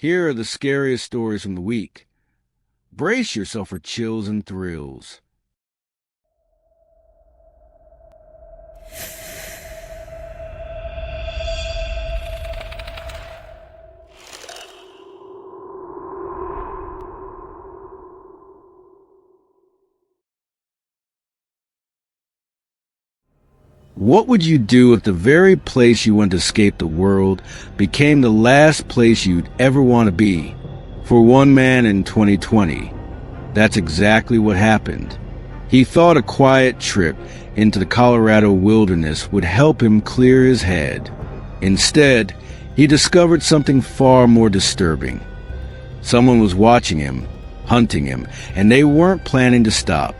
Here are the scariest stories from the week. Brace yourself for chills and thrills. What would you do if the very place you went to escape the world became the last place you'd ever want to be? For one man in 2020, that's exactly what happened. He thought a quiet trip into the Colorado wilderness would help him clear his head. Instead, he discovered something far more disturbing. Someone was watching him, hunting him, and they weren't planning to stop.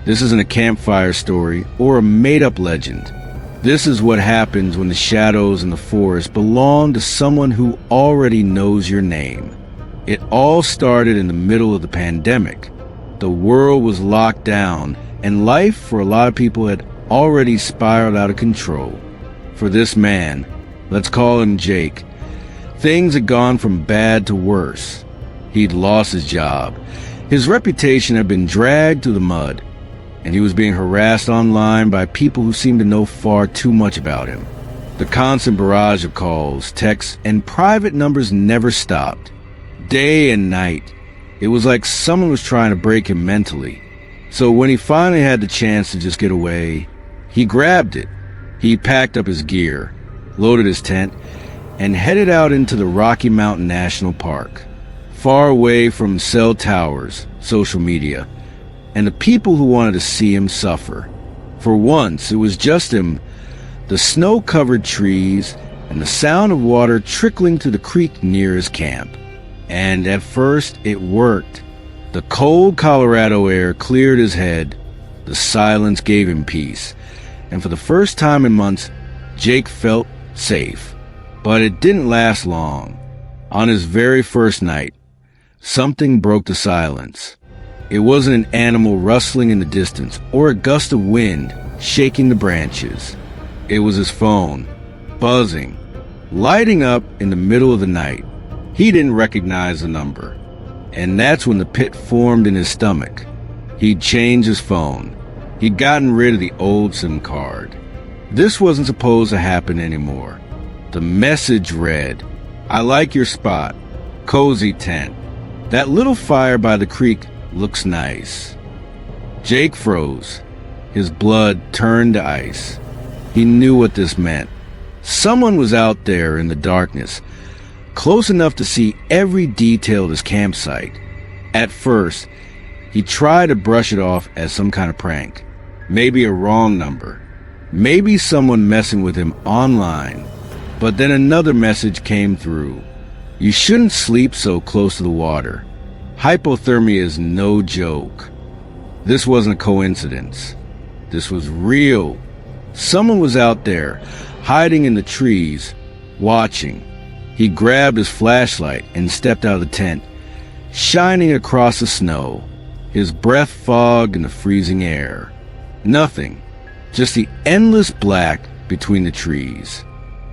This isn't a campfire story or a made-up legend. This is what happens when the shadows in the forest belong to someone who already knows your name. It all started in the middle of the pandemic. The world was locked down, and life for a lot of people had already spiraled out of control. For this man, let's call him Jake, things had gone from bad to worse. He'd lost his job. His reputation had been dragged through the mud, and he was being harassed online by people who seemed to know far too much about him. The constant barrage of calls, texts, and private numbers never stopped. Day and night, it was like someone was trying to break him mentally. So when he finally had the chance to just get away, he grabbed it. He packed up his gear, loaded his tent, and headed out into the Rocky Mountain National Park, far away from cell towers, social media, and the people who wanted to see him suffer. For once, it was just him, the snow-covered trees, and the sound of water trickling to the creek near his camp. And at first, it worked. The cold Colorado air cleared his head. The silence gave him peace. And for the first time in months, Jake felt safe. But it didn't last long. On his very first night, something broke the silence. It wasn't an animal rustling in the distance or a gust of wind shaking the branches. It was his phone, buzzing, lighting up in the middle of the night. He didn't recognize the number, and that's when the pit formed in his stomach. He'd changed his phone. He'd gotten rid of the old SIM card. This wasn't supposed to happen anymore. The message read, "I like your spot. Cozy tent. That little fire by the creek looks nice." Jake froze. His blood turned to ice. He knew what this meant. Someone was out there in the darkness, close enough to see every detail of his campsite. At first, he tried to brush it off as some kind of prank. Maybe a wrong number. Maybe someone messing with him online. But then another message came through. "You shouldn't sleep so close to the water. Hypothermia is no joke." This wasn't a coincidence. This was real. Someone was out there, hiding in the trees, watching. He grabbed his flashlight and stepped out of the tent, shining across the snow, his breath fogged in the freezing air. Nothing, just the endless black between the trees.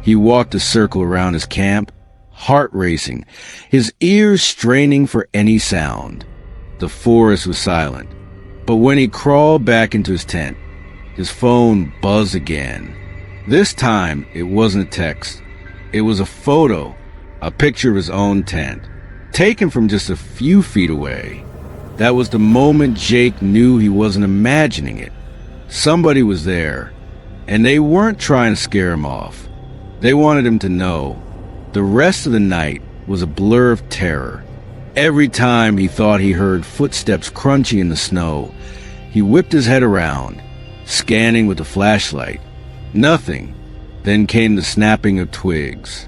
He walked a circle around his camp, heart racing, his ears straining for any sound. The forest was silent, but when he crawled back into his tent, his phone buzzed again. This time, it wasn't a text. It was a photo, a picture of his own tent, taken from just a few feet away. That was the moment Jake knew he wasn't imagining it. Somebody was there, and they weren't trying to scare him off. They wanted him to know. The rest of the night was a blur of terror. Every time he thought he heard footsteps crunching in the snow, he whipped his head around, scanning with the flashlight. Nothing. Then came the snapping of twigs,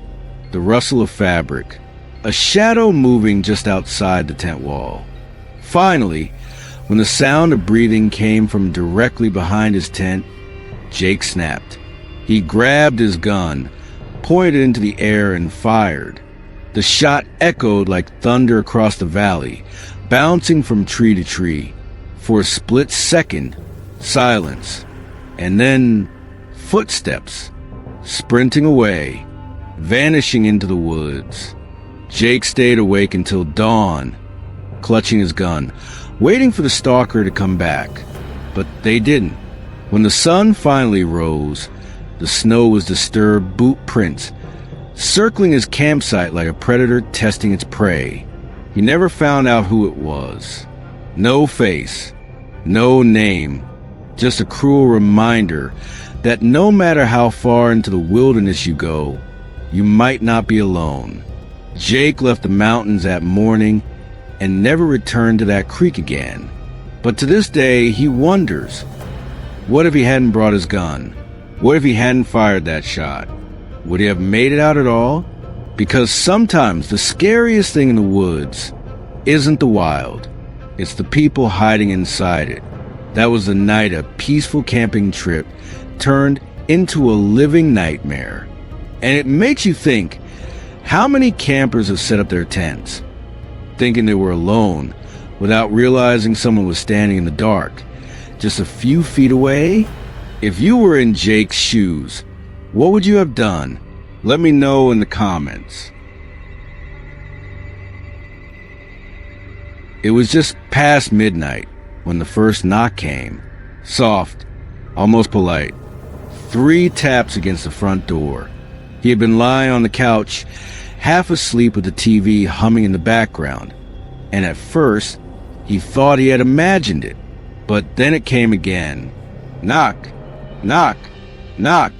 the rustle of fabric, a shadow moving just outside the tent wall. Finally, when the sound of breathing came from directly behind his tent, Jake snapped. He grabbed his gun, pointed into the air, and fired. The shot echoed like thunder across the valley, bouncing from tree to tree. For a split second, silence, and then footsteps, sprinting away, vanishing into the woods. Jake stayed awake until dawn, clutching his gun, waiting for the stalker to come back. But they didn't. When the sun finally rose, the snow was disturbed boot prints, circling his campsite like a predator testing its prey. He never found out who it was. No face, no name, just a cruel reminder that no matter how far into the wilderness you go, you might not be alone. Jake left the mountains that morning and never returned to that creek again. But to this day, he wonders, what if he hadn't brought his gun? What if he hadn't fired that shot? Would he have made it out at all? Because sometimes the scariest thing in the woods isn't the wild, it's the people hiding inside it. That was the night a peaceful camping trip turned into a living nightmare. And it makes you think, how many campers have set up their tents, thinking they were alone, without realizing someone was standing in the dark, just a few feet away? If you were in Jake's shoes, what would you have done? Let me know in the comments. It was just past midnight when the first knock came. Soft, almost polite. 3 taps against the front door. He had been lying on the couch, half asleep with the TV humming in the background. And at first, he thought he had imagined it. But then it came again. Knock, knock, knock.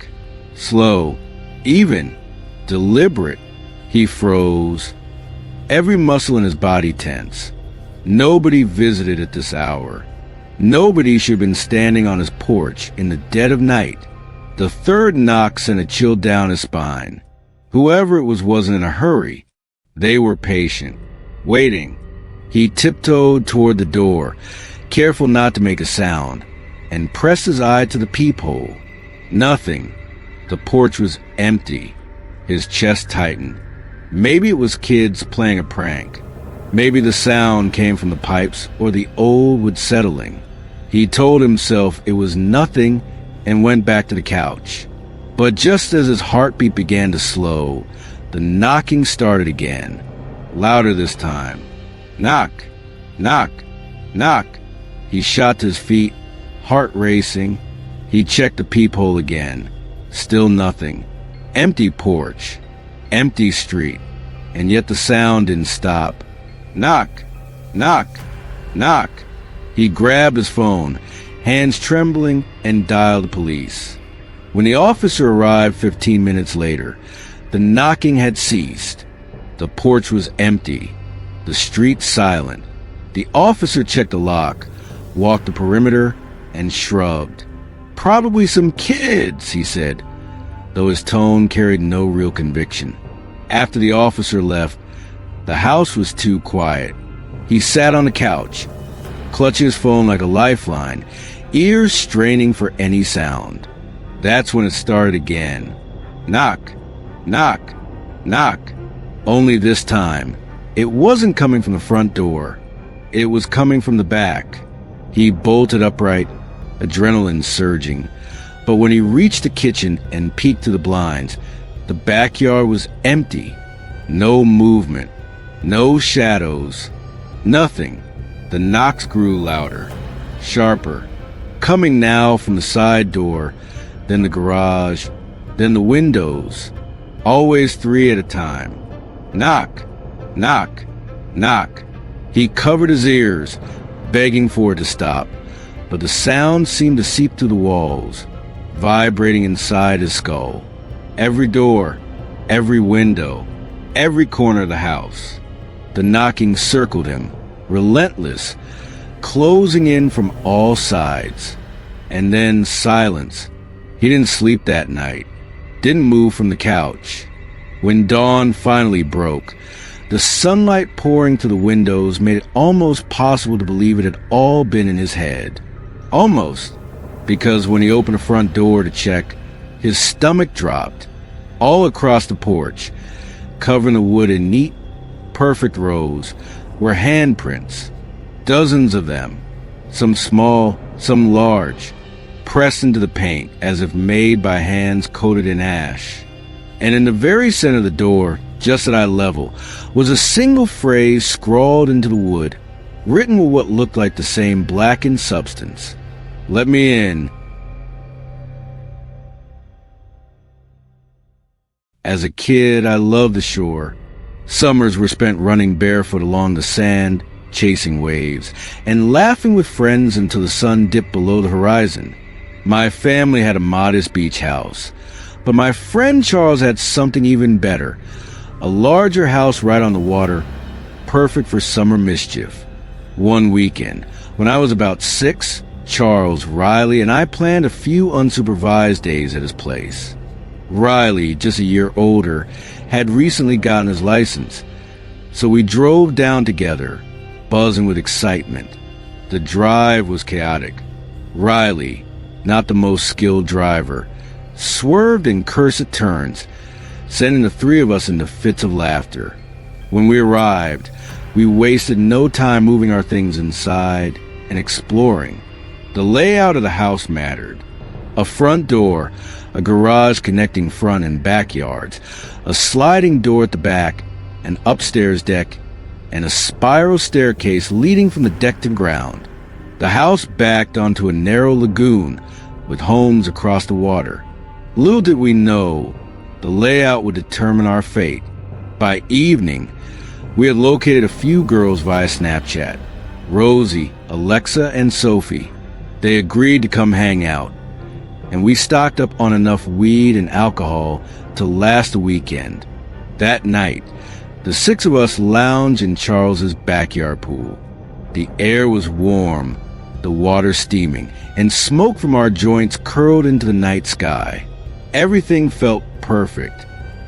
Slow, even, deliberate. He froze. Every muscle in his body tense. Nobody visited at this hour. Nobody should have been standing on his porch in the dead of night. The third knock sent a chill down his spine. Whoever it was wasn't in a hurry. They were patient, waiting. He tiptoed toward the door, careful not to make a sound, and pressed his eye to the peephole. Nothing. The porch was empty. His chest tightened. Maybe it was kids playing a prank. Maybe the sound came from the pipes or the old wood settling. He told himself it was nothing and went back to the couch. But just as his heartbeat began to slow, the knocking started again, louder this time. Knock, knock, knock. He shot to his feet, heart racing. He checked the peephole again. Still nothing. Empty porch, empty street, and yet the sound didn't stop. Knock, knock, knock. He grabbed his phone, hands trembling, and dialed the police. When the officer arrived 15 minutes later, the knocking had ceased. The porch was empty, the street silent. The officer checked the lock, walked the perimeter, and shrugged. Probably some kids, he said, though his tone carried no real conviction. After the officer left, the house was too quiet. He sat on the couch, clutching his phone like a lifeline, ears straining for any sound. That's when it started again. Knock, knock, knock. Only this time, it wasn't coming from the front door. It was coming from the back. He bolted upright, adrenaline surging. But when he reached the kitchen and peeked through the blinds, the backyard was empty. No movement, no shadows, nothing. The knocks grew louder, sharper, coming now from the side door, then the garage, then the windows, always 3 at a time. Knock, knock, knock. He covered his ears, begging for it to stop, but the sound seemed to seep through the walls, vibrating inside his skull. Every door, every window, every corner of the house. The knocking circled him, relentless, closing in from all sides. And then silence. He didn't sleep that night, didn't move from the couch. When dawn finally broke, the sunlight pouring through the windows made it almost possible to believe it had all been in his head. Almost, because when he opened the front door to check, his stomach dropped, all across the porch, covering the wood in neat, perfect rows, were handprints, dozens of them, some small, some large, pressed into the paint as if made by hands coated in ash. And in the very center of the door, just at eye level, was a single phrase scrawled into the wood, written with what looked like the same blackened substance. "Let me in." As a kid, I loved the shore. Summers were spent running barefoot along the sand, chasing waves, and laughing with friends until the sun dipped below the horizon. My family had a modest beach house, but my friend Charles had something even better, a larger house right on the water, perfect for summer mischief. One weekend, when I was about 6, Charles, Riley, and I planned a few unsupervised days at his place. Riley, just a year older, had recently gotten his license, so we drove down together, buzzing with excitement. The drive was chaotic. Riley, not the most skilled driver, swerved and cursed at turns, sending the three of us into fits of laughter. When we arrived, we wasted no time moving our things inside and exploring. The layout of the house mattered. A front door, a garage connecting front and backyards, a sliding door at the back, an upstairs deck, and a spiral staircase leading from the deck to ground. The house backed onto a narrow lagoon with homes across the water. Little did we know, the layout would determine our fate. By evening, we had located a few girls via Snapchat: Rosie, Alexa, and Sophie. They agreed to come hang out, and we stocked up on enough weed and alcohol to last the weekend. That night, the 6 of us lounged in Charles's backyard pool. The air was warm, the water steaming, and smoke from our joints curled into the night sky. Everything felt perfect.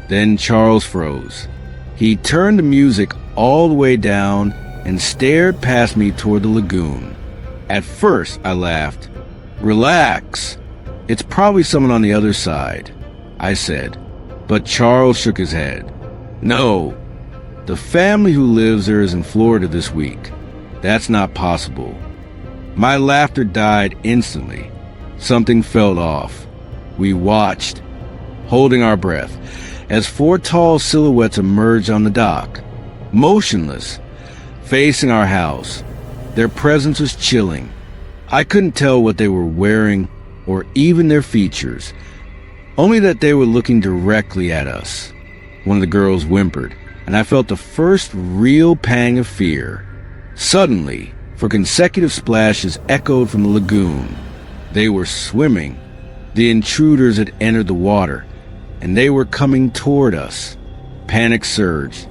Then Charles froze. He turned the music all the way down and stared past me toward the lagoon. At first, I laughed. "Relax. It's probably someone on the other side," I said. But Charles shook his head. "No. The family who lives there is in Florida this week. That's not possible." My laughter died instantly. Something felt off. We watched, holding our breath, as 4 tall silhouettes emerged on the dock, motionless, facing our house. Their presence was chilling. I couldn't tell what they were wearing or even their features, only that they were looking directly at us. One of the girls whimpered, and I felt the first real pang of fear. Suddenly, for consecutive splashes echoed from the lagoon. They were swimming. The intruders had entered the water, and they were coming toward us. Panic surged.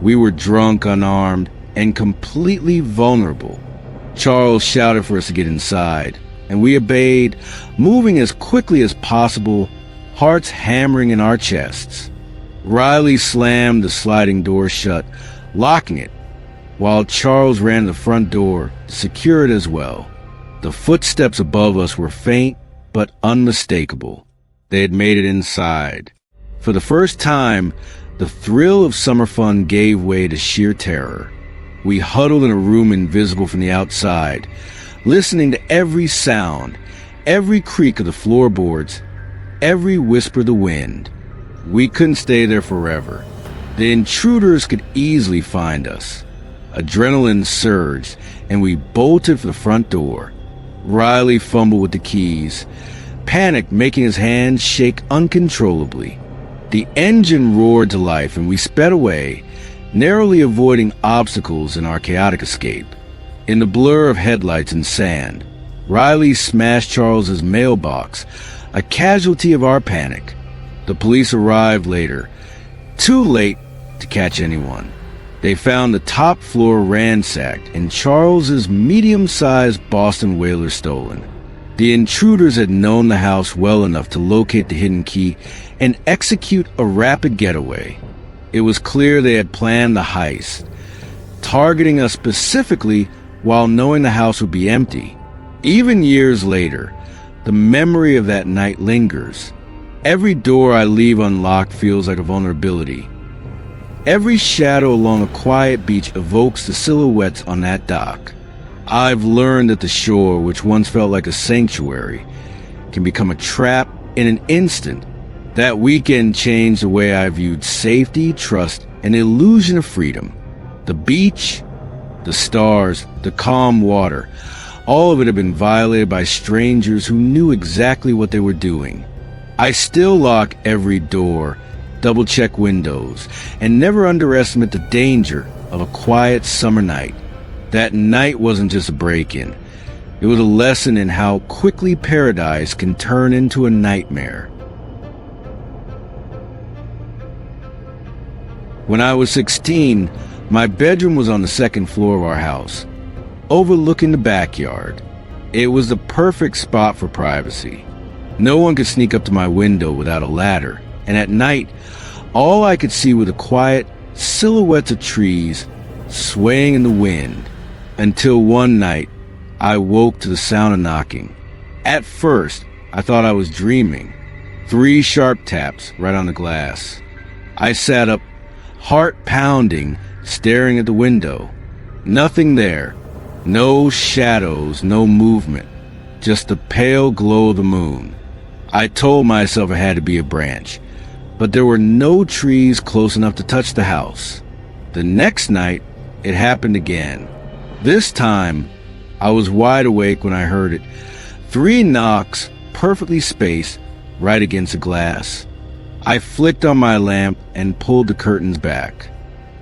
We were drunk, unarmed, and completely vulnerable. Charles shouted for us to get inside, and we obeyed, moving as quickly as possible, hearts hammering in our chests. Riley slammed the sliding door shut, locking it, while Charles ran to the front door to secure it as well. The footsteps above us were faint but unmistakable. They had made it inside. For the first time, the thrill of summer fun gave way to sheer terror. We huddled in a room invisible from the outside, listening to every sound, every creak of the floorboards, every whisper of the wind. We couldn't stay there forever. The intruders could easily find us. Adrenaline surged, and we bolted for the front door. Riley fumbled with the keys, panic making his hands shake uncontrollably. The engine roared to life, and we sped away, narrowly avoiding obstacles in our chaotic escape. In the blur of headlights and sand, Riley smashed Charles's mailbox, a casualty of our panic. The police arrived later, too late to catch anyone. They found the top floor ransacked and Charles's medium-sized Boston Whaler stolen. The intruders had known the house well enough to locate the hidden key and execute a rapid getaway. It was clear they had planned the heist, targeting us specifically while knowing the house would be empty. Even years later, the memory of that night lingers. Every door I leave unlocked feels like a vulnerability. Every shadow along a quiet beach evokes the silhouettes on that dock. I've learned that the shore, which once felt like a sanctuary, can become a trap in an instant That weekend changed the way I viewed safety, trust, and the illusion of freedom. The beach, the stars, the calm water, all of it had been violated by strangers who knew exactly what they were doing. I still lock every door, double-check windows, and never underestimate the danger of a quiet summer night. That night wasn't just a break-in. It was a lesson in how quickly paradise can turn into a nightmare. When I was 16, my bedroom was on the second floor of our house, overlooking the backyard. It was the perfect spot for privacy. No one could sneak up to my window without a ladder, and at night, all I could see were the quiet silhouettes of trees swaying in the wind, until one night, I woke to the sound of knocking. At first, I thought I was dreaming. 3 sharp taps right on the glass. I sat up, heart pounding, staring at the window. Nothing there. No shadows, no movement. Just the pale glow of the moon. I told myself it had to be a branch, but there were no trees close enough to touch the house. The next night, it happened again. This time, I was wide awake when I heard it. 3 knocks, perfectly spaced, right against the glass. I flicked on my lamp and pulled the curtains back.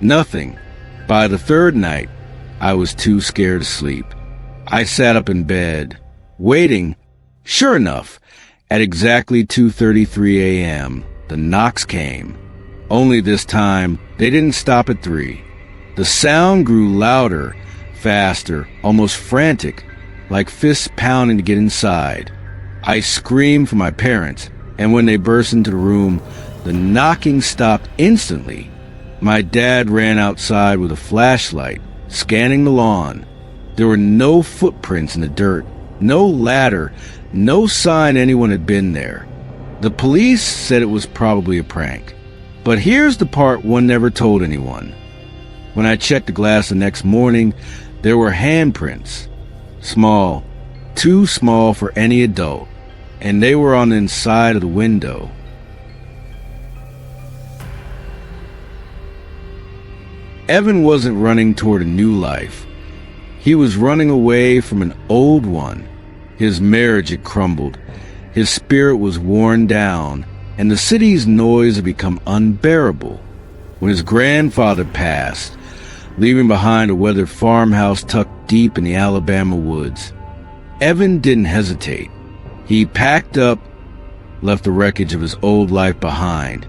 Nothing. By the 3rd night, I was too scared to sleep. I sat up in bed, waiting. Sure enough, at exactly 2:33 a.m., the knocks came. Only this time, they didn't stop at 3. The sound grew louder, faster, almost frantic, like fists pounding to get inside. I screamed for my parents, and when they burst into the room, the knocking stopped instantly. My dad ran outside with a flashlight, scanning the lawn. There were no footprints in the dirt, no ladder, no sign anyone had been there. The police said it was probably a prank. But here's the part one never told anyone. When I checked the glass the next morning, there were handprints. Small, too small for any adult, and they were on the inside of the window. Evan wasn't running toward a new life. He was running away from an old one. His marriage had crumbled. His spirit was worn down, and the city's noise had become unbearable. When his grandfather passed, leaving behind a weathered farmhouse tucked deep in the Alabama woods, Evan didn't hesitate. He packed up, left the wreckage of his old life behind,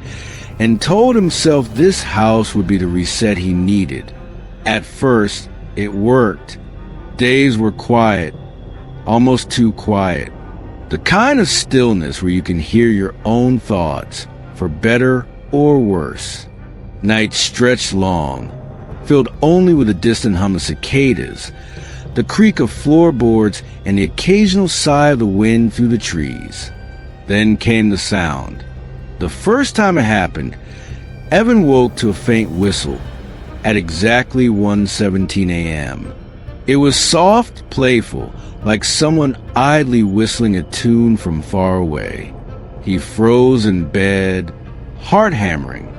and told himself this house would be the reset he needed. At first, it worked. Days were quiet, almost too quiet. The kind of stillness where you can hear your own thoughts, for better or worse. Nights stretched long, filled only with the distant hum of cicadas, the creak of floorboards, and the occasional sigh of the wind through the trees. Then came the sound. The first time it happened, Evan woke to a faint whistle at exactly 1:17 a.m. It was soft, playful, like someone idly whistling a tune from far away. He froze in bed, heart hammering.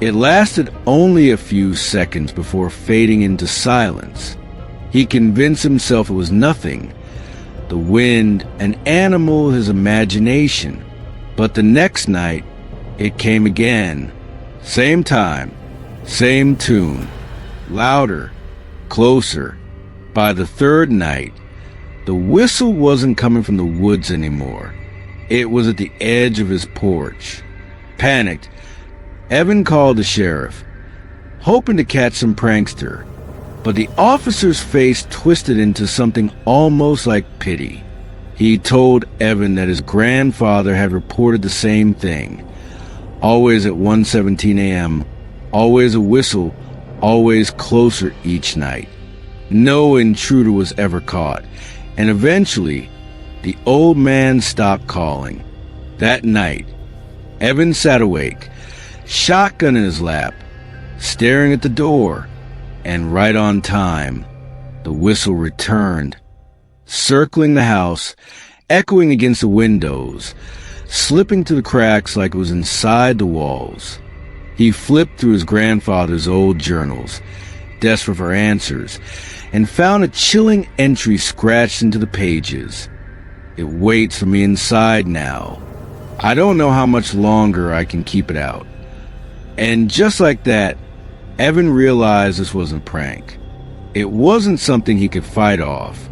It lasted only a few seconds before fading into silence. He convinced himself it was nothing. The wind, an animal, his imagination. But the next night, it came again. Same time, same tune. Louder, closer. By the 3rd night, the whistle wasn't coming from the woods anymore. It was at the edge of his porch. Panicked, Evan called the sheriff, hoping to catch some prankster. But the officer's face twisted into something almost like pity. He told Evan that his grandfather had reported the same thing. Always at 1:17 a.m., always a whistle, always closer each night. No intruder was ever caught, and eventually, the old man stopped calling. That night, Evan sat awake, shotgun in his lap, staring at the door, and right on time, the whistle returned, circling the house, echoing against the windows, slipping through the cracks like it was inside the walls. He flipped through his grandfather's old journals, desperate for answers, and found a chilling entry scratched into the pages. It waits for me inside now. I don't know how much longer I can keep it out. And just like that, Evan realized this wasn't a prank. It wasn't something he could fight off.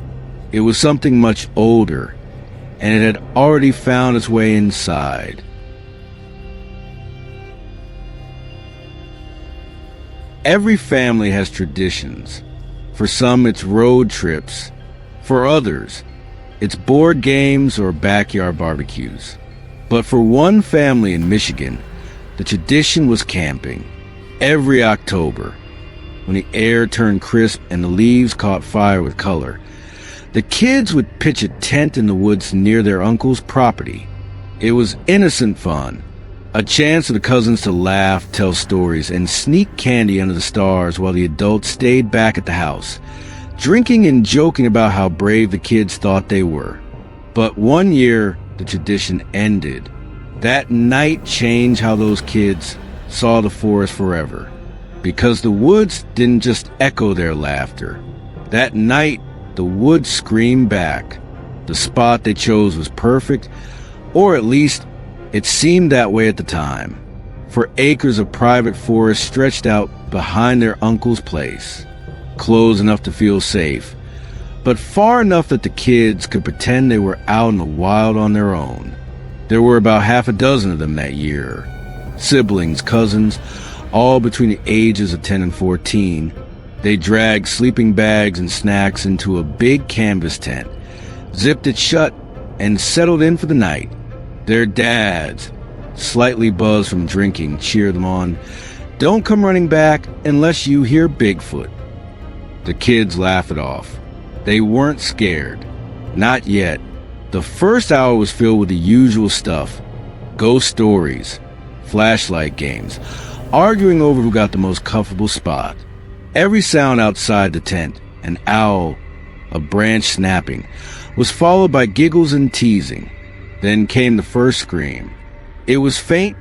It was something much older, and it had already found its way inside. Every family has traditions. For some, it's road trips. For others, it's board games or backyard barbecues. But for one family in Michigan, the tradition was camping. Every October, when the air turned crisp and the leaves caught fire with color, the kids would pitch a tent in the woods near their uncle's property. It was innocent fun, a chance for the cousins to laugh, tell stories, and sneak candy under the stars while the adults stayed back at the house, drinking and joking about how brave the kids thought they were. But one year, the tradition ended. That night changed how those kids saw the forest forever, because the woods didn't just echo their laughter. That night, the woods screamed back. The spot they chose was perfect, or at least it seemed that way at the time, for acres of private forest stretched out behind their uncle's place, close enough to feel safe, but far enough that the kids could pretend they were out in the wild on their own. There were about half a dozen of them that year. Siblings, cousins, all between the ages of 10 and 14. They dragged sleeping bags and snacks into a big canvas tent, zipped it shut, and settled in for the night. Their dads, slightly buzzed from drinking, cheered them on. Don't come running back unless you hear Bigfoot. The kids laughed it off. They weren't scared. Not yet. The first hour was filled with the usual stuff. Ghost stories, flashlight games, arguing over who got the most comfortable spot. Every sound outside the tent, an owl, a branch snapping, was followed by giggles and teasing. Then came the first scream. It was faint,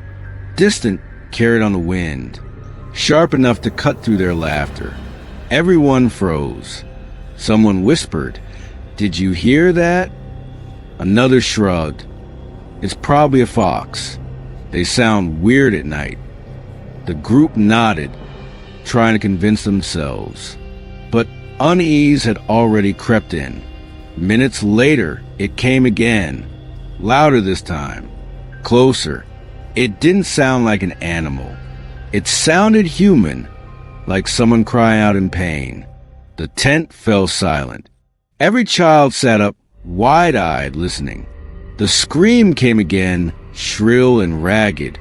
distant, carried on the wind, sharp enough to cut through their laughter. Everyone froze. Someone whispered, "Did you hear that?" Another shrugged. "It's probably a fox. They sound weird at night." The group nodded, trying to convince themselves. But unease had already crept in. Minutes later, it came again. Louder this time. Closer. It didn't sound like an animal. It sounded human, like someone crying out in pain. The tent fell silent. Every child sat up, wide-eyed, listening. The scream came again, shrill and ragged,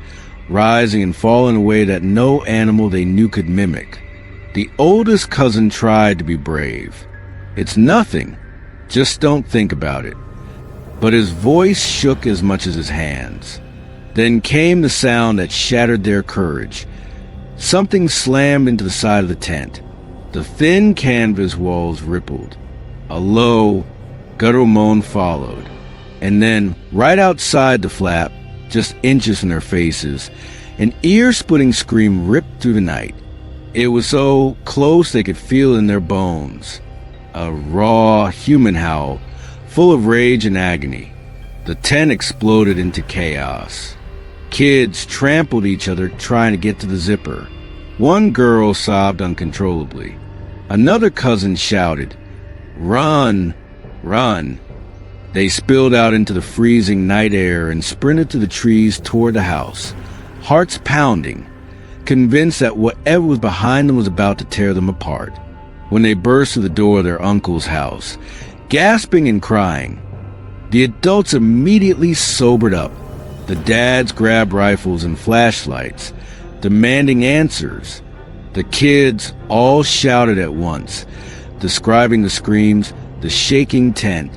rising and falling in a way that no animal they knew could mimic. The oldest cousin tried to be brave. "It's nothing. Just don't think about it." But his voice shook as much as his hands. Then came the sound that shattered their courage. Something slammed into the side of the tent. The thin canvas walls rippled. A low, guttural moan followed. And then, right outside the flap, just inches from their faces, an ear-splitting scream ripped through the night. It was so close they could feel it in their bones. A raw, human howl, full of rage and agony. The tent exploded into chaos. Kids trampled each other trying to get to the zipper. One girl sobbed uncontrollably. Another cousin shouted, "Run! Run!" They spilled out into the freezing night air and sprinted to the trees toward the house, hearts pounding, convinced that whatever was behind them was about to tear them apart. When they burst through the door of their uncle's house, gasping and crying, the adults immediately sobered up. The dads grabbed rifles and flashlights, demanding answers. The kids all shouted at once, describing the screams, the shaking tent,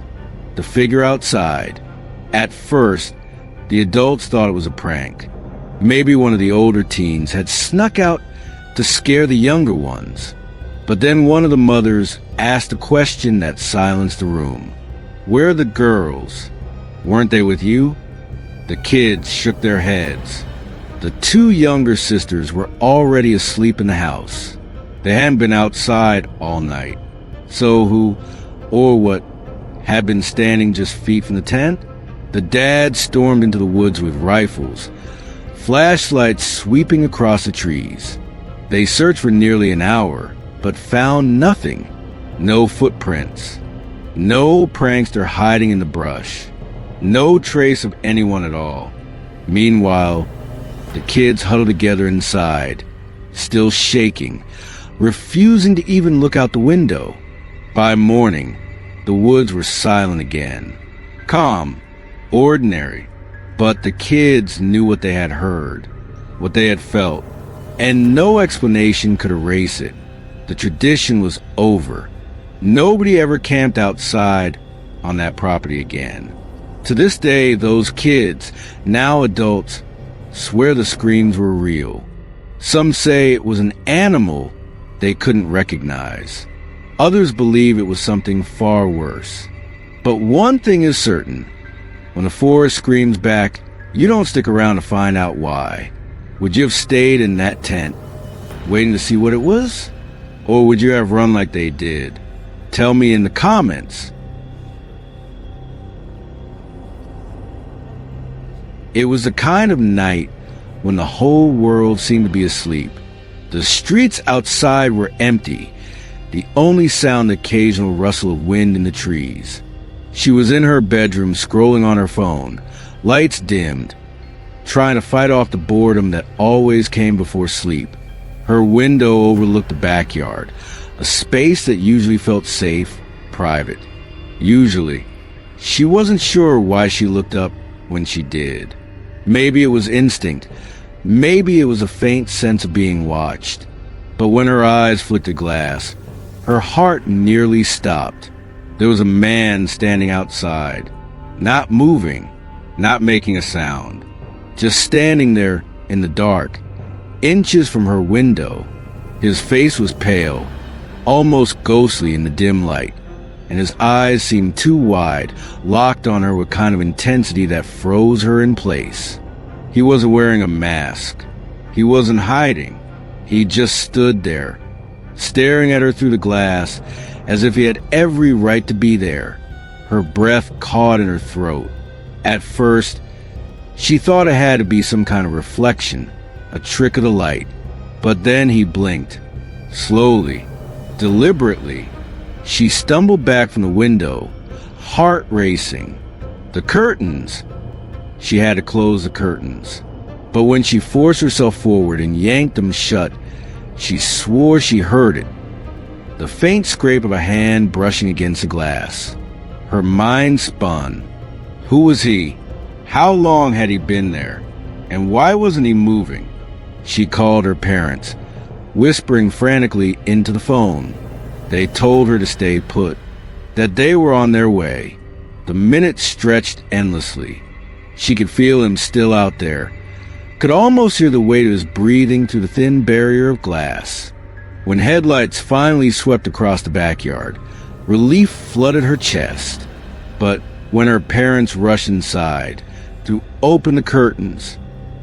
the figure outside. At first, the adults thought it was a prank. Maybe one of the older teens had snuck out to scare the younger ones. But then one of the mothers asked a question that silenced the room. "Where are the girls? Weren't they with you?" The kids shook their heads. The two younger sisters were already asleep in the house. They hadn't been outside all night. So who, or what, had been standing just feet from the tent? The dad stormed into the woods with rifles, flashlights sweeping across the trees. They searched for nearly an hour, but found nothing. No footprints. No prankster hiding in the brush. No trace of anyone at all. Meanwhile, the kids huddled together inside, still shaking, refusing to even look out the window. By morning, the woods were silent again. Calm, ordinary, but the kids knew what they had heard, what they had felt, and no explanation could erase it. The tradition was over. Nobody ever camped outside on that property again. To this day, those kids, now adults, swear the screams were real. Some say it was an animal they couldn't recognize. Others believe it was something far worse. But one thing is certain. When the forest screams back, you don't stick around to find out why. Would you have stayed in that tent, waiting to see what it was? Or would you have run like they did? Tell me in the comments. It was the kind of night when the whole world seemed to be asleep. The streets outside were empty, the only sound the occasional rustle of wind in the trees. She was in her bedroom scrolling on her phone, lights dimmed, trying to fight off the boredom that always came before sleep. Her window overlooked the backyard, a space that usually felt safe, private. Usually. She wasn't sure why she looked up when she did. Maybe it was instinct. Maybe it was a faint sense of being watched. But when her eyes flicked the glass, her heart nearly stopped. There was a man standing outside, not moving, not making a sound, just standing there in the dark, inches from her window. His face was pale, almost ghostly in the dim light, and his eyes seemed too wide, locked on her with kind of intensity that froze her in place. He wasn't wearing a mask. He wasn't hiding. He just stood there, staring at her through the glass, as if he had every right to be there. Her breath caught in her throat. At first, she thought it had to be some kind of reflection, a trick of the light. But then he blinked. Slowly, deliberately, she stumbled back from the window, heart racing. The curtains. She had to close the curtains. But when she forced herself forward and yanked them shut, she swore she heard it. The faint scrape of a hand brushing against the glass. Her mind spun. Who was he? How long had he been there? And why wasn't he moving? She called her parents, whispering frantically into the phone. They told her to stay put, that they were on their way. The minutes stretched endlessly. She could feel him still out there, could almost hear the weight of his breathing through the thin barrier of glass. When headlights finally swept across the backyard, relief flooded her chest. But when her parents rushed inside, threw open the curtains,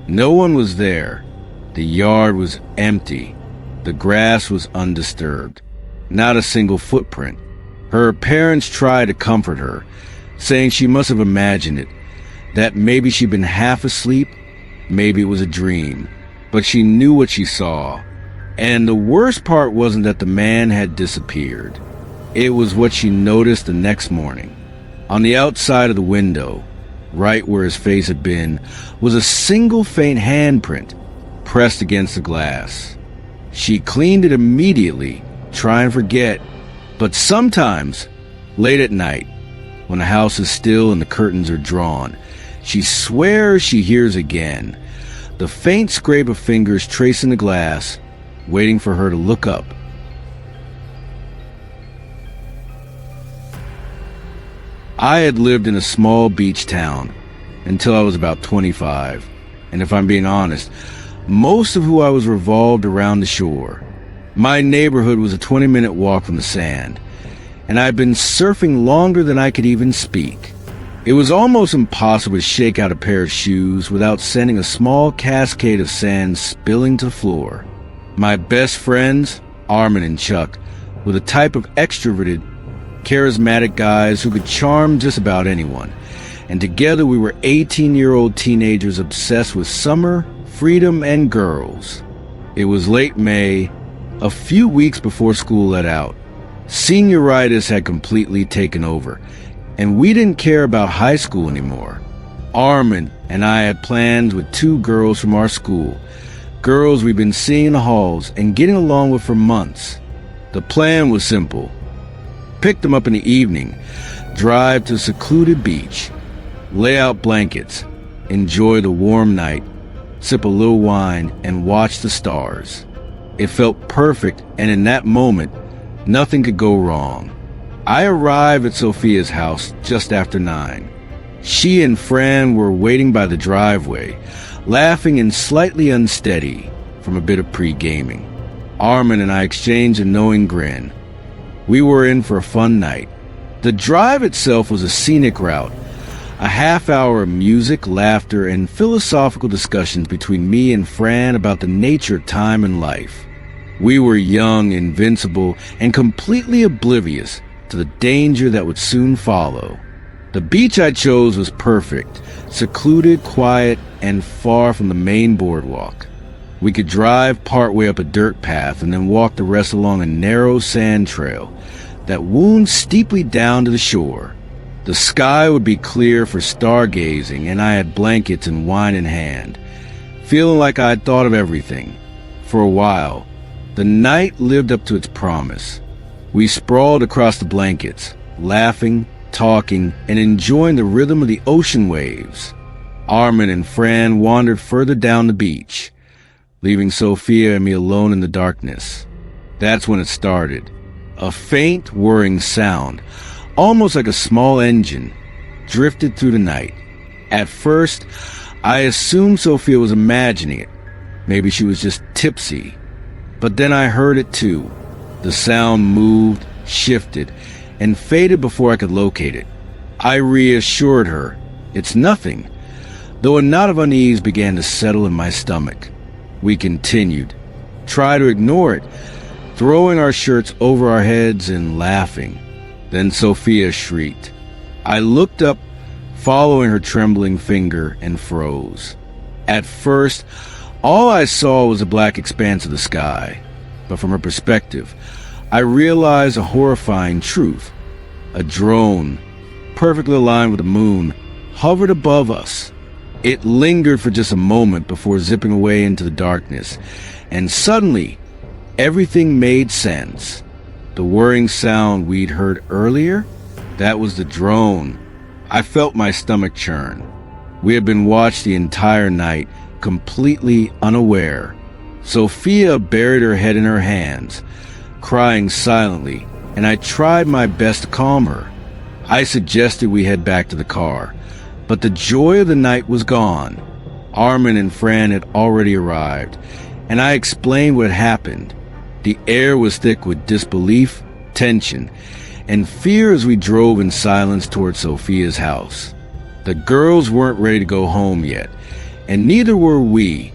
no one was there. The yard was empty. The grass was undisturbed. Not a single footprint. Her parents tried to comfort her, saying she must have imagined it, that maybe she'd been half asleep, maybe it was a dream. But she knew what she saw. And the worst part wasn't that the man had disappeared. It was what she noticed the next morning. On the outside of the window, right where his face had been, was a single faint handprint pressed against the glass. She cleaned it immediately, trying to forget. But sometimes, late at night, when the house is still and the curtains are drawn, she swears she hears again, the faint scrape of fingers tracing the glass, waiting for her to look up. I had lived in a small beach town until I was about 25, and if I'm being honest, most of who I was revolved around the shore. My neighborhood was a 20-minute walk from the sand, and I'd been surfing longer than I could even speak. It was almost impossible to shake out a pair of shoes without sending a small cascade of sand spilling to the floor. My best friends, Armin and Chuck, were the type of extroverted, charismatic guys who could charm just about anyone. And together we were 18-year-old teenagers obsessed with summer, freedom, and girls. It was late May, a few weeks before school let out. Senioritis had completely taken over, and we didn't care about high school anymore. Armin and I had plans with two girls from our school, girls we'd been seeing in the halls and getting along with for months. The plan was simple. Pick them up in the evening, drive to a secluded beach, lay out blankets, enjoy the warm night, sip a little wine, and watch the stars. It felt perfect, and in that moment, nothing could go wrong. I arrived at Sophia's house just after 9. She and Fran were waiting by the driveway, laughing and slightly unsteady from a bit of pre-gaming. Armin and I exchanged a knowing grin. We were in for a fun night. The drive itself was a scenic route, a half hour of music, laughter, and philosophical discussions between me and Fran about the nature of time and life. We were young, invincible, and completely oblivious to the danger that would soon follow. The beach I chose was perfect, secluded, quiet, and far from the main boardwalk. We could drive partway up a dirt path and then walk the rest along a narrow sand trail that wound steeply down to the shore. The sky would be clear for stargazing, and I had blankets and wine in hand, feeling like I had thought of everything. For a while, the night lived up to its promise. We sprawled across the blankets, laughing, talking, and enjoying the rhythm of the ocean waves. Armin and Fran wandered further down the beach, leaving Sophia and me alone in the darkness. That's when it started. A faint, whirring sound, almost like a small engine, drifted through the night. At first, I assumed Sophia was imagining it. Maybe she was just tipsy. But then I heard it too. The sound moved, shifted, and faded before I could locate it. I reassured her, "It's nothing," though a knot of unease began to settle in my stomach. We continued, tried to ignore it, throwing our shirts over our heads and laughing. Then Sophia shrieked. I looked up, following her trembling finger, and froze. At first, all I saw was a black expanse of the sky, but from her perspective, I realized a horrifying truth. A drone, perfectly aligned with the moon, hovered above us. It lingered for just a moment before zipping away into the darkness, and suddenly, everything made sense. The whirring sound we'd heard earlier, that was the drone. I felt my stomach churn. We had been watched the entire night, completely unaware. Sophia buried her head in her hands, crying silently, and I tried my best to calm her. I suggested we head back to the car, but the joy of the night was gone. Armin and Fran had already arrived, and I explained what had happened. The air was thick with disbelief, tension, and fear as we drove in silence towards Sophia's house. The girls weren't ready to go home yet, and neither were we,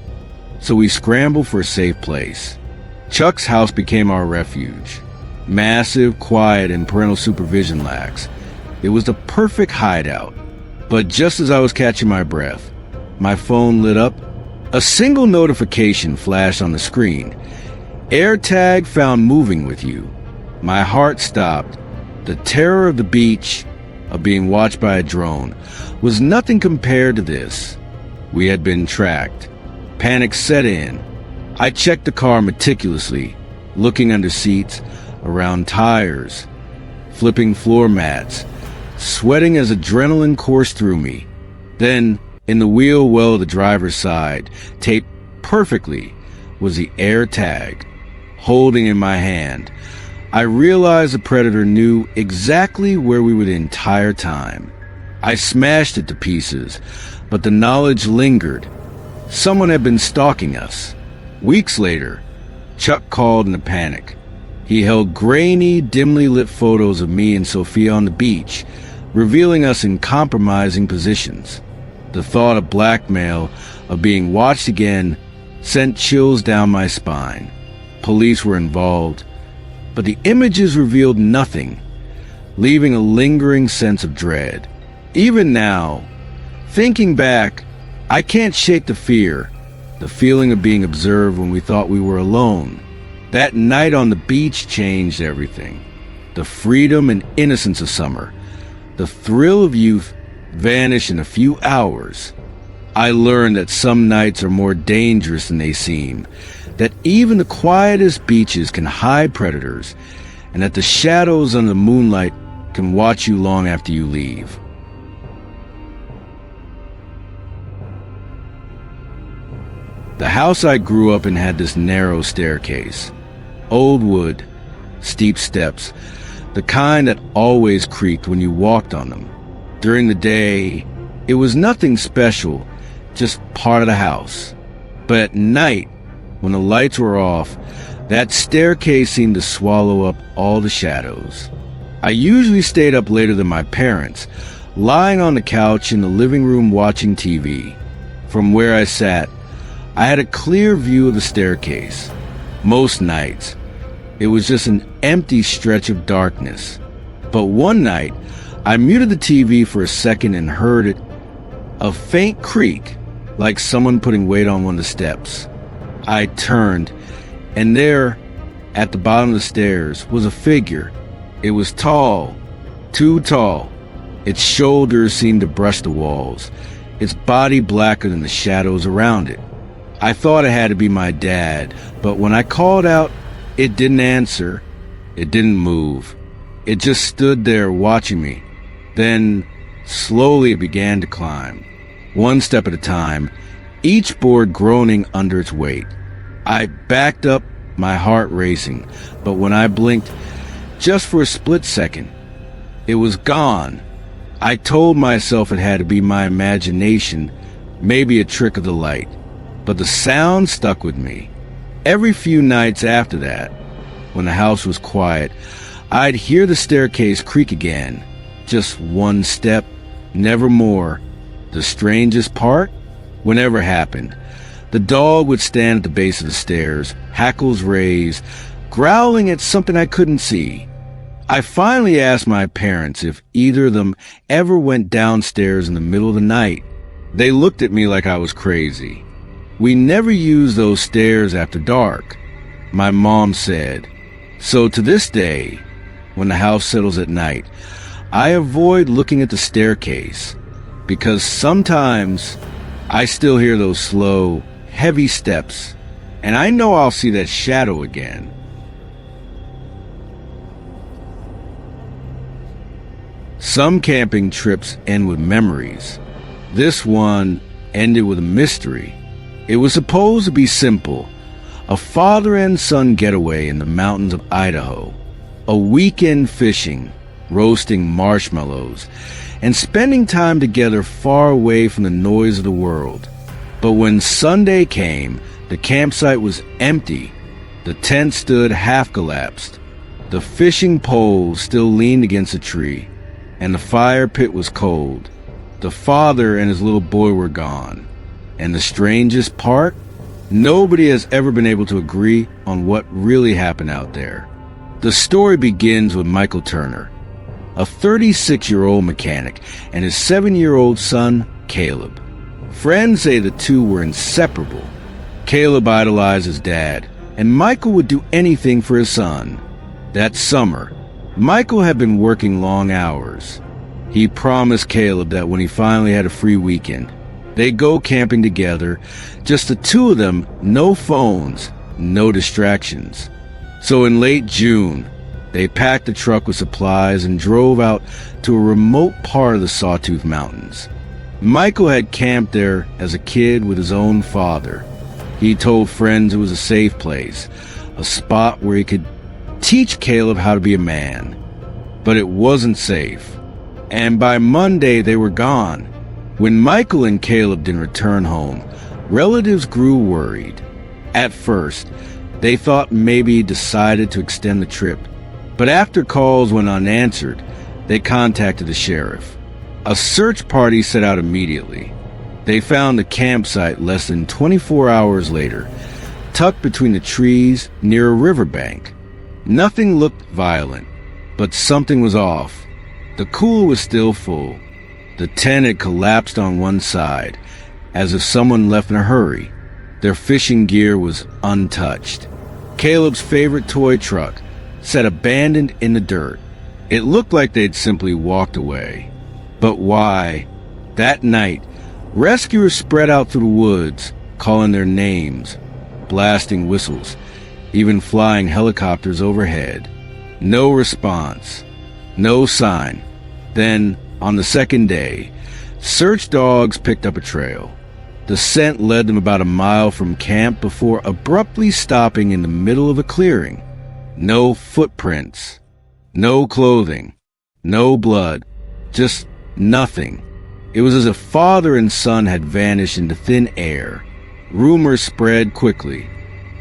so we scrambled for a safe place. Chuck's house became our refuge. Massive, quiet, and parental supervision lax. It was the perfect hideout. But just as I was catching my breath, my phone lit up. A single notification flashed on the screen. AirTag found moving with you. My heart stopped. The terror of the beach, of being watched by a drone, was nothing compared to this. We had been tracked. Panic set in. I checked the car meticulously, looking under seats, around tires, flipping floor mats, sweating as adrenaline coursed through me. Then, in the wheel well of the driver's side, taped perfectly, was the AirTag. Holding in my hand, I realized the predator knew exactly where we were the entire time. I smashed it to pieces, but the knowledge lingered. Someone had been stalking us. Weeks later, Chuck called in a panic. He held grainy, dimly lit photos of me and Sophia on the beach, revealing us in compromising positions. The thought of blackmail, of being watched again, sent chills down my spine. Police were involved, but the images revealed nothing, leaving a lingering sense of dread. Even now, thinking back, I can't shake the fear, the feeling of being observed when we thought we were alone. That night on the beach changed everything. The freedom and innocence of summer, the thrill of youth vanished in a few hours. I learned that some nights are more dangerous than they seem, that even the quietest beaches can hide predators, and that the shadows under the moonlight can watch you long after you leave. The house I grew up in had this narrow staircase. Old wood, steep steps, the kind that always creaked when you walked on them. During the day, it was nothing special, just part of the house. But at night, when the lights were off, that staircase seemed to swallow up all the shadows. I usually stayed up later than my parents, lying on the couch in the living room watching TV. From where I sat, I had a clear view of the staircase. Most nights, it was just an empty stretch of darkness. But one night, I muted the TV for a second and heard it, a faint creak, like someone putting weight on one of the steps. I turned, and there, at the bottom of the stairs, was a figure. It was tall, too tall. Its shoulders seemed to brush the walls, its body blacker than the shadows around it. I thought it had to be my dad, but when I called out, it didn't answer. It didn't move. It just stood there watching me. Then, slowly it began to climb, one step at a time, each board groaning under its weight. I backed up, my heart racing, but when I blinked, just for a split second, it was gone. I told myself it had to be my imagination, maybe a trick of the light. But the sound stuck with me. Every few nights after that, when the house was quiet, I'd hear the staircase creak again. Just one step, never more. The strangest part? Whenever happened, the dog would stand at the base of the stairs, hackles raised, growling at something I couldn't see. I finally asked my parents if either of them ever went downstairs in the middle of the night. They looked at me like I was crazy. We never used those stairs after dark, my mom said. So to this day, when the house settles at night, I avoid looking at the staircase, because sometimes I still hear those slow, heavy steps, and I know I'll see that shadow again. Some camping trips end with memories. This one ended with a mystery. It was supposed to be simple, a father and son getaway in the mountains of Idaho, a weekend fishing, roasting marshmallows, and spending time together far away from the noise of the world. But when Sunday came, the campsite was empty. The tent stood half collapsed. The fishing pole still leaned against a tree, and the fire pit was cold. The father and his little boy were gone. And the strangest part? Nobody has ever been able to agree on what really happened out there. The story begins with Michael Turner, a 36-year-old mechanic, and his 7-year-old son, Caleb. Friends say the two were inseparable. Caleb idolized his dad, and Michael would do anything for his son. That summer, Michael had been working long hours. He promised Caleb that when he finally had a free weekend, they'd go camping together, just the two of them, no phones, no distractions. So in late June, they packed a truck with supplies and drove out to a remote part of the Sawtooth Mountains. Michael had camped there as a kid with his own father. He told friends it was a safe place, a spot where he could teach Caleb how to be a man. But it wasn't safe. And by Monday, they were gone. When Michael and Caleb didn't return home, relatives grew worried. At first, they thought maybe he decided to extend the trip. But after calls went unanswered, They contacted the sheriff. A search party set out immediately. They found the campsite less than 24 hours later, tucked between the trees near a riverbank. Nothing looked violent, but something was off. The cooler was still full. The tent had collapsed on one side, as if someone left in a hurry. Their fishing gear was untouched. Caleb's favorite toy truck sat abandoned in the dirt. It looked like they'd simply walked away. But why? That night, rescuers spread out through the woods, calling their names, blasting whistles, even flying helicopters overhead. No response. No sign. Then, on the second day, search dogs picked up a trail. The scent led them about a mile from camp before abruptly stopping in the middle of a clearing. No footprints. No clothing. No blood. Just nothing. It was as if father and son had vanished into thin air. Rumors spread quickly.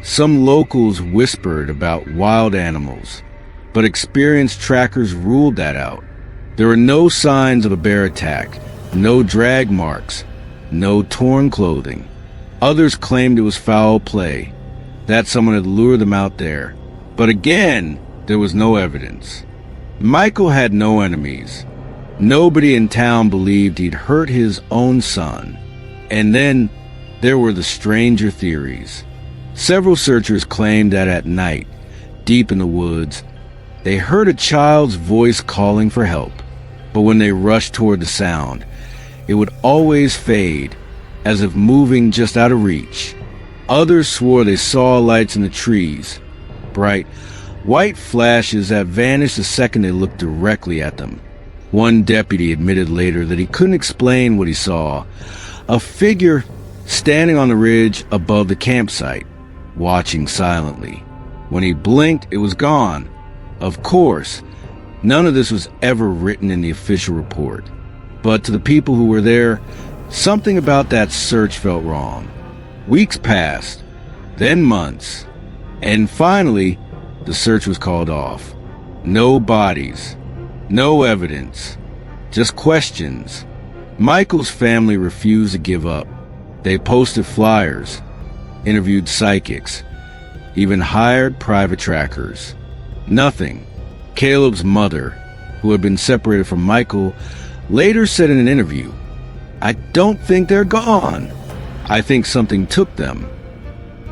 Some locals whispered about wild animals, but experienced trackers ruled that out. There were no signs of a bear attack, no drag marks, no torn clothing. Others claimed it was foul play, that someone had lured them out there. But again, there was no evidence. Michael had no enemies. Nobody in town believed he'd hurt his own son. And then there were the stranger theories. Several searchers claimed that at night, deep in the woods, they heard a child's voice calling for help. But when they rushed toward the sound, it would always fade, as if moving just out of reach. Others swore they saw lights in the trees, bright, white flashes that vanished the second they looked directly at them. One deputy admitted later that he couldn't explain what he saw. A figure standing on the ridge above the campsite, watching silently. When he blinked, it was gone. Of course, none of this was ever written in the official report. But to the people who were there, something about that search felt wrong. Weeks passed, then months, and finally, the search was called off. No bodies, no evidence, just questions. Michael's family refused to give up. They posted flyers, interviewed psychics, even hired private trackers. Nothing. Caleb's mother, who had been separated from Michael, later said in an interview, "I don't think they're gone. I think something took them."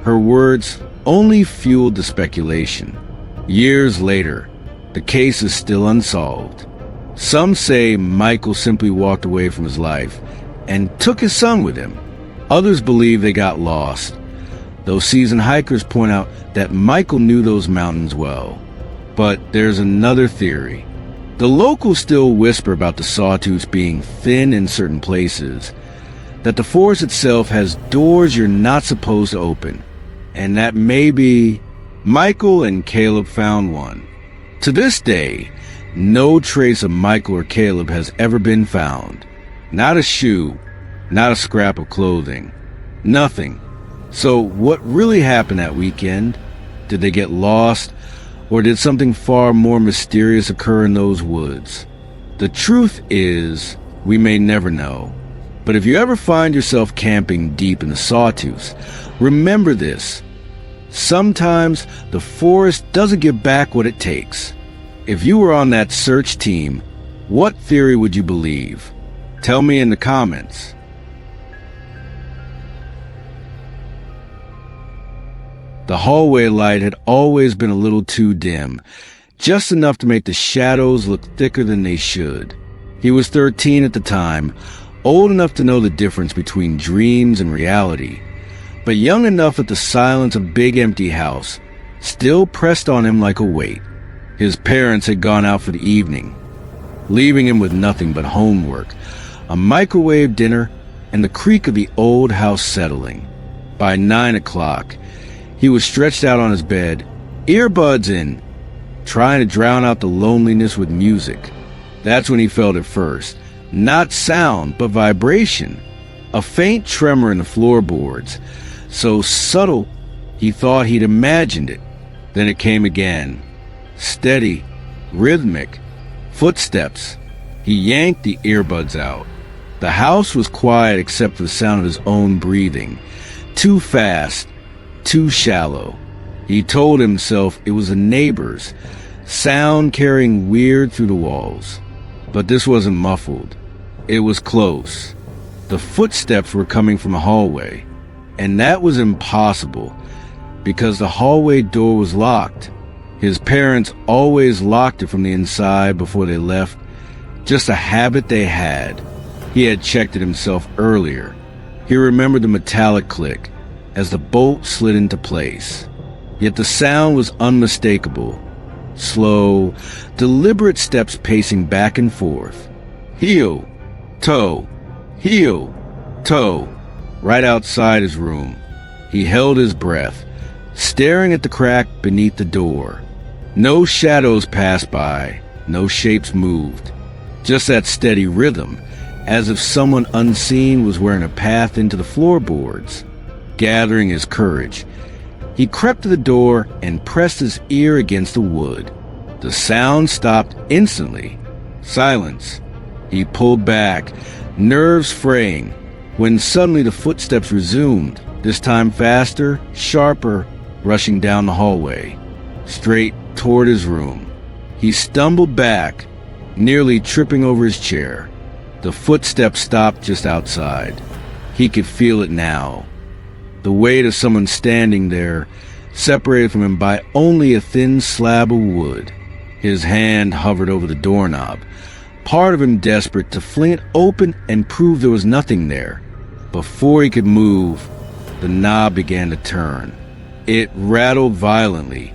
Her words only fueled the speculation. Years later, the case is still unsolved. Some say Michael simply walked away from his life and took his son with him. Others believe they got lost, though seasoned hikers point out that Michael knew those mountains well. But there's another theory. The locals still whisper about the sawtooths being thin in certain places, that the forest itself has doors you're not supposed to open, and that maybe Michael and Caleb found one. To this day, no trace of Michael or Caleb has ever been found. Not a shoe, not a scrap of clothing, nothing. So what really happened that weekend? Did they get lost? Or did something far more mysterious occur in those woods? The truth is, we may never know. But if you ever find yourself camping deep in the sawtooths, remember this. Sometimes the forest doesn't give back what it takes. If you were on that search team, what theory would you believe? Tell me in the comments. The hallway light had always been a little too dim, just enough to make the shadows look thicker than they should. He was 13 at the time, old enough to know the difference between dreams and reality, but young enough that the silence of Big Empty House still pressed on him like a weight. His parents had gone out for the evening, leaving him with nothing but homework, a microwave dinner, and the creak of the old house settling. By 9 o'clock, he was stretched out on his bed, earbuds in, trying to drown out the loneliness with music. That's when he felt it first. Not sound, but vibration. A faint tremor in the floorboards, so subtle he thought he'd imagined it. Then it came again. Steady, rhythmic, Footsteps. He yanked the earbuds out. The house was quiet except for the sound of his own breathing. Too fast, too shallow. He told himself it was the neighbors, sound carrying weird through the walls. But this wasn't muffled. It was close. The footsteps were coming from a hallway, and that was impossible because the hallway door was locked. His parents always locked it from the inside before they left, just a habit they had. He had checked it himself earlier. He remembered the metallic click as the bolt slid into place. Yet the sound was unmistakable. Slow, deliberate steps pacing back and forth. Heel, toe, heel, toe. Right outside his room. He held his breath, staring at the crack beneath the door. No shadows passed by, no shapes moved. Just that steady rhythm, as if someone unseen was wearing a path into the floorboards. Gathering his courage, he crept to the door and pressed his ear against the wood. The sound stopped instantly. Silence. He pulled back, nerves fraying, when suddenly the footsteps resumed, this time faster, sharper, rushing down the hallway, straight toward his room. He stumbled back, nearly tripping over his chair. The footsteps stopped just outside. He could feel it now. The weight of someone standing there, separated from him by only a thin slab of wood. His hand hovered over the doorknob, part of him desperate to fling it open and prove there was nothing there. Before he could move, the knob began to turn. It rattled violently,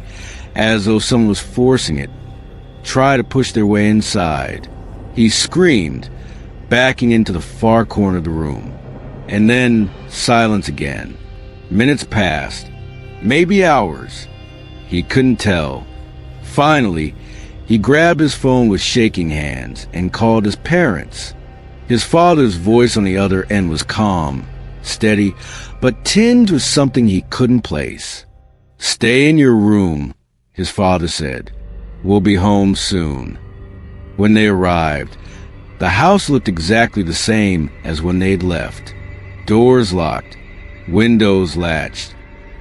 as though someone was forcing it, try to push their way inside. He screamed, backing into the far corner of the room. And then silence again. Minutes passed, maybe hours. He couldn't tell. Finally, he grabbed his phone with shaking hands and called his parents. His father's voice on the other end was calm, steady, but tinged with something he couldn't place. "Stay in your room," his father said. "We'll be home soon." When they arrived, the house looked exactly the same as when they'd left. Doors locked, windows latched,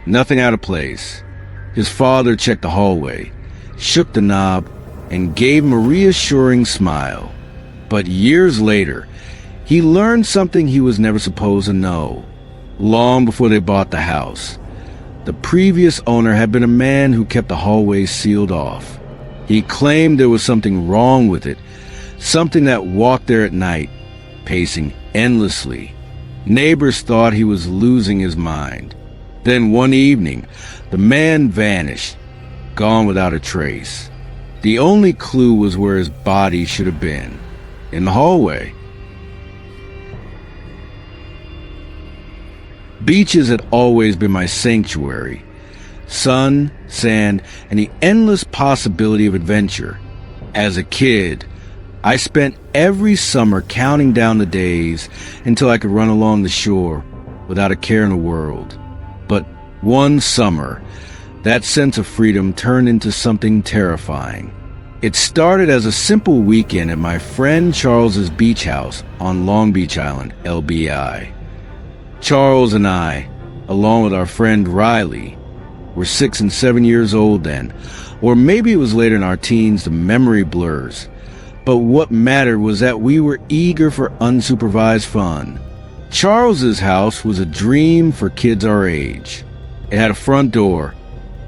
nothing out of place. His father checked the hallway, shook the knob, and gave him a reassuring smile. But years later, he learned something he was never supposed to know. Long before they bought the house, the previous owner had been a man who kept the hallways sealed off. He claimed there was something wrong with it, something that walked there at night, pacing endlessly. Neighbors thought he was losing his mind. Then one evening, the man vanished, gone without a trace. The only clue was where his body should have been, in the hallway. Beaches had always been my sanctuary. Sun, sand, and the endless possibility of adventure. As a kid, I spent every summer counting down the days until I could run along the shore without a care in the world. But one summer, that sense of freedom turned into something terrifying. It started as a simple weekend at my friend Charles's beach house on Long Beach Island, LBI. Charles and I, along with our friend Riley, were 6 and 7 years old then, or maybe it was later in our teens, the memory blurs. But what mattered was that we were eager for unsupervised fun. Charles's house was a dream for kids our age. It had a front door,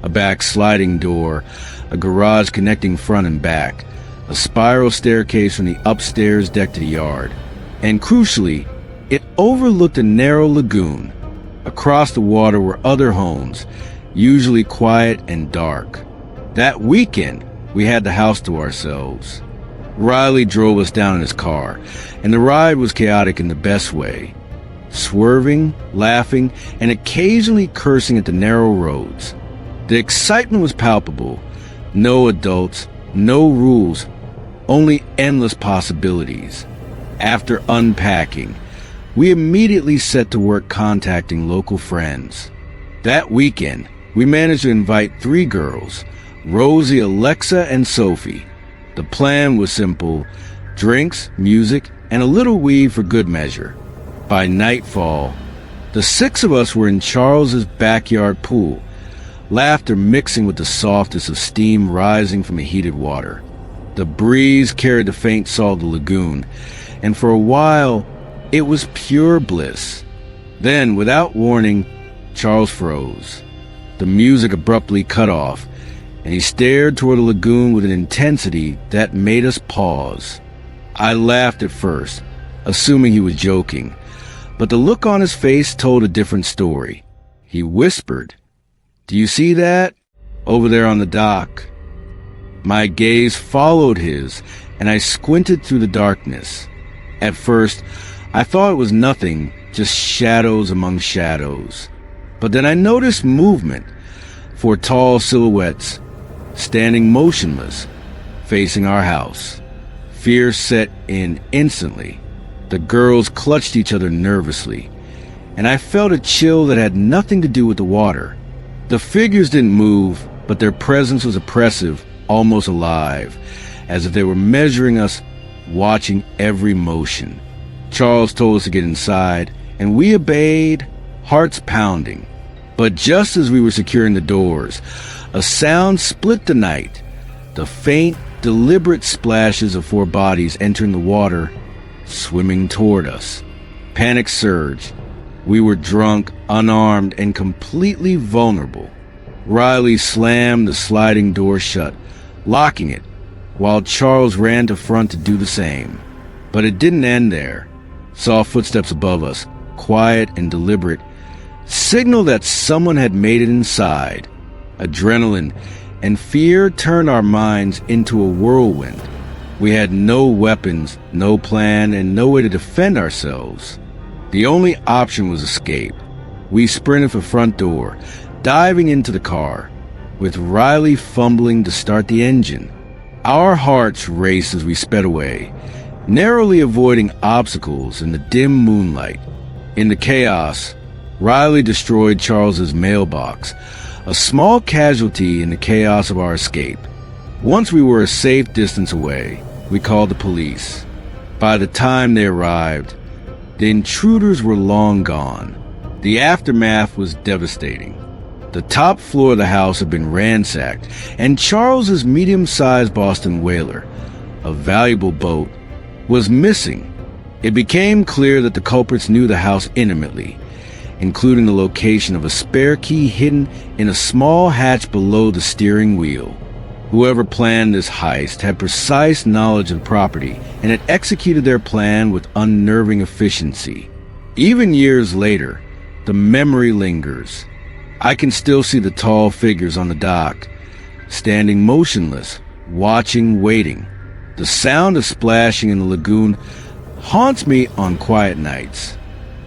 a back sliding door, a garage connecting front and back, a spiral staircase from the upstairs deck to the yard, and crucially, it overlooked a narrow lagoon. Across the water were other homes, usually quiet and dark. That weekend, we had the house to ourselves. Riley drove us down in his car, and the ride was chaotic in the best way. Swerving, laughing, and occasionally cursing at the narrow roads. The excitement was palpable. No adults, no rules, only endless possibilities. After unpacking, we immediately set to work contacting local friends. That weekend, we managed to invite 3 girls, Rosie, Alexa, and Sophie. The plan was simple: drinks, music, and a little weed for good measure. By nightfall, the six of us were in Charles's backyard pool, laughter mixing with the softness of steam rising from the heated water. The breeze carried the faint salt of the lagoon, and for a while, it was pure bliss. Then, without warning, Charles froze. The music abruptly cut off, and he stared toward the lagoon with an intensity that made us pause. I laughed at first, assuming he was joking, but the look on his face told a different story. He whispered, "Do you see that? Over there on the dock." My gaze followed his, and I squinted through the darkness. At first, I thought it was nothing, just shadows among shadows. But then I noticed movement, 4 tall silhouettes, standing motionless, facing our house. Fear set in instantly. The girls clutched each other nervously, and I felt a chill that had nothing to do with the water. The figures didn't move, but their presence was oppressive, almost alive, as if they were measuring us, watching every motion. Charles told us to get inside, and we obeyed, hearts pounding. But just as we were securing the doors, a sound split the night. The faint, deliberate splashes of 4 bodies entering the water, swimming toward us. Panic surged. We were drunk, unarmed, and completely vulnerable. Riley slammed the sliding door shut, locking it, while Charles ran to front to do the same. But it didn't end there. Saw footsteps above us, quiet and deliberate, signal that someone had made it inside. Adrenaline and fear turned our minds into a whirlwind. We had no weapons, no plan, and no way to defend ourselves. The only option was escape. We sprinted for the front door, diving into the car, with Riley fumbling to start the engine. Our hearts raced as we sped away, narrowly avoiding obstacles in the dim moonlight. In the chaos, Riley destroyed Charles's mailbox, a small casualty in the chaos of our escape. Once we were a safe distance away, we called the police. By the time they arrived, the intruders were long gone. The aftermath was devastating. The top floor of the house had been ransacked, and Charles's medium-sized Boston whaler, a valuable boat, was missing. It became clear that the culprits knew the house intimately, including the location of a spare key hidden in a small hatch below the steering wheel. Whoever planned this heist had precise knowledge of the property and had executed their plan with unnerving efficiency. Even years later, the memory lingers. I can still see the tall figures on the dock, standing motionless, watching, waiting. The sound of splashing in the lagoon haunts me on quiet nights.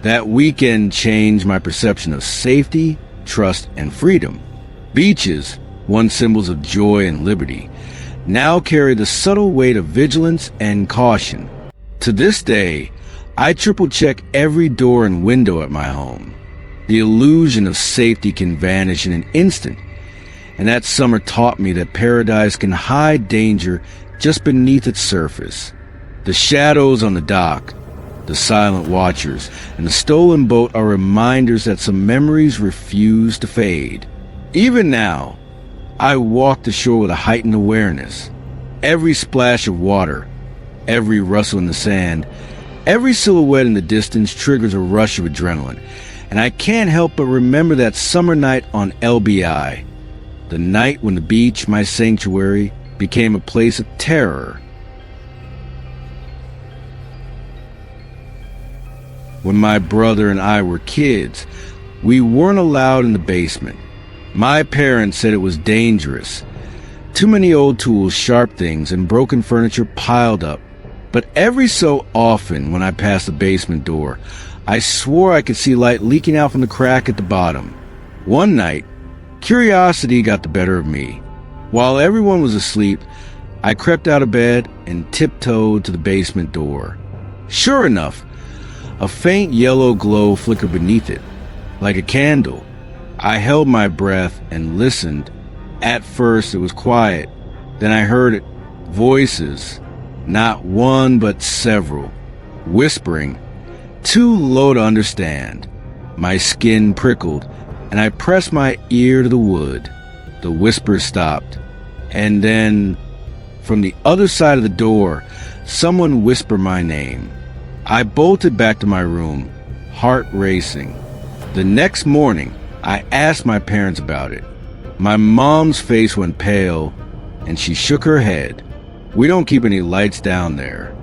That weekend changed my perception of safety, trust, and freedom. Beaches, once symbols of joy and liberty, now carry the subtle weight of vigilance and caution. To this day, I triple-check every door and window at my home. The illusion of safety can vanish in an instant, and that summer taught me that paradise can hide danger just beneath its surface. The shadows on the dock, the silent watchers, and the stolen boat are reminders that some memories refuse to fade. Even now, I walk the shore with a heightened awareness. Every splash of water, every rustle in the sand, every silhouette in the distance triggers a rush of adrenaline, and I can't help but remember that summer night on LBI, the night when the beach, my sanctuary, became a place of terror. When my brother and I were kids, we weren't allowed in the basement. My parents said it was dangerous. Too many old tools, sharp things, and broken furniture piled up. But every so often, when I passed the basement door, I swore I could see light leaking out from the crack at the bottom. One night, curiosity got the better of me. While everyone was asleep, I crept out of bed and tiptoed to the basement door. Sure enough, a faint yellow glow flickered beneath it, like a candle. I held my breath and listened. At first it was quiet, then I heard it Voices, not one but several, whispering, too low to understand. My skin prickled, and I pressed my ear to the wood. The whisper stopped, and then, from the other side of the door, someone whispered my name. I bolted back to my room, heart racing. The next morning, I asked my parents about it. My mom's face went pale, and she shook her head. We don't keep any lights down there.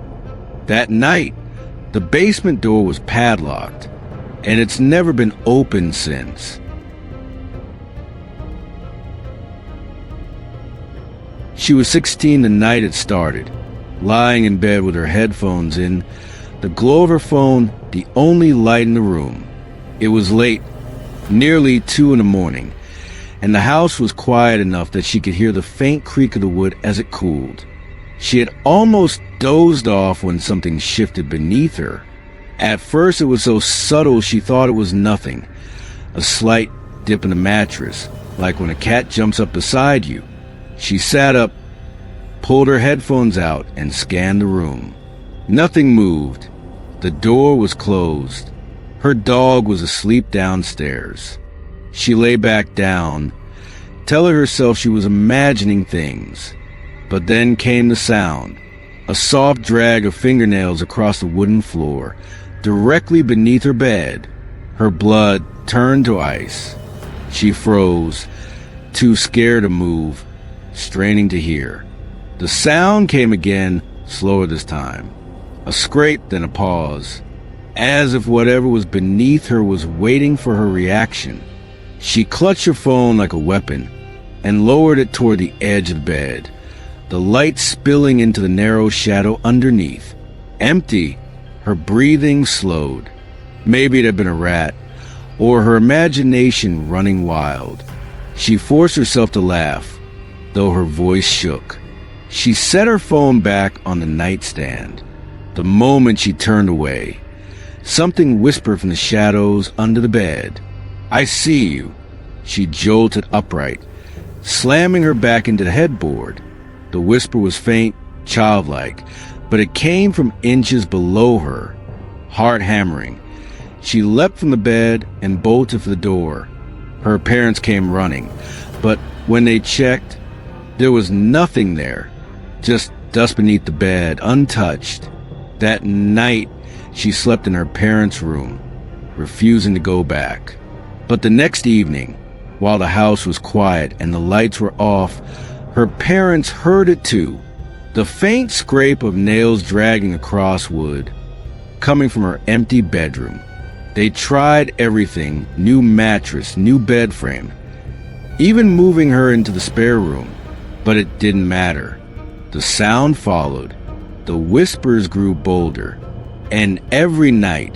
That night, the basement door was padlocked, and it's never been opened since. She was 16 the night it started, lying in bed with her headphones in, the glow of her phone the only light in the room. It was late, nearly 2 a.m, and the house was quiet enough that she could hear the faint creak of the wood as it cooled. She had almost dozed off when something shifted beneath her. At first it was so subtle she thought it was nothing, a slight dip in the mattress, like when a cat jumps up beside you. She sat up, pulled her headphones out, and scanned the room. Nothing moved. The door was closed. Her dog was asleep downstairs. She lay back down, telling herself she was imagining things. But then came the sound, a soft drag of fingernails across the wooden floor, directly beneath her bed. Her blood turned to ice. She froze, too scared to move, straining to hear. The sound came again, slower this time. A scrape, then a pause, as if whatever was beneath her was waiting for her reaction. She clutched her phone like a weapon and lowered it toward the edge of the bed, the light spilling into the narrow shadow underneath. Empty, her breathing slowed. Maybe it had been a rat, or her imagination running wild. She forced herself to laugh, though her voice shook. She set her phone back on the nightstand. The moment she turned away, something whispered from the shadows under the bed. "I see you." She jolted upright, slamming her back into the headboard. The whisper was faint, childlike, but it came from inches below her. Heart hammering, she leapt from the bed and bolted for the door. Her parents came running, but when they checked, there was nothing there, just dust beneath the bed, untouched. That night, she slept in her parents' room, refusing to go back. But the next evening, while the house was quiet and the lights were off, her parents heard it too. The faint scrape of nails dragging across wood, coming from her empty bedroom. They tried everything, new mattress, new bed frame, even moving her into the spare room, but it didn't matter. The sound followed. The whispers grew bolder, and every night,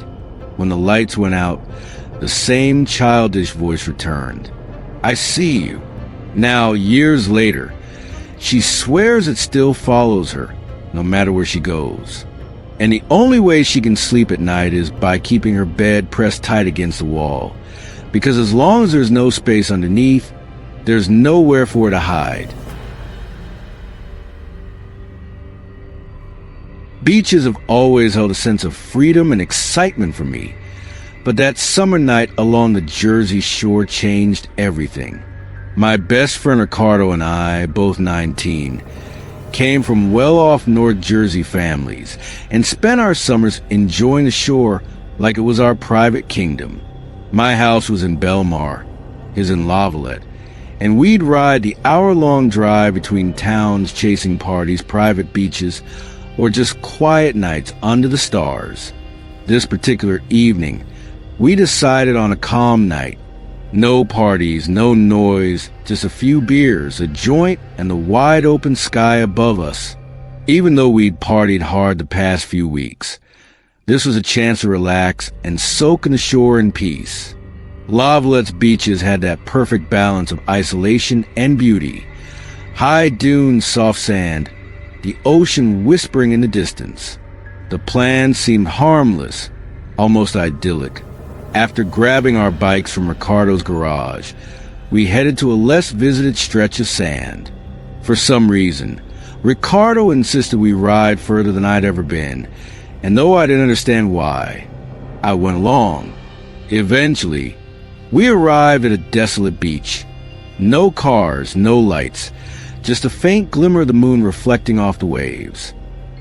when the lights went out, the same childish voice returned. "I see you." Now, years later, she swears it still follows her, no matter where she goes. And the only way she can sleep at night is by keeping her bed pressed tight against the wall, because as long as there's no space underneath, there's nowhere for her to hide. Beaches have always held a sense of freedom and excitement for me, but that summer night along the Jersey shore changed everything. My best friend Ricardo and I, both 19, came from well-off North Jersey families and spent our summers enjoying the shore like it was our private kingdom. My house was in Belmar, his in Lavalette, and we'd ride the hour-long drive between towns chasing parties, private beaches, or just quiet nights under the stars. This particular evening, we decided on a calm night. No parties, no noise, just a few beers, a joint, and the wide open sky above us. Even though we'd partied hard the past few weeks, this was a chance to relax and soak in the shore in peace. Lavalette's beaches had that perfect balance of isolation and beauty. High dunes, soft sand, the ocean whispering in the distance. The plan seemed harmless, almost idyllic. After grabbing our bikes from Ricardo's garage, we headed to a less visited stretch of sand. For some reason, Ricardo insisted we ride further than I'd ever been, and though I didn't understand why, I went along. Eventually, we arrived at a desolate beach. No cars, no lights, just a faint glimmer of the moon reflecting off the waves.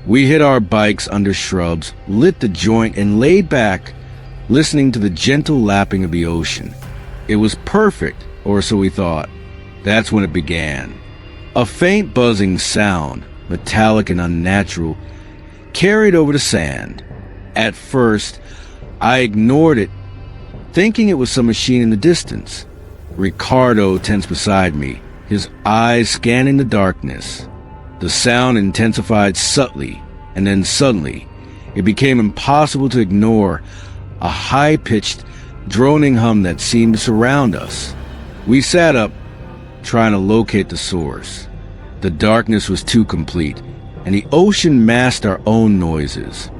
We hid our bikes under shrubs, lit the joint, and laid back, listening to the gentle lapping of the ocean. It was perfect, or so we thought. That's when it began. A faint buzzing sound, metallic and unnatural, carried over the sand. At first, I ignored it, thinking it was some machine in the distance. Ricardo tensed beside me, his eyes scanning the darkness. The sound intensified subtly, and then suddenly, it became impossible to ignore, a high-pitched, droning hum that seemed to surround us. We sat up, trying to locate the source. The darkness was too complete, and the ocean masked our own noises.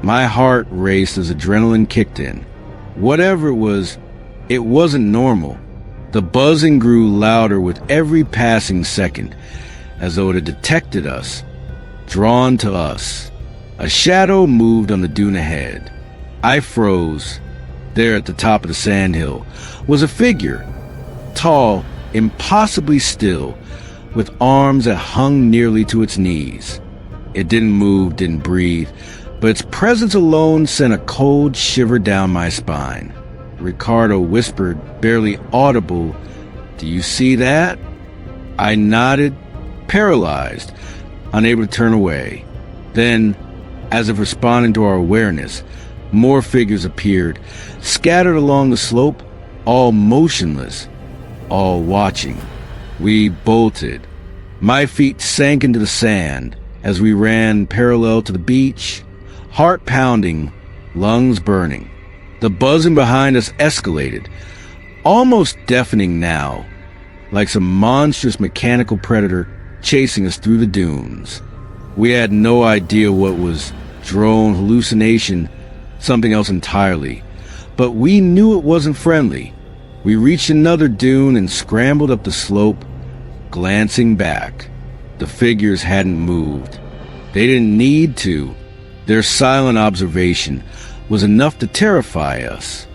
My heart raced as adrenaline kicked in. Whatever it wasn't normal. The buzzing grew louder with every passing second, as though it had detected us, drawn to us. A shadow moved on the dune ahead. I froze. There at the top of the sandhill was a figure, tall, impossibly still, with arms that hung nearly to its knees. It didn't move, didn't breathe, but its presence alone sent a cold shiver down my spine. Ricardo whispered, barely audible, "Do you see that?" I nodded, paralyzed, unable to turn away. Then, as if responding to our awareness, more figures appeared, scattered along the slope, all motionless, all watching. We bolted. My feet sank into the sand as we ran parallel to the beach, heart pounding, lungs burning. The buzzing behind us escalated, almost deafening now, like some monstrous mechanical predator chasing us through the dunes. We had no idea what was drone, hallucination, something else entirely, but we knew it wasn't friendly. We reached another dune and scrambled up the slope, glancing back. The figures hadn't moved. They didn't need to. Their silent observation was enough to terrify us.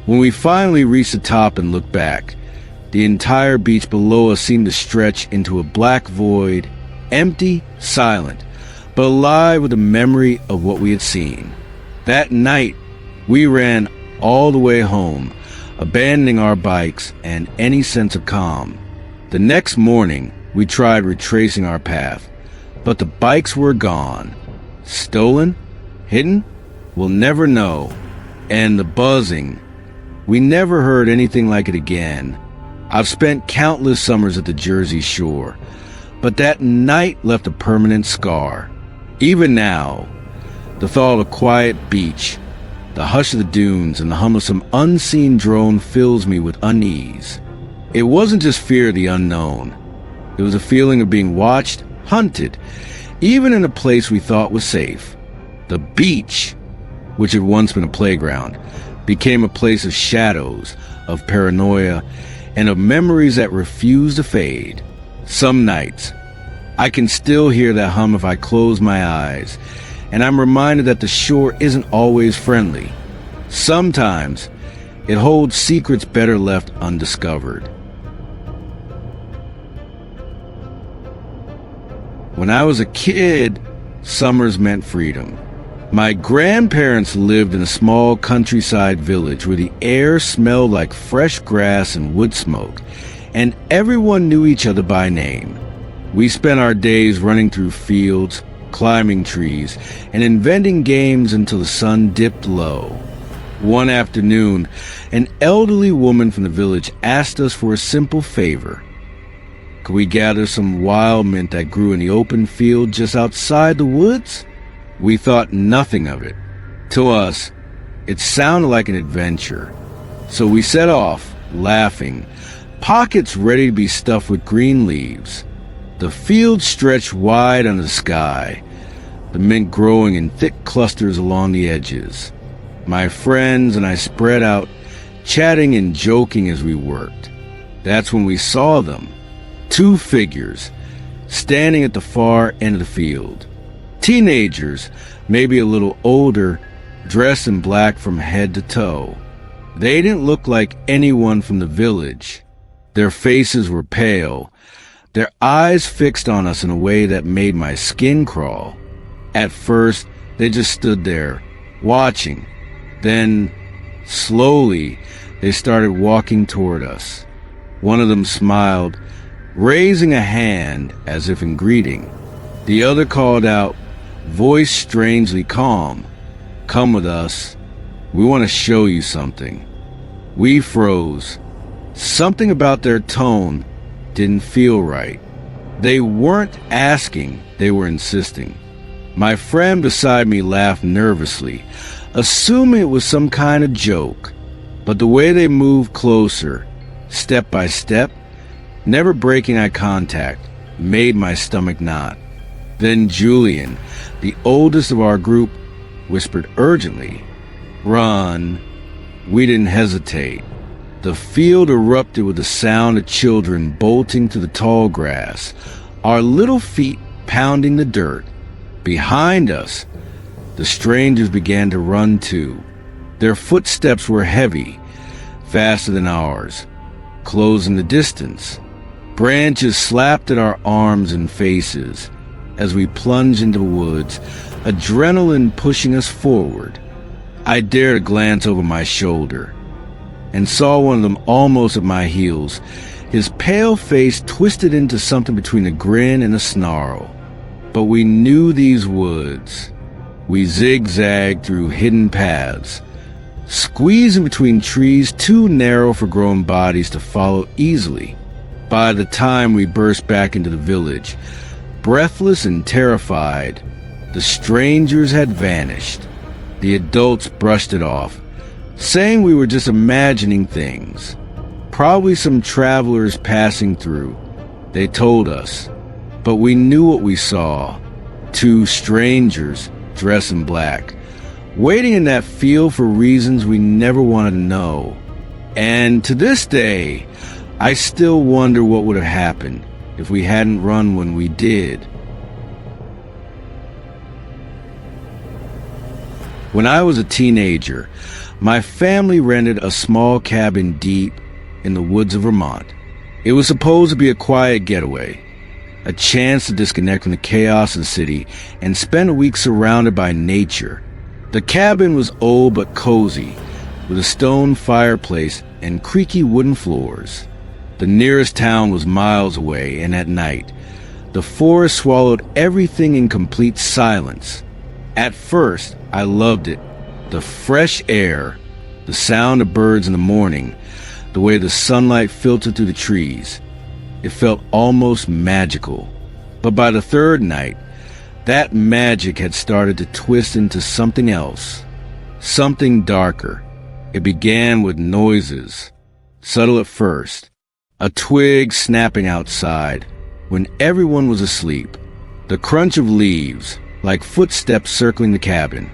When we finally reached the top and looked back, the entire beach below us seemed to stretch into a black void, empty, silent, but alive with the memory of what we had seen. That night, we ran all the way home, abandoning our bikes and any sense of calm. The next morning, we tried retracing our path, but the bikes were gone. Stolen? Hidden? We'll never know. And the buzzing, we never heard anything like it again. I've spent countless summers at the Jersey Shore, but that night left a permanent scar. Even now, the thought of a quiet beach, the hush of the dunes, and the hum of some unseen drone fills me with unease. It wasn't just fear of the unknown. It was a feeling of being watched, hunted, even in a place we thought was safe. The beach, which had once been a playground, became a place of shadows, of paranoia, and of memories that refused to fade. Some nights, I can still hear that hum if I close my eyes, and I'm reminded that the shore isn't always friendly. Sometimes, it holds secrets better left undiscovered. When I was a kid, summers meant freedom. My grandparents lived in a small countryside village where the air smelled like fresh grass and wood smoke, and everyone knew each other by name. We spent our days running through fields, climbing trees, and inventing games until the sun dipped low. One afternoon, an elderly woman from the village asked us for a simple favor. Could we gather some wild mint that grew in the open field just outside the woods? We thought nothing of it. To us, it sounded like an adventure. So we set off, laughing, pockets ready to be stuffed with green leaves. The field stretched wide under the sky, the mint growing in thick clusters along the edges. My friends and I spread out, chatting and joking as we worked. That's when we saw them. Two figures, standing at the far end of the field. Teenagers, maybe a little older, dressed in black from head to toe. They didn't look like anyone from the village. Their faces were pale, their eyes fixed on us in a way that made my skin crawl. At first, they just stood there, watching. Then, slowly, they started walking toward us. One of them smiled, raising a hand as if in greeting. The other called out, voice strangely calm, "Come with us. We want to show you something." We froze. Something about their tone didn't feel right. They weren't asking, they were insisting. My friend beside me laughed nervously, assuming it was some kind of joke. But the way they moved closer, step by step, never breaking eye contact, made my stomach knot. Then Julian, the oldest of our group, whispered urgently, "Run." We didn't hesitate. The field erupted with the sound of children bolting to the tall grass, our little feet pounding the dirt. Behind us, the strangers began to run too. Their footsteps were heavy, faster than ours, closing the distance. Branches slapped at our arms and faces as we plunged into the woods, adrenaline pushing us forward. I dared to glance over my shoulder and saw one of them almost at my heels, his pale face twisted into something between a grin and a snarl. But we knew these woods. We zigzagged through hidden paths, squeezing between trees too narrow for grown bodies to follow easily. By the time we burst back into the village, breathless and terrified, the strangers had vanished. The adults brushed it off, saying we were just imagining things. Probably some travelers passing through, they told us. But we knew what we saw. Two strangers dressed in black, waiting in that field for reasons we never wanted to know. And to this day, I still wonder what would have happened if we hadn't run when we did. When I was a teenager, my family rented a small cabin deep in the woods of Vermont. It was supposed to be a quiet getaway, a chance to disconnect from the chaos of the city and spend a week surrounded by nature. The cabin was old but cozy, with a stone fireplace and creaky wooden floors. The nearest town was miles away, and at night, the forest swallowed everything in complete silence. At first, I loved it. The fresh air, the sound of birds in the morning, the way the sunlight filtered through the trees. It felt almost magical. But by the third night, that magic had started to twist into something else, something darker. It began with noises, subtle at first. A twig snapping outside when everyone was asleep. The crunch of leaves, like footsteps circling the cabin.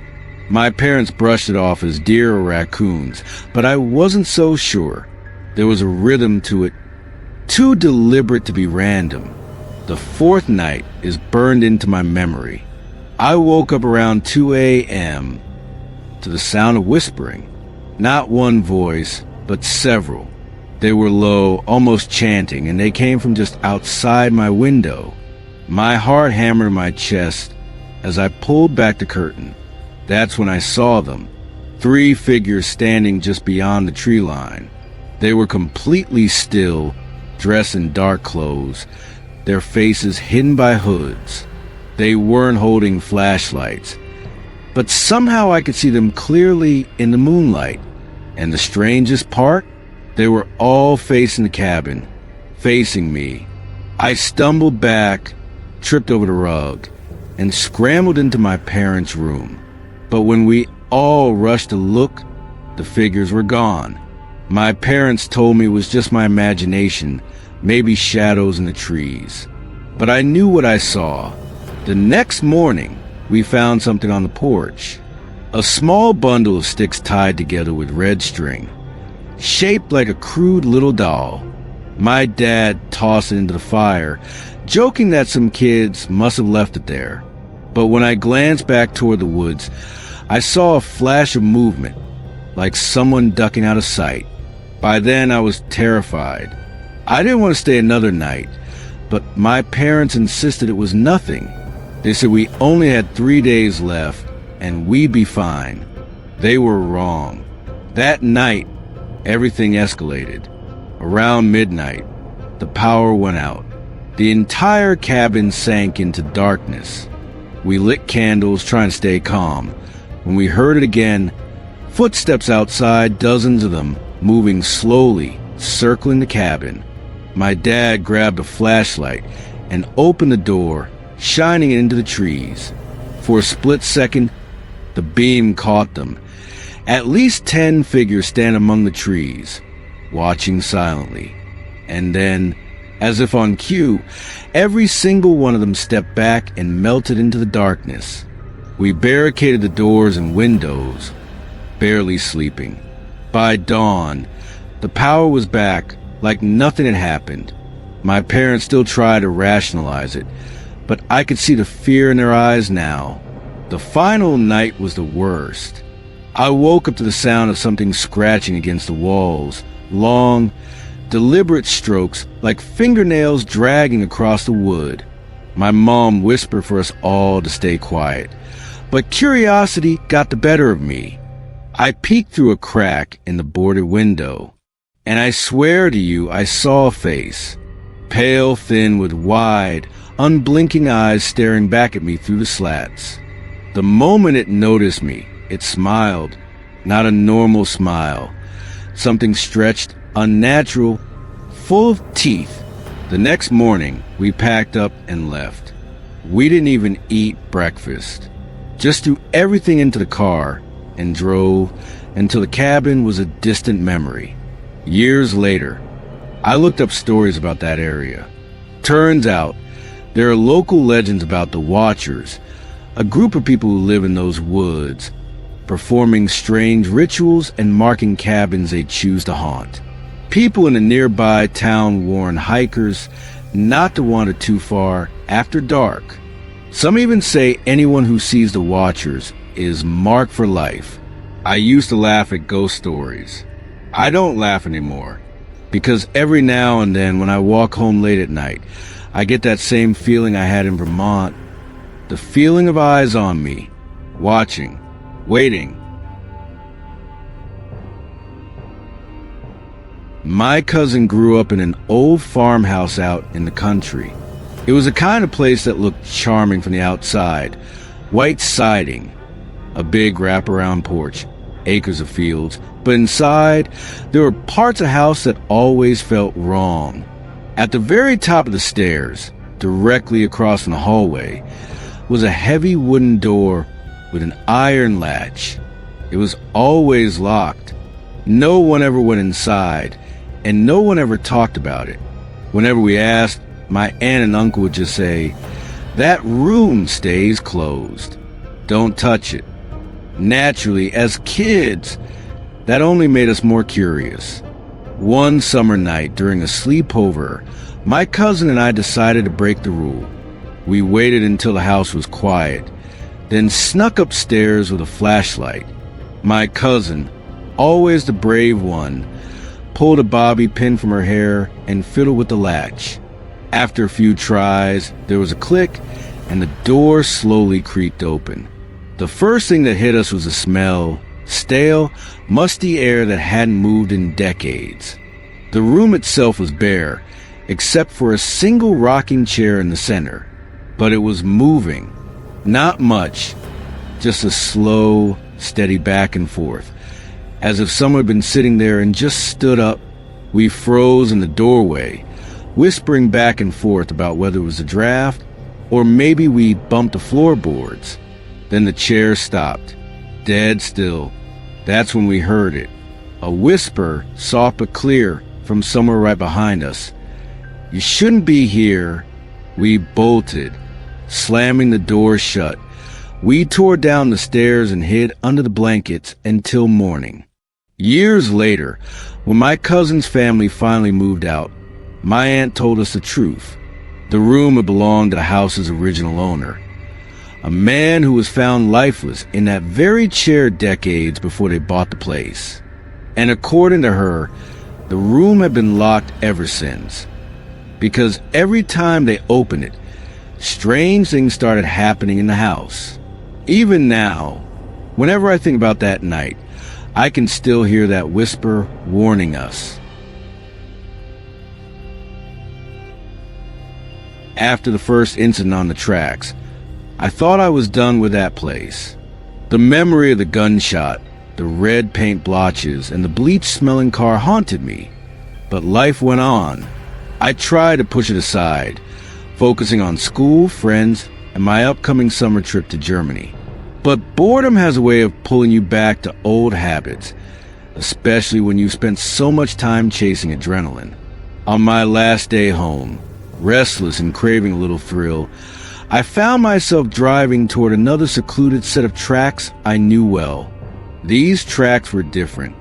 My parents brushed it off as deer or raccoons, but I wasn't so sure. There was a rhythm to it, too deliberate to be random. The fourth night is burned into my memory. I woke up around 2 a.m. to the sound of whispering. Not one voice, but several. They were low, almost chanting, and they came from just outside my window. My heart hammered in my chest as I pulled back the curtain. That's when I saw them. 3 figures standing just beyond the tree line. They were completely still, dressed in dark clothes, their faces hidden by hoods. They weren't holding flashlights, but somehow I could see them clearly in the moonlight. And the strangest part? They were all facing the cabin, facing me. I stumbled back, tripped over the rug, and scrambled into my parents' room. But when we all rushed to look, the figures were gone. My parents told me it was just my imagination, maybe shadows in the trees. But I knew what I saw. The next morning, we found something on the porch. A small bundle of sticks tied together with red string, shaped like a crude little doll. My dad tossed it into the fire, joking that some kids must have left it there. But when I glanced back toward the woods, I saw a flash of movement, like someone ducking out of sight. By then, I was terrified. I didn't want to stay another night, but my parents insisted it was nothing. They said we only had 3 days left, and we'd be fine. They were wrong. That night, everything escalated. Around midnight, the power went out. The entire cabin sank into darkness. We lit candles, trying to stay calm. When we heard it again, footsteps outside, dozens of them, moving slowly, circling the cabin. My dad grabbed a flashlight and opened the door, shining it into the trees. For a split second, the beam caught them. At least 10 figures stand among the trees, watching silently. And then, as if on cue, every single one of them stepped back and melted into the darkness. We barricaded the doors and windows, barely sleeping. By dawn, the power was back, like nothing had happened. My parents still tried to rationalize it, but I could see the fear in their eyes now. The final night was the worst. I woke up to the sound of something scratching against the walls, long, deliberate strokes like fingernails dragging across the wood. My mom whispered for us all to stay quiet, but curiosity got the better of me. I peeked through a crack in the boarded window, and I swear to you I saw a face, pale, thin, with wide, unblinking eyes staring back at me through the slats. The moment it noticed me, it smiled, not a normal smile, something stretched, unnatural, full of teeth. The next morning, we packed up and left. We didn't even eat breakfast, just threw everything into the car and drove until the cabin was a distant memory. Years later, I looked up stories about that area. Turns out, there are local legends about the Watchers, a group of people who live in those woods, performing strange rituals and marking cabins they choose to haunt. People in the nearby town warn hikers not to wander too far after dark. Some even say anyone who sees the Watchers is marked for life. I used to laugh at ghost stories. I don't laugh anymore, because every now and then when I walk home late at night, I get that same feeling I had in Vermont. The feeling of eyes on me, watching, waiting. My cousin grew up in an old farmhouse out in the country. It was the kind of place that looked charming from the outside. White siding, a big wraparound porch, acres of fields. But inside, there were parts of the house that always felt wrong. At the very top of the stairs, directly across from the hallway, was a heavy wooden door with an iron latch. It was always locked. No one ever went inside, and no one ever talked about it. Whenever we asked, my aunt and uncle would just say, "That room stays closed. Don't touch it." Naturally, as kids, that only made us more curious. One summer night during a sleepover, my cousin and I decided to break the rule. We waited until the house was quiet, then snuck upstairs with a flashlight. My cousin, always the brave one, pulled a bobby pin from her hair and fiddled with the latch. After a few tries, there was a click, and the door slowly creaked open. The first thing that hit us was the smell, stale, musty air that hadn't moved in decades. The room itself was bare, except for a single rocking chair in the center. But it was moving. Not much, just a slow, steady back and forth, as if someone had been sitting there and just stood up. We froze in the doorway, whispering back and forth about whether it was a draft or maybe we bumped the floorboards. Then the chair stopped, dead still. That's when we heard it. A whisper, soft but clear, from somewhere right behind us. "You shouldn't be here." We bolted, slamming the door shut. We tore down the stairs and hid under the blankets until morning. Years later, when my cousin's family finally moved out, my aunt told us the truth. The room had belonged to the house's original owner, a man who was found lifeless in that very chair decades before they bought the place. And according to her, the room had been locked ever since, because every time they opened it, strange things started happening in the house. Even now, whenever I think about that night, I can still hear that whisper warning us. After the first incident on the tracks, I thought I was done with that place. The memory of the gunshot, the red paint blotches, and the bleach-smelling car haunted me. But life went on. I tried to push it aside, focusing on school, friends, and my upcoming summer trip to Germany. But boredom has a way of pulling you back to old habits, especially when you've spent so much time chasing adrenaline. On my last day home, restless and craving a little thrill, I found myself driving toward another secluded set of tracks I knew well. These tracks were different.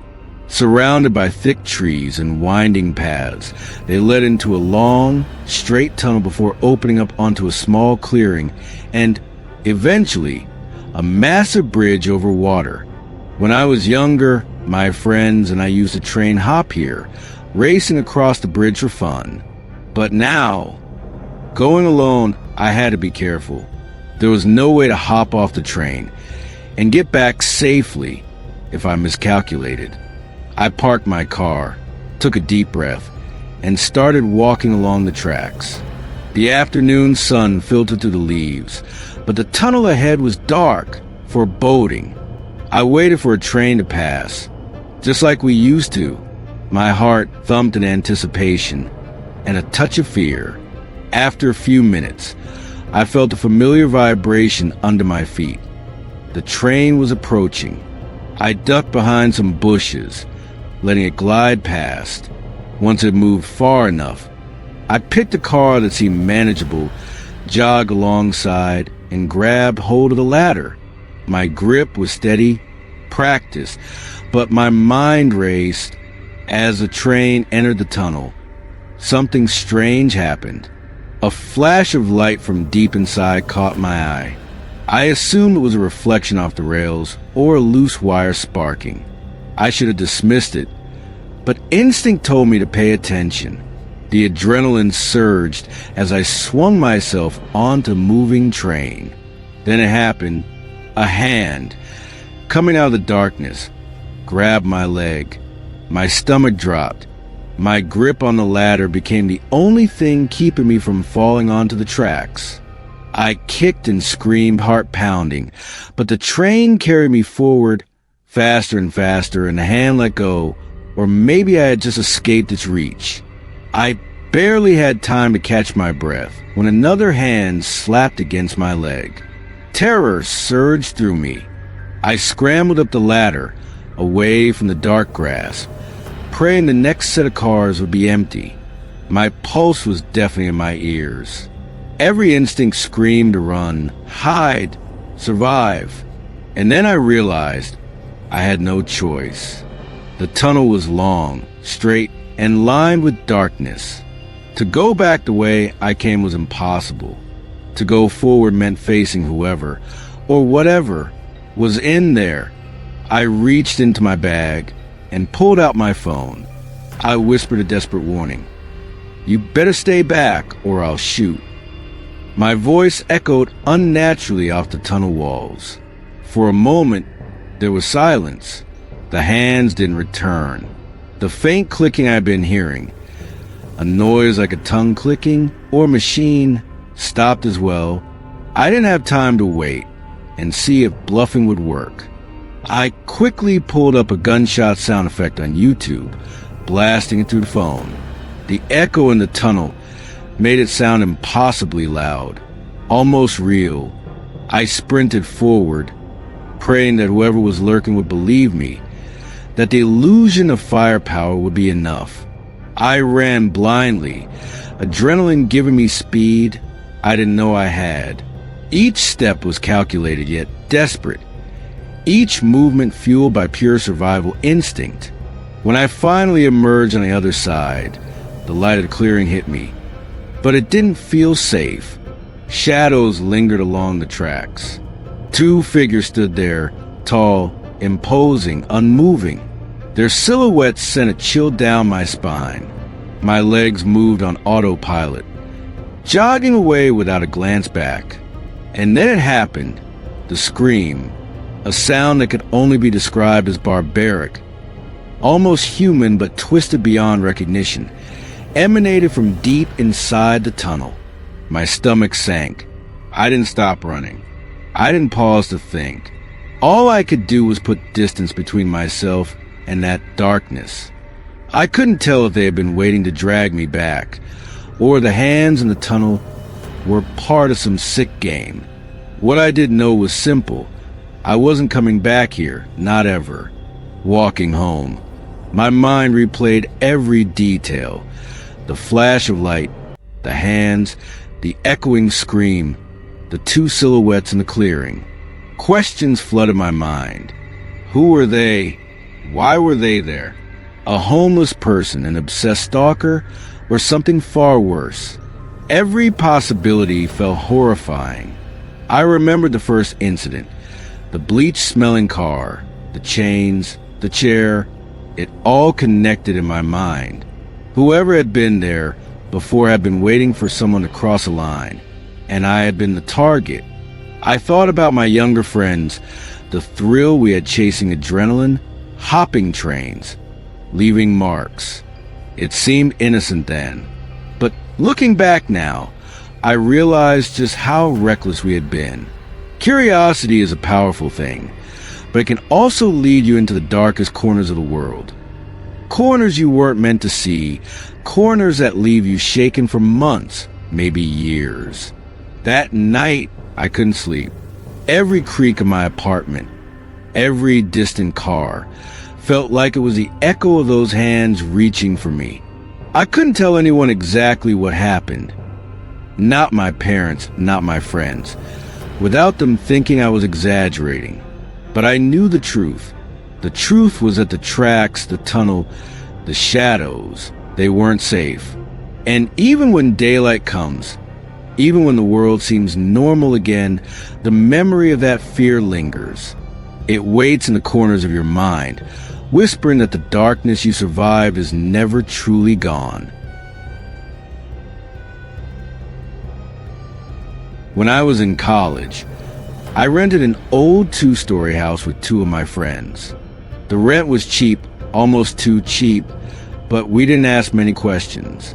Surrounded by thick trees and winding paths, they led into a long, straight tunnel before opening up onto a small clearing and, eventually, a massive bridge over water. When I was younger, my friends and I used to train hop here, racing across the bridge for fun. But now, going alone, I had to be careful. There was no way to hop off the train and get back safely if I miscalculated. I parked my car, took a deep breath, and started walking along the tracks. The afternoon sun filtered through the leaves, but the tunnel ahead was dark, foreboding. I waited for a train to pass, just like we used to. My heart thumped in anticipation and a touch of fear. After a few minutes, I felt a familiar vibration under my feet. The train was approaching. I ducked behind some bushes, letting it glide past. Once it moved far enough, I picked a car that seemed manageable, jogged alongside, and grabbed hold of the ladder. My grip was steady, practiced, but my mind raced. As the train entered the tunnel, something strange happened. A flash of light from deep inside caught my eye. I assumed it was a reflection off the rails or a loose wire sparking. I should have dismissed it, but instinct told me to pay attention. The adrenaline surged as I swung myself onto a moving train. Then it happened. A hand, coming out of the darkness, grabbed my leg. My stomach dropped. My grip on the ladder became the only thing keeping me from falling onto the tracks. I kicked and screamed, heart pounding, but the train carried me forward faster and faster, and the hand let go, or maybe I had just escaped its reach. I barely had time to catch my breath when another hand slapped against my leg. Terror surged through me. I scrambled up the ladder, away from the dark grass, praying the next set of cars would be empty. My pulse was deafening in my ears. Every instinct screamed to run, hide, survive. And then I realized I had no choice. The tunnel was long, straight, and lined with darkness. To go back the way I came was impossible. To go forward meant facing whoever, or whatever, was in there. I reached into my bag and pulled out my phone. I whispered a desperate warning. "You better stay back or I'll shoot." My voice echoed unnaturally off the tunnel walls. For a moment, there was silence. The hands didn't return. The faint clicking I'd been hearing, a noise like a tongue clicking or machine, stopped as well. I didn't have time to wait and see if bluffing would work. I quickly pulled up a gunshot sound effect on YouTube, blasting it through the phone. The echo in the tunnel made it sound impossibly loud, almost real. I sprinted forward, praying that whoever was lurking would believe me, that the illusion of firepower would be enough. I ran blindly, adrenaline giving me speed I didn't know I had. Each step was calculated yet desperate, each movement fueled by pure survival instinct. When I finally emerged on the other side, the light of the clearing hit me. but it didn't feel safe. Shadows lingered along the tracks. Two figures stood there, tall, imposing, unmoving. Their silhouettes sent a chill down my spine. My legs moved on autopilot, jogging away without a glance back. And then it happened. The scream, a sound that could only be described as barbaric, almost human but twisted beyond recognition, emanated from deep inside the tunnel. My stomach sank. I didn't stop running. I didn't pause to think. All I could do was put distance between myself and that darkness. I couldn't tell if they had been waiting to drag me back, or the hands in the tunnel were part of some sick game. What I did know was simple. I wasn't coming back here, not ever. Walking home, my mind replayed every detail. The flash of light, the hands, the echoing scream, the two silhouettes in the clearing. Questions flooded my mind. Who were they? Why were they there? A homeless person, an obsessed stalker, or something far worse? Every possibility felt horrifying. I remembered the first incident, the bleach-smelling car, the chains, the chair. It all connected in my mind. Whoever had been there before had been waiting for someone to cross a line, and I had been the target. I thought about my younger friends, the thrill we had chasing adrenaline, hopping trains, leaving marks. It seemed innocent then, but looking back now, I realized just how reckless we had been. Curiosity is a powerful thing, but it can also lead you into the darkest corners of the world. Corners you weren't meant to see, corners that leave you shaken for months, maybe years. That night, I couldn't sleep. Every creak of my apartment, every distant car, felt like it was the echo of those hands reaching for me. I couldn't tell anyone exactly what happened. Not my parents, not my friends, without them thinking I was exaggerating. But I knew the truth. The truth was that the tracks, the tunnel, the shadows, they weren't safe. And even when daylight comes, even when the world seems normal again, the memory of that fear lingers. It waits in the corners of your mind, whispering that the darkness you survived is never truly gone. When I was in college, I rented an old two-story house with two of my friends. The rent was cheap, almost too cheap, but we didn't ask many questions.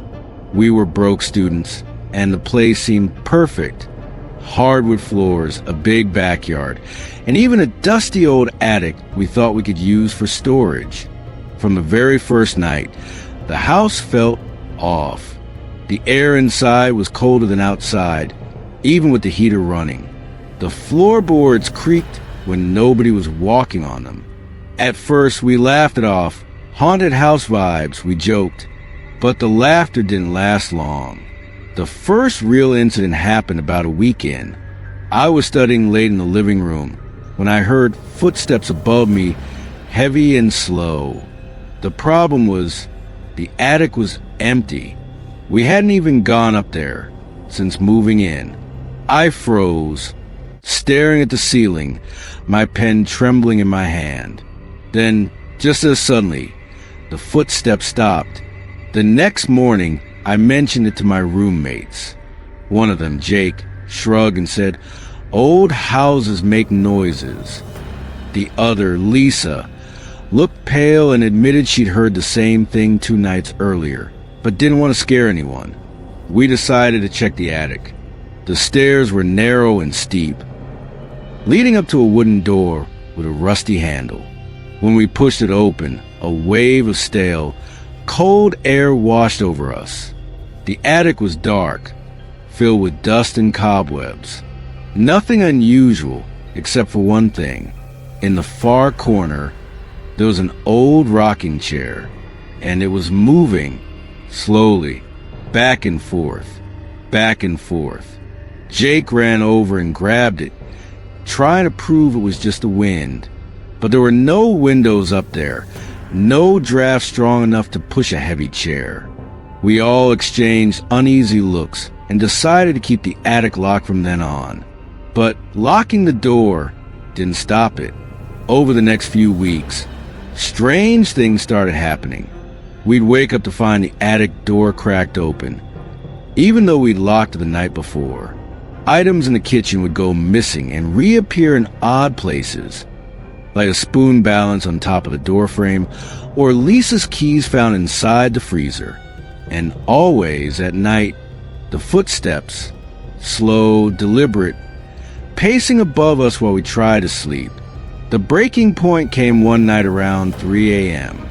We were broke students, and the place seemed perfect. Hardwood floors, a big backyard, and even a dusty old attic we thought we could use for storage. From the very first night, the house felt off. The air inside was colder than outside, even with the heater running. The floorboards creaked when nobody was walking on them. At first, we laughed it off. Haunted house vibes, we joked. But the laughter didn't last long. The first real incident happened about a week in. I was studying late in the living room when I heard footsteps above me, heavy and slow. The problem was, the attic was empty. We hadn't even gone up there since moving in. I froze, staring at the ceiling, my pen trembling in my hand. Then, just as suddenly, the footsteps stopped. The next morning, I mentioned it to my roommates. One of them, Jake, shrugged and said, "Old houses make noises." The other, Lisa, looked pale and admitted she'd heard the same thing 2 nights earlier, but didn't want to scare anyone. We decided to check the attic. The stairs were narrow and steep, leading up to a wooden door with a rusty handle. When we pushed it open, a wave of stale, cold air washed over us. The attic was dark, filled with dust and cobwebs. Nothing unusual, except for one thing. In the far corner, there was an old rocking chair, and it was moving, slowly, back and forth, back and forth. Jake ran over and grabbed it, trying to prove it was just the wind. But there were no windows up there, no draft strong enough to push a heavy chair. We all exchanged uneasy looks and decided to keep the attic locked from then on. But locking the door didn't stop it. Over the next few weeks, strange things started happening. We'd wake up to find the attic door cracked open, even though we'd locked it the night before. Items in the kitchen would go missing and reappear in odd places, like a spoon balance on top of the doorframe, or Lisa's keys found inside the freezer. And always at night, the footsteps, slow, deliberate, pacing above us while we tried to sleep. The breaking point came one night around 3 a.m.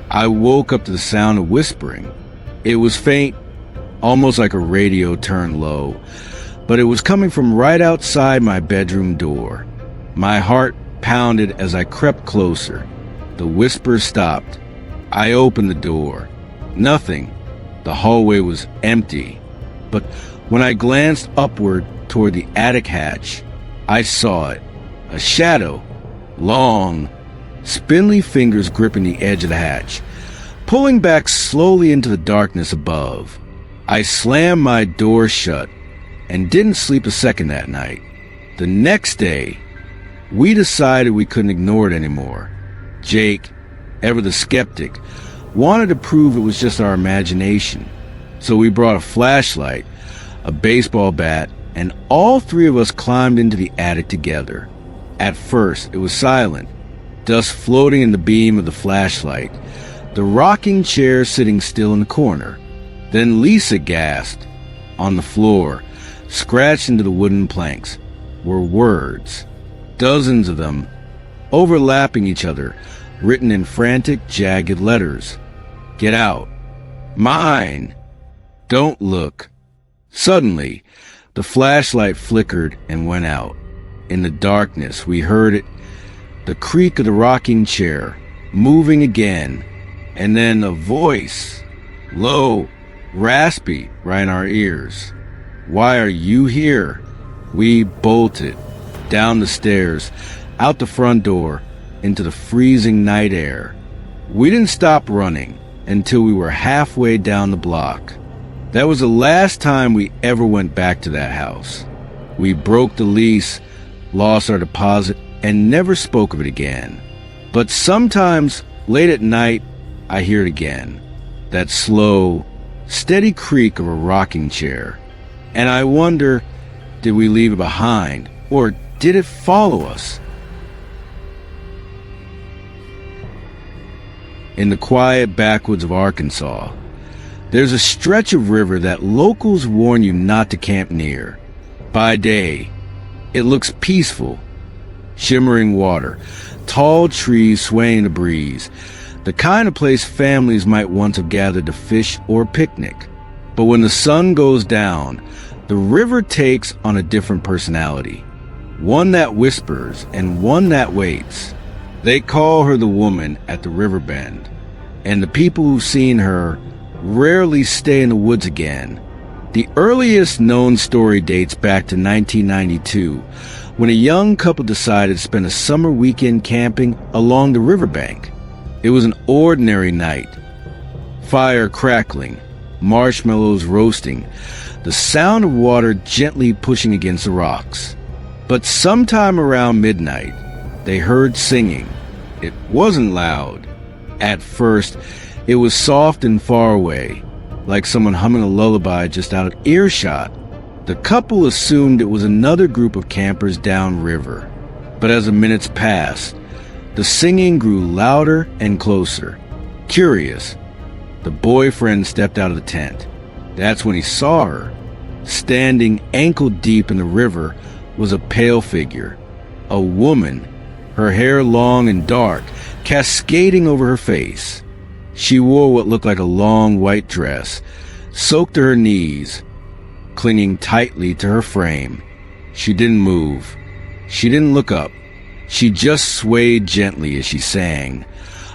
I woke up to the sound of whispering. It was faint, almost like a radio turned low, but it was coming from right outside my bedroom door. My heart pounded as I crept closer. The whisper stopped. I opened the door. Nothing. The hallway was empty. But when I glanced upward toward the attic hatch, I saw it. A shadow. Long, spindly fingers gripping the edge of the hatch, pulling back slowly into the darkness above. I slammed my door shut and didn't sleep a second that night. The next day, we decided we couldn't ignore it anymore. Jake, ever the skeptic, wanted to prove it was just our imagination. So we brought a flashlight, a baseball bat, and all three of us climbed into the attic together. At first, it was silent, dust floating in the beam of the flashlight, the rocking chair sitting still in the corner. Then Lisa gasped. On the floor, scratched into the wooden planks, were words, dozens of them, overlapping each other, written in frantic, jagged letters. Get out. Mine. Don't look. Suddenly, the flashlight flickered and went out. In the darkness, we heard it, the creak of the rocking chair, moving again, and then a voice, low, raspy, right in our ears. Why are you here? We bolted, down the stairs, out the front door, into the freezing night air. We didn't stop running until we were halfway down the block. That was the last time we ever went back to that house. We broke the lease, lost our deposit, and never spoke of it again. But sometimes, late at night, I hear it again. That slow, steady creak of a rocking chair. And I wonder, did we leave it behind, or did it follow us? In the quiet backwoods of Arkansas, there's a stretch of river that locals warn you not to camp near. By day, it looks peaceful. Shimmering water, tall trees swaying in the breeze, the kind of place families might once have gathered to fish or picnic. But when the sun goes down, the river takes on a different personality. One that whispers and one that waits. They call her the woman at the river bend, and the people who've seen her rarely stay in the woods again. The earliest known story dates back to 1992, when a young couple decided to spend a summer weekend camping along the riverbank. It was an ordinary night. Fire crackling, marshmallows roasting, the sound of water gently pushing against the rocks. But sometime around midnight, they heard singing. It wasn't loud. At first, it was soft and far away, like someone humming a lullaby just out of earshot. The couple assumed it was another group of campers downriver. But as the minutes passed, the singing grew louder and closer. Curious, the boyfriend stepped out of the tent. That's when he saw her. Standing ankle-deep in the river was a pale figure. A woman, her hair long and dark, cascading over her face. She wore what looked like a long white dress, soaked to her knees, clinging tightly to her frame. She didn't move. She didn't look up. She just swayed gently as she sang,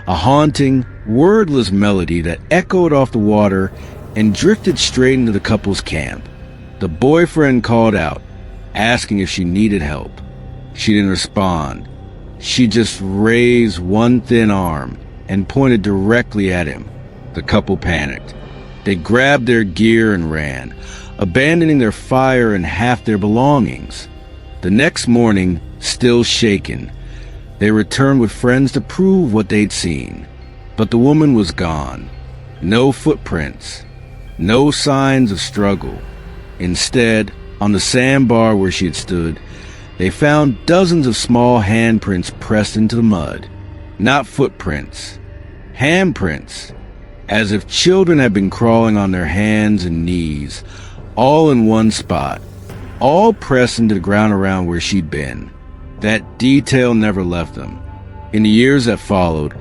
a haunting, wordless melody that echoed off the water and drifted straight into the couple's camp. The boyfriend called out, asking if she needed help. She didn't respond. She just raised one thin arm and pointed directly at him. The couple panicked. They grabbed their gear and ran, abandoning their fire and half their belongings. The next morning, still shaken, they returned with friends to prove what they'd seen. But the woman was gone. No footprints. No signs of struggle. Instead, on the sandbar where she had stood, they found dozens of small handprints pressed into the mud. Not footprints. Handprints. As if children had been crawling on their hands and knees, all in one spot, all pressed into the ground around where she'd been. That detail never left them. In the years that followed,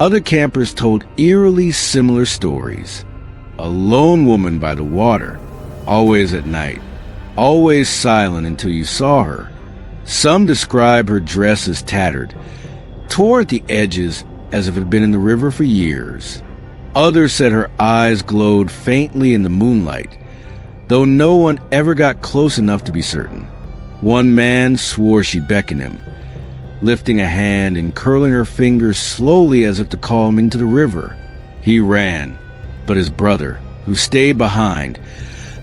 other campers told eerily similar stories. A lone woman by the water, always at night, always silent until you saw her. Some describe her dress as tattered, tore at the edges as if it had been in the river for years. Others said her eyes glowed faintly in the moonlight, though no one ever got close enough to be certain. One man swore she beckoned him, lifting a hand and curling her fingers slowly as if to call him into the river. He ran, but his brother, who stayed behind,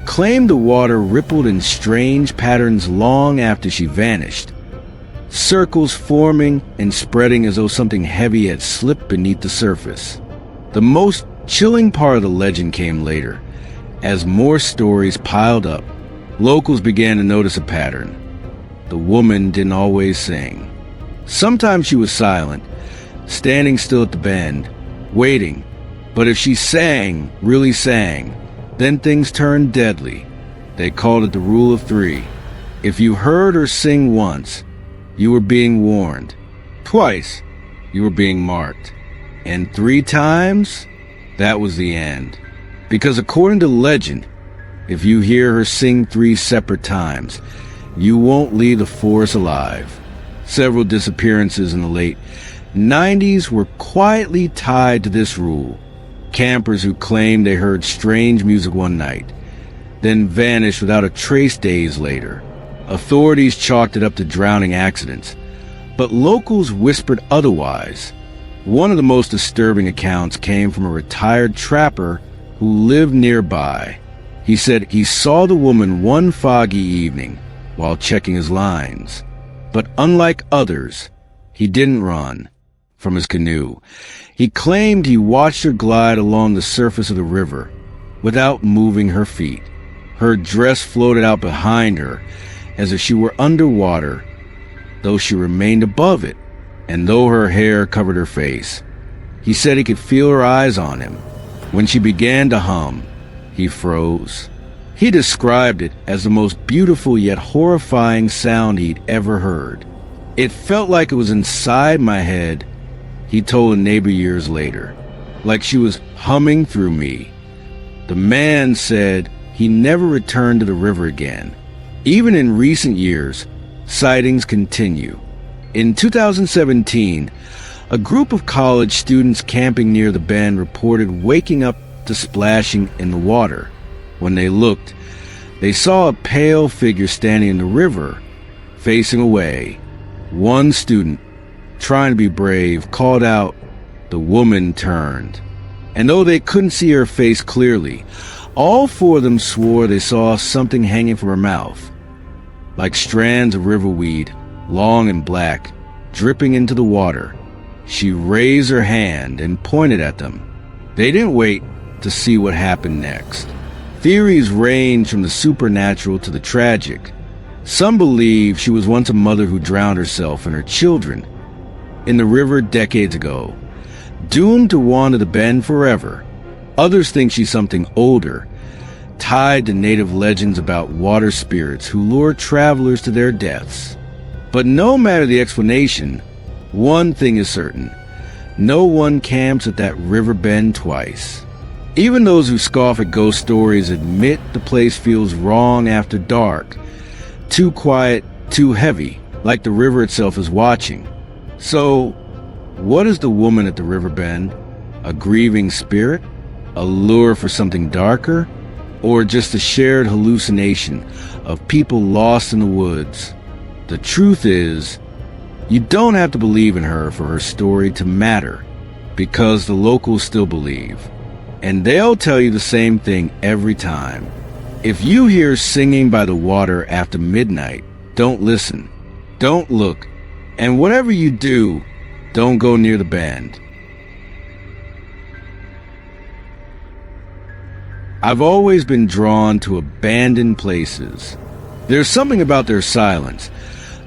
claimed the water rippled in strange patterns long after she vanished, circles forming and spreading as though something heavy had slipped beneath the surface. The most chilling part of the legend came later. As more stories piled up, locals began to notice a pattern. The woman didn't always sing. Sometimes she was silent, standing still at the bend, waiting. But if she sang, really sang, then things turned deadly. They called it the rule of three. If you heard her sing once, you were being warned. Twice, you were being marked. And 3 times, that was the end. Because according to legend, if you hear her sing 3 separate times, you won't leave the forest alive. Several disappearances in the late 90s were quietly tied to this rule. Campers who claimed they heard strange music one night, then vanished without a trace days later. Authorities chalked it up to drowning accidents, but locals whispered otherwise. One of the most disturbing accounts came from a retired trapper who lived nearby. He said he saw the woman one foggy evening while checking his lines. But unlike others, he didn't run from his canoe. He claimed he watched her glide along the surface of the river without moving her feet. Her dress floated out behind her as if she were underwater, though she remained above it, and though her hair covered her face. He said he could feel her eyes on him. When she began to hum, he froze. He described it as the most beautiful yet horrifying sound he'd ever heard. It felt like it was inside my head, he told a neighbor years later, like she was humming through me. The man said he never returned to the river again. Even in recent years, sightings continue. In 2017, a group of college students camping near the bend reported waking up to splashing in the water. When they looked, they saw a pale figure standing in the river, facing away. One student, trying to be brave, called out. The woman turned. And though they couldn't see her face clearly, all 4 of them swore they saw something hanging from her mouth, like strands of riverweed, long and black, dripping into the water. She raised her hand and pointed at them. They didn't wait to see what happened next. Theories range from the supernatural to the tragic. Some believe she was once a mother who drowned herself and her children in the river decades ago, doomed to wander the bend forever. Others think she's something older, tied to native legends about water spirits who lure travelers to their deaths. But no matter the explanation, one thing is certain: no one camps at that river bend twice. Even those who scoff at ghost stories admit the place feels wrong after dark, too quiet, too heavy, like the river itself is watching. So, what is the woman at the river bend? A grieving spirit? A lure for something darker? Or just a shared hallucination of people lost in the woods? The truth is, you don't have to believe in her for her story to matter, because the locals still believe. And they'll tell you the same thing every time. If you hear singing by the water after midnight, don't listen, don't look, and whatever you do, don't go near the band. I've always been drawn to abandoned places. There's something about their silence,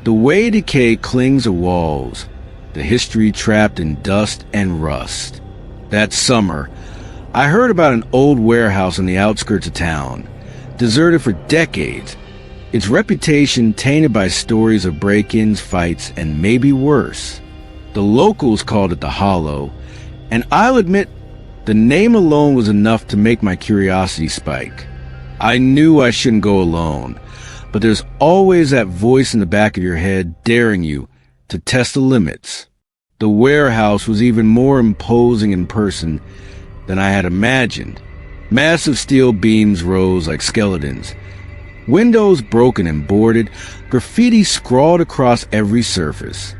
the way decay clings to walls, the history trapped in dust and rust. That summer, I heard about an old warehouse on the outskirts of town, deserted for decades, its reputation tainted by stories of break-ins, fights, and maybe worse. The locals called it the Hollow, and I'll admit, the name alone was enough to make my curiosity spike. I knew I shouldn't go alone, but there's always that voice in the back of your head daring you to test the limits. The warehouse was even more imposing in person than I had imagined. Massive steel beams rose like skeletons. Windows broken and boarded, graffiti scrawled across every surface.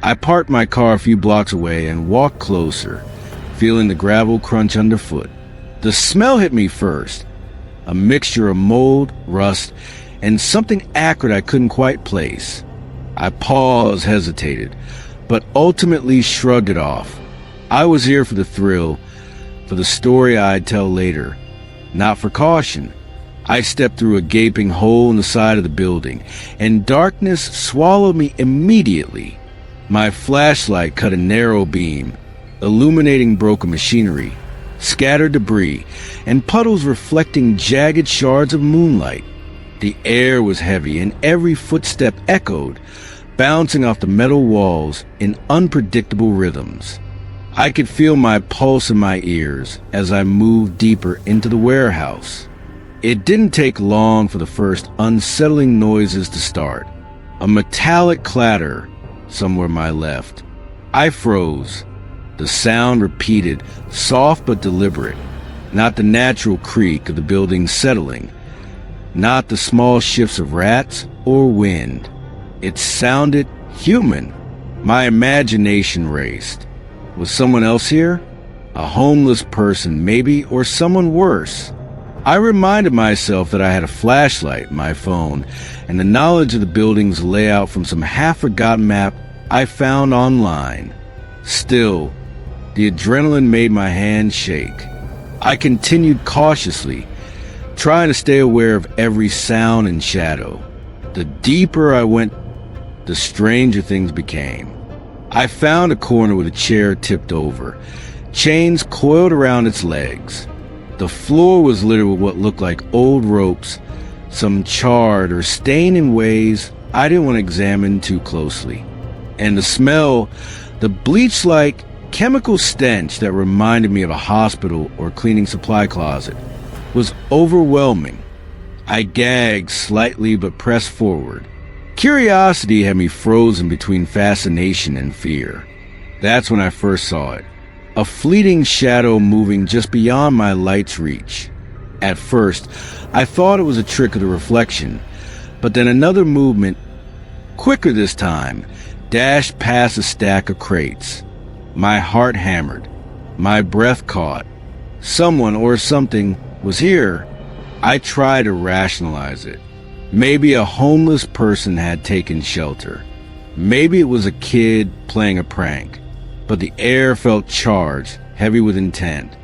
I parked my car a few blocks away and walked closer, feeling the gravel crunch underfoot. The smell hit me first, a mixture of mold, rust, and something acrid I couldn't quite place. I paused, hesitated, but ultimately shrugged it off. I was here for the thrill, for the story I'd tell later, not for caution. I stepped through a gaping hole in the side of the building, and darkness swallowed me immediately. My flashlight cut a narrow beam, illuminating broken machinery, scattered debris, and puddles reflecting jagged shards of moonlight. The air was heavy, and every footstep echoed, bouncing off the metal walls in unpredictable rhythms. I could feel my pulse in my ears as I moved deeper into the warehouse. It didn't take long for the first unsettling noises to start. A metallic clatter somewhere to my left. I froze. The sound repeated, soft but deliberate, not the natural creak of the building settling, not the small shifts of rats or wind. It sounded human. My imagination raced. Was someone else here? A homeless person, maybe, or someone worse. I reminded myself that I had a flashlight, my phone, and the knowledge of the building's layout from some half-forgotten map I found online. Still, the adrenaline made my hands shake. I continued cautiously, trying to stay aware of every sound and shadow. The deeper I went, the stranger things became. I found a corner with a chair tipped over, chains coiled around its legs. The floor was littered with what looked like old ropes, some charred or stained in ways I didn't want to examine too closely. And the smell, the bleach-like chemical stench that reminded me of a hospital or cleaning supply closet, was overwhelming. I gagged slightly but pressed forward. Curiosity had me frozen between fascination and fear. That's when I first saw it. A fleeting shadow moving just beyond my light's reach. At first, I thought it was a trick of the reflection, but then another movement, quicker this time, dashed past a stack of crates. My heart hammered. My breath caught. Someone or something was here. I tried to rationalize it. Maybe a homeless person had taken shelter. Maybe it was a kid playing a prank. But the air felt charged, heavy with intent.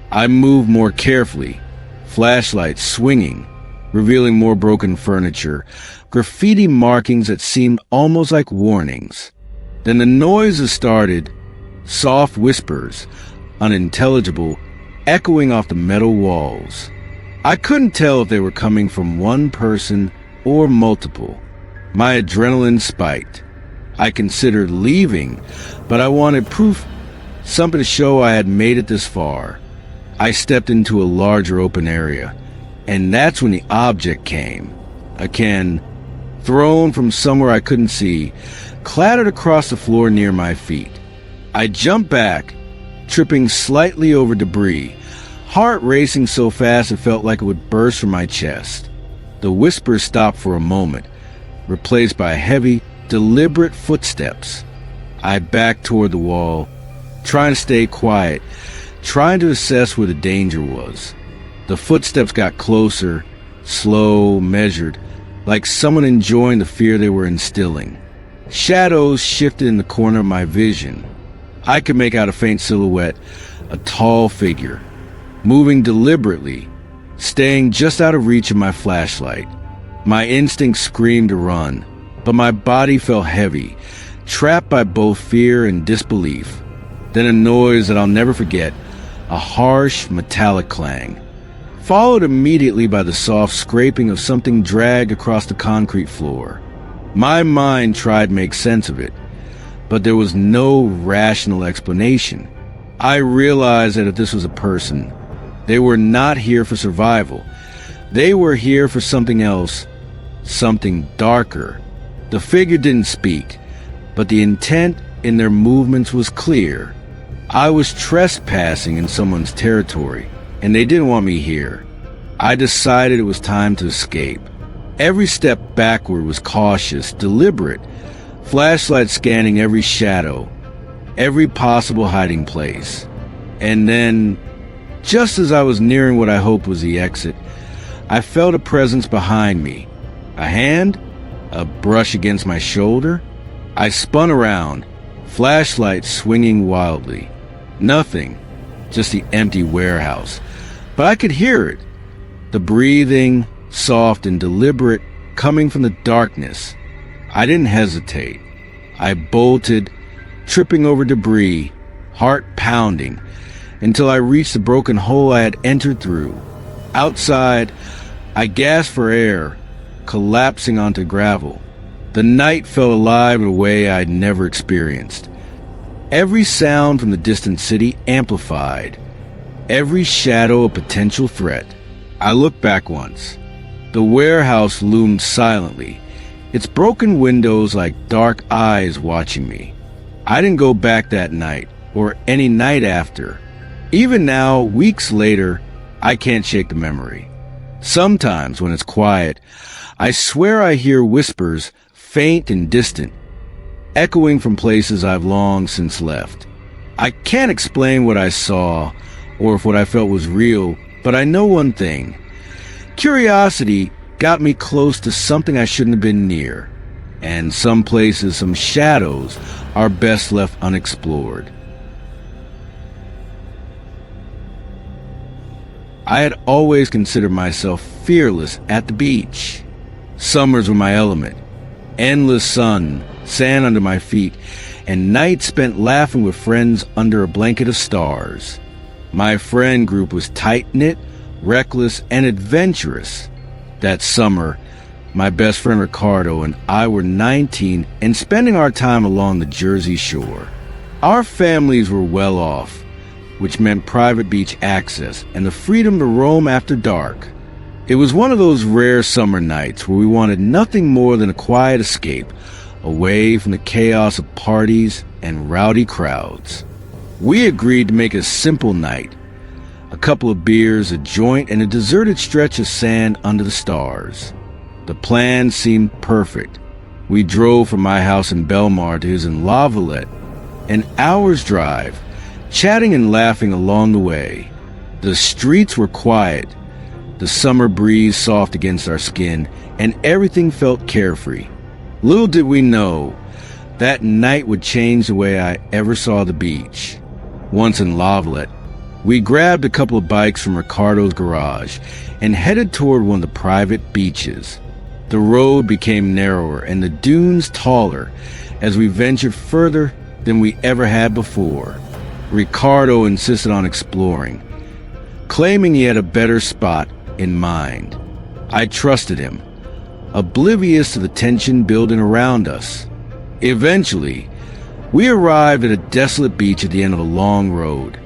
I moved more carefully, flashlight swinging, revealing more broken furniture, graffiti markings that seemed almost like warnings. Then the noises started, soft whispers, unintelligible, echoing off the metal walls. I couldn't tell if they were coming from one person or multiple. My adrenaline spiked. I considered leaving, but I wanted proof, something to show I had made it this far. I stepped into a larger open area, and that's when the object came. A can, thrown from somewhere I couldn't see, clattered across the floor near my feet. I jumped back, tripping slightly over debris, heart racing so fast it felt like it would burst from my chest. The whispers stopped for a moment, replaced by heavy, deliberate footsteps. I backed toward the wall, trying to stay quiet, trying to assess where the danger was. The footsteps got closer, slow, measured, like someone enjoying the fear they were instilling. Shadows shifted in the corner of my vision. I could make out a faint silhouette, a tall figure, moving deliberately, staying just out of reach of my flashlight. My instinct screamed to run, but my body felt heavy, trapped by both fear and disbelief. Then a noise that I'll never forget, a harsh, metallic clang, followed immediately by the soft scraping of something dragged across the concrete floor. My mind tried to make sense of it, but there was no rational explanation. I realized that if this was a person, they were not here for survival. They were here for something else, something darker. The figure didn't speak, but the intent in their movements was clear. I was trespassing in someone's territory, and they didn't want me here. I decided it was time to escape. Every step backward was cautious, deliberate, flashlight scanning every shadow, every possible hiding place. And then, just as I was nearing what I hoped was the exit, I felt a presence behind me. A hand, a brush against my shoulder. I spun around, flashlight swinging wildly. Nothing, just the empty warehouse. But I could hear it. The breathing, soft and deliberate, coming from the darkness. I didn't hesitate. I bolted, tripping over debris, heart pounding, until I reached the broken hole I had entered through. Outside, I gasped for air, collapsing onto gravel. The night felt alive in a way I'd never experienced. Every sound from the distant city amplified, every shadow a potential threat. I looked back once. The warehouse loomed silently, its broken windows like dark eyes watching me. I didn't go back that night, or any night after. Even now, weeks later, I can't shake the memory. Sometimes, when it's quiet, I swear I hear whispers, faint and distant, echoing from places I've long since left. I can't explain what I saw, or if what I felt was real, but I know one thing. Curiosity got me close to something I shouldn't have been near, and some places, some shadows, are best left unexplored. I had always considered myself fearless at the beach. Summers were my element. Endless sun, sand under my feet, and nights spent laughing with friends under a blanket of stars. My friend group was tight-knit, reckless, and adventurous. That summer, my best friend Ricardo and I were 19 and spending our time along the Jersey Shore. Our families were well off, which meant private beach access and the freedom to roam after dark. It was one of those rare summer nights where we wanted nothing more than a quiet escape, away from the chaos of parties and rowdy crowds. We agreed to make a simple night. A couple of beers, a joint, and a deserted stretch of sand under the stars. The plan seemed perfect. We drove from my house in Belmar to his in La Valette, an hour's drive, chatting and laughing along the way. The streets were quiet, the summer breeze soft against our skin, and everything felt carefree. Little did we know, that night would change the way I ever saw the beach. Once in La Valette, we grabbed a couple of bikes from Ricardo's garage and headed toward one of the private beaches. The road became narrower and the dunes taller as we ventured further than we ever had before. Ricardo insisted on exploring, claiming he had a better spot in mind. I trusted him, oblivious to the tension building around us. Eventually, we arrived at a desolate beach at the end of a long road.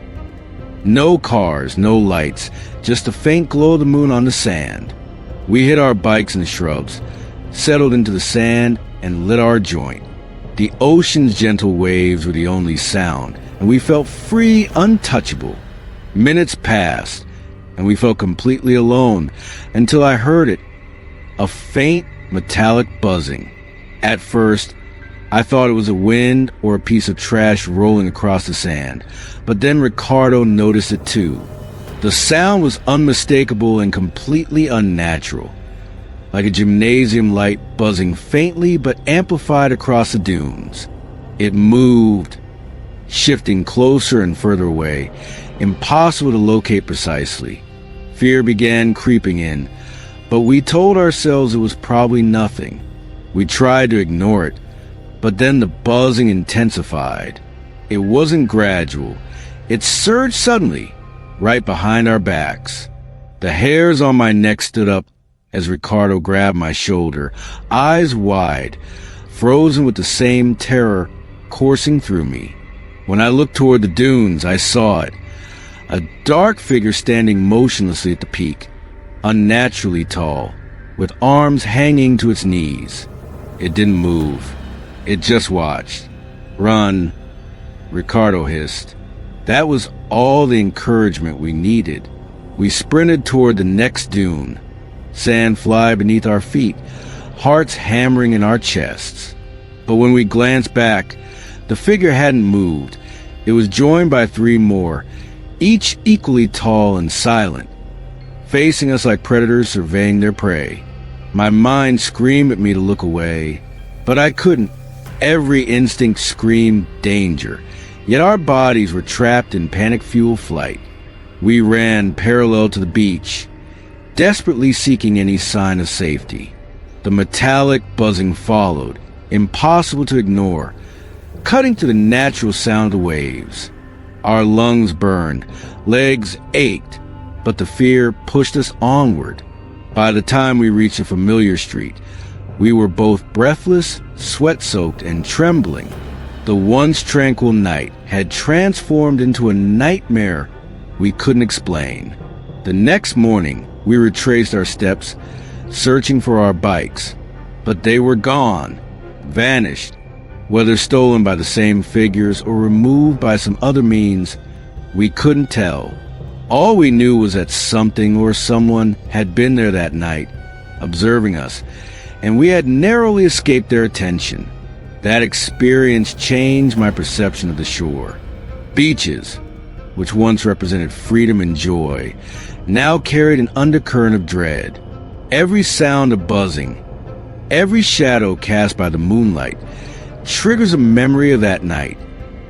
No cars, no lights, just a faint glow of the moon on the sand. We hid our bikes in the shrubs, settled into the sand, and lit our joint. The ocean's gentle waves were the only sound, and we felt free, untouchable. Minutes passed, and we felt completely alone until I heard it, a faint metallic buzzing. At first, I thought it was a wind or a piece of trash rolling across the sand, but then Ricardo noticed it too. The sound was unmistakable and completely unnatural, like a gymnasium light buzzing faintly but amplified across the dunes. It moved, shifting closer and further away, impossible to locate precisely. Fear began creeping in, but we told ourselves it was probably nothing. We tried to ignore it, but then the buzzing intensified. It wasn't gradual. It surged suddenly, right behind our backs. The hairs on my neck stood up as Ricardo grabbed my shoulder, eyes wide, frozen with the same terror coursing through me. When I looked toward the dunes, I saw it. A dark figure standing motionlessly at the peak, unnaturally tall, with arms hanging to its knees. It didn't move. It just watched. "Run," Ricardo hissed. That was all the encouragement we needed. We sprinted toward the next dune, sand fly beneath our feet, hearts hammering in our chests. But when we glanced back, the figure hadn't moved. It was joined by 3 more, each equally tall and silent, facing us like predators surveying their prey. My mind screamed at me to look away, but I couldn't. Every instinct screamed danger, yet our bodies were trapped in panic-fueled flight. We ran parallel to the beach, desperately seeking any sign of safety. The metallic buzzing followed, impossible to ignore, cutting to the natural sound of waves. Our lungs burned, legs ached, but the fear pushed us onward. By the time we reached a familiar street, we were both breathless, sweat-soaked, and trembling. The once tranquil night had transformed into a nightmare we couldn't explain. The next morning, we retraced our steps, searching for our bikes, but they were gone, vanished. Whether stolen by the same figures or removed by some other means, we couldn't tell. All we knew was that something or someone had been there that night, observing us, and we had narrowly escaped their attention. That experience changed my perception of the shore. Beaches, which once represented freedom and joy, now carried an undercurrent of dread. Every sound of buzzing, every shadow cast by the moonlight, triggers a memory of that night.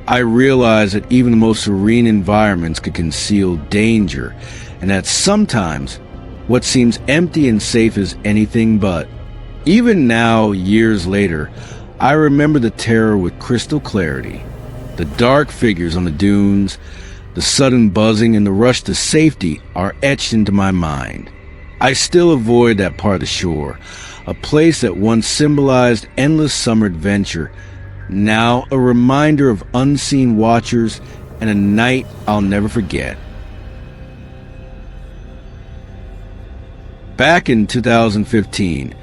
I realized that even the most serene environments could conceal danger, and that sometimes what seems empty and safe is anything but. Even now, years later, I remember the terror with crystal clarity. The dark figures on the dunes, the sudden buzzing, and the rush to safety are etched into my mind. I still avoid that part of the shore, a place that once symbolized endless summer adventure, now a reminder of unseen watchers and a night I'll never forget. Back in 2015,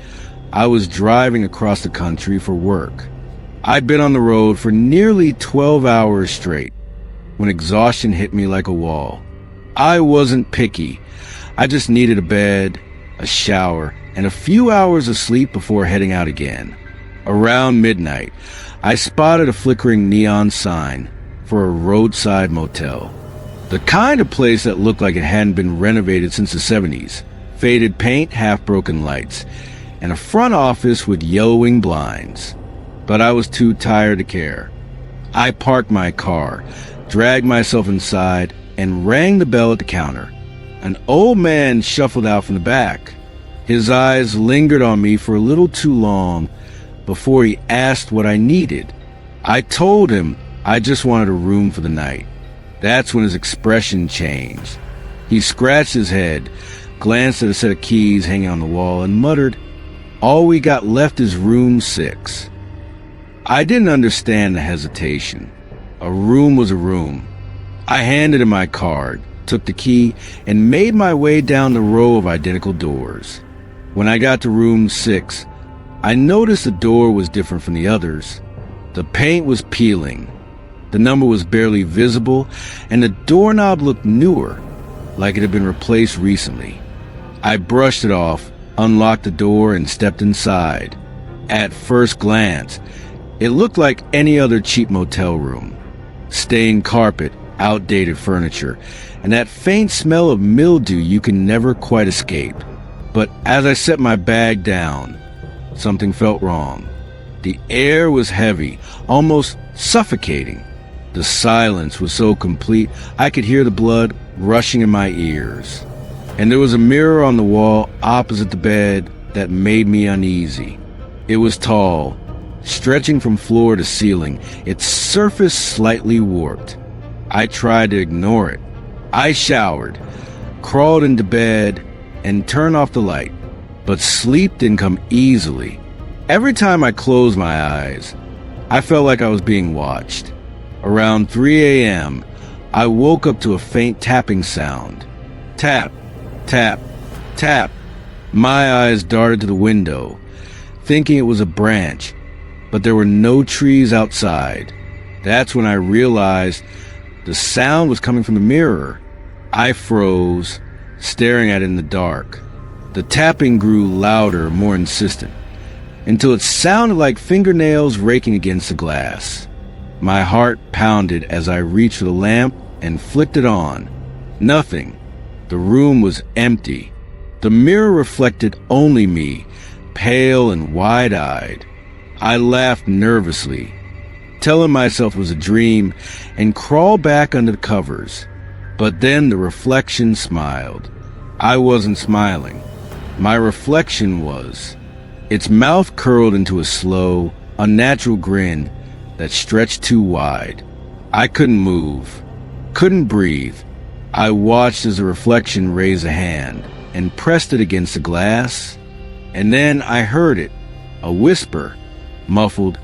I was driving across the country for work. I'd been on the road for nearly 12 hours straight when exhaustion hit me like a wall. I wasn't picky. I just needed a bed, a shower, and a few hours of sleep before heading out again. Around midnight, I spotted a flickering neon sign for a roadside motel. The kind of place that looked like it hadn't been renovated since the 70s. Faded paint, half-broken lights, and a front office with yellowing blinds. But I was too tired to care. I parked my car, dragged myself inside, and rang the bell at the counter. An old man shuffled out from the back. His eyes lingered on me for a little too long before he asked what I needed. I told him I just wanted a room for the night. That's when his expression changed. He scratched his head, glanced at a set of keys hanging on the wall, and muttered, "All we got left is room 6. I didn't understand the hesitation. A room was a room. I handed him my card, took the key, and made my way down the row of identical doors. When I got to room 6, I noticed the door was different from the others. The paint was peeling, the number was barely visible, and the doorknob looked newer, like it had been replaced recently. I brushed it off, unlocked the door, and stepped inside. At first glance, It looked like any other cheap motel room. Stained carpet, outdated furniture, and that faint smell of mildew you can never quite escape. But as I set my bag down, something felt wrong. The air was heavy, almost suffocating. The silence was so complete I could hear the blood rushing in my ears. And there was a mirror on the wall opposite the bed that made me uneasy. It was tall, stretching from floor to ceiling, its surface slightly warped. I tried to ignore it. I showered, crawled into bed, and turned off the light. But sleep didn't come easily. Every time I closed my eyes, I felt like I was being watched. Around 3 a.m., I woke up to a faint tapping sound. Tap, tap, tap. My eyes darted to the window, thinking it was a branch, but there were no trees outside. That's when I realized the sound was coming from the mirror. I froze, staring at it in the dark. The tapping grew louder, more insistent, until it sounded like fingernails raking against the glass. My heart pounded as I reached for the lamp and flicked it on. Nothing. The room was empty. The mirror reflected only me, pale and wide-eyed. I laughed nervously, telling myself it was a dream, and crawled back under the covers. But then the reflection smiled. I wasn't smiling. My reflection was. Its mouth curled into a slow, unnatural grin that stretched too wide. I couldn't move, couldn't breathe. I watched as the reflection raised a hand and pressed it against the glass. And then I heard it, a whisper, muffled,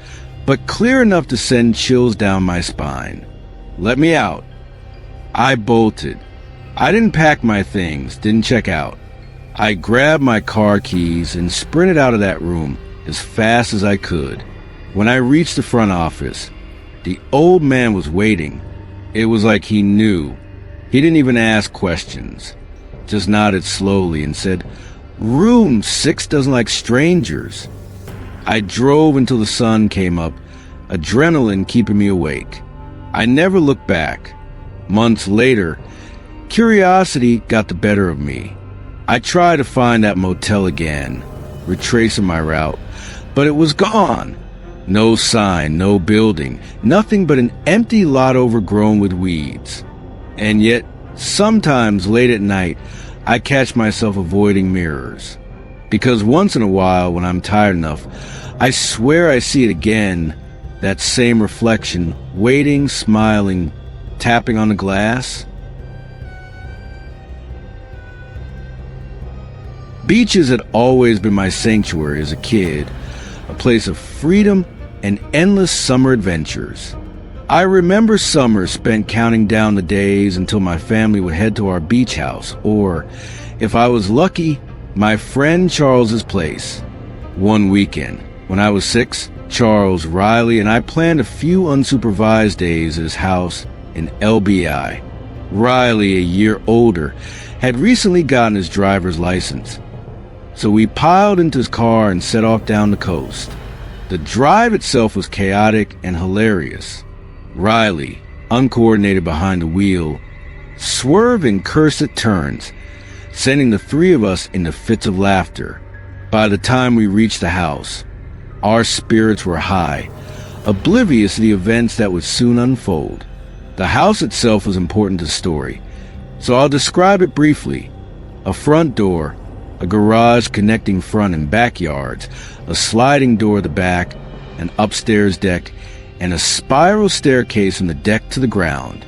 but clear enough to send chills down my spine. "Let me out." I bolted. I didn't pack my things, didn't check out. I grabbed my car keys and sprinted out of that room as fast as I could. When I reached the front office, the old man was waiting. It was like he knew. He didn't even ask questions, just nodded slowly and said, "Room 6 doesn't like strangers." I drove until the sun came up, adrenaline keeping me awake. I never looked back. Months later, curiosity got the better of me. I tried to find that motel again, retracing my route, but it was gone. No sign, no building, nothing but an empty lot overgrown with weeds. And yet, sometimes late at night, I catch myself avoiding mirrors. Because once in a while, when I'm tired enough, I swear I see it again, that same reflection, waiting, smiling, tapping on the glass. Beaches had always been my sanctuary as a kid, a place of freedom and endless summer adventures. I remember summers spent counting down the days until my family would head to our beach house, or, if I was lucky, my friend Charles's place. One weekend, when I was 6, Charles, Riley, and I planned a few unsupervised days at his house in LBI. Riley, a year older, had recently gotten his driver's license. So we piled into his car and set off down the coast. The drive itself was chaotic and hilarious. Riley, uncoordinated behind the wheel, swerved and cursed at turns, sending the three of us into fits of laughter. By the time we reached the house, our spirits were high, oblivious to the events that would soon unfold. The house itself was important to the story, so I'll describe it briefly. A front door, a garage connecting front and backyards, a sliding door at the back, an upstairs deck, and a spiral staircase from the deck to the ground.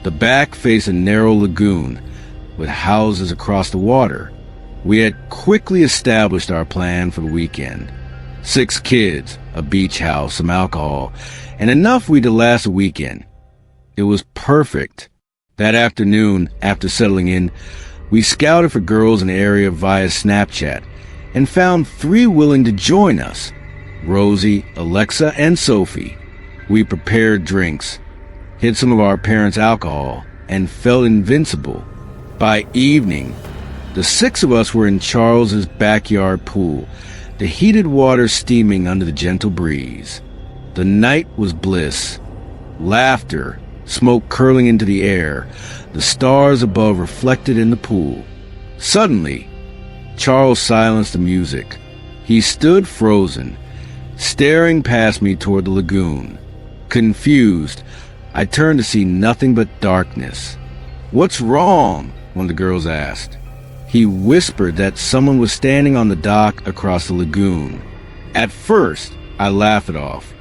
The back faced a narrow lagoon with houses across the water. We had quickly established our plan for the weekend. 6 kids, a beach house, some alcohol, and enough we'd last a weekend. It was perfect. That afternoon, after settling in, we scouted for girls in the area via Snapchat and found 3 willing to join us: Rosie, Alexa, and Sophie. We prepared drinks, hid some of our parents' alcohol, and felt invincible. By evening, the 6 of us were in Charles's backyard pool, the heated water steaming under the gentle breeze. The night was bliss. Laughter, smoke curling into the air, the stars above reflected in the pool. Suddenly, Charles silenced the music. He stood frozen, staring past me toward the lagoon. Confused, I turned to see nothing but darkness. "What's wrong?" one of the girls asked. He whispered that someone was standing on the dock across the lagoon. At first, I laughed it off.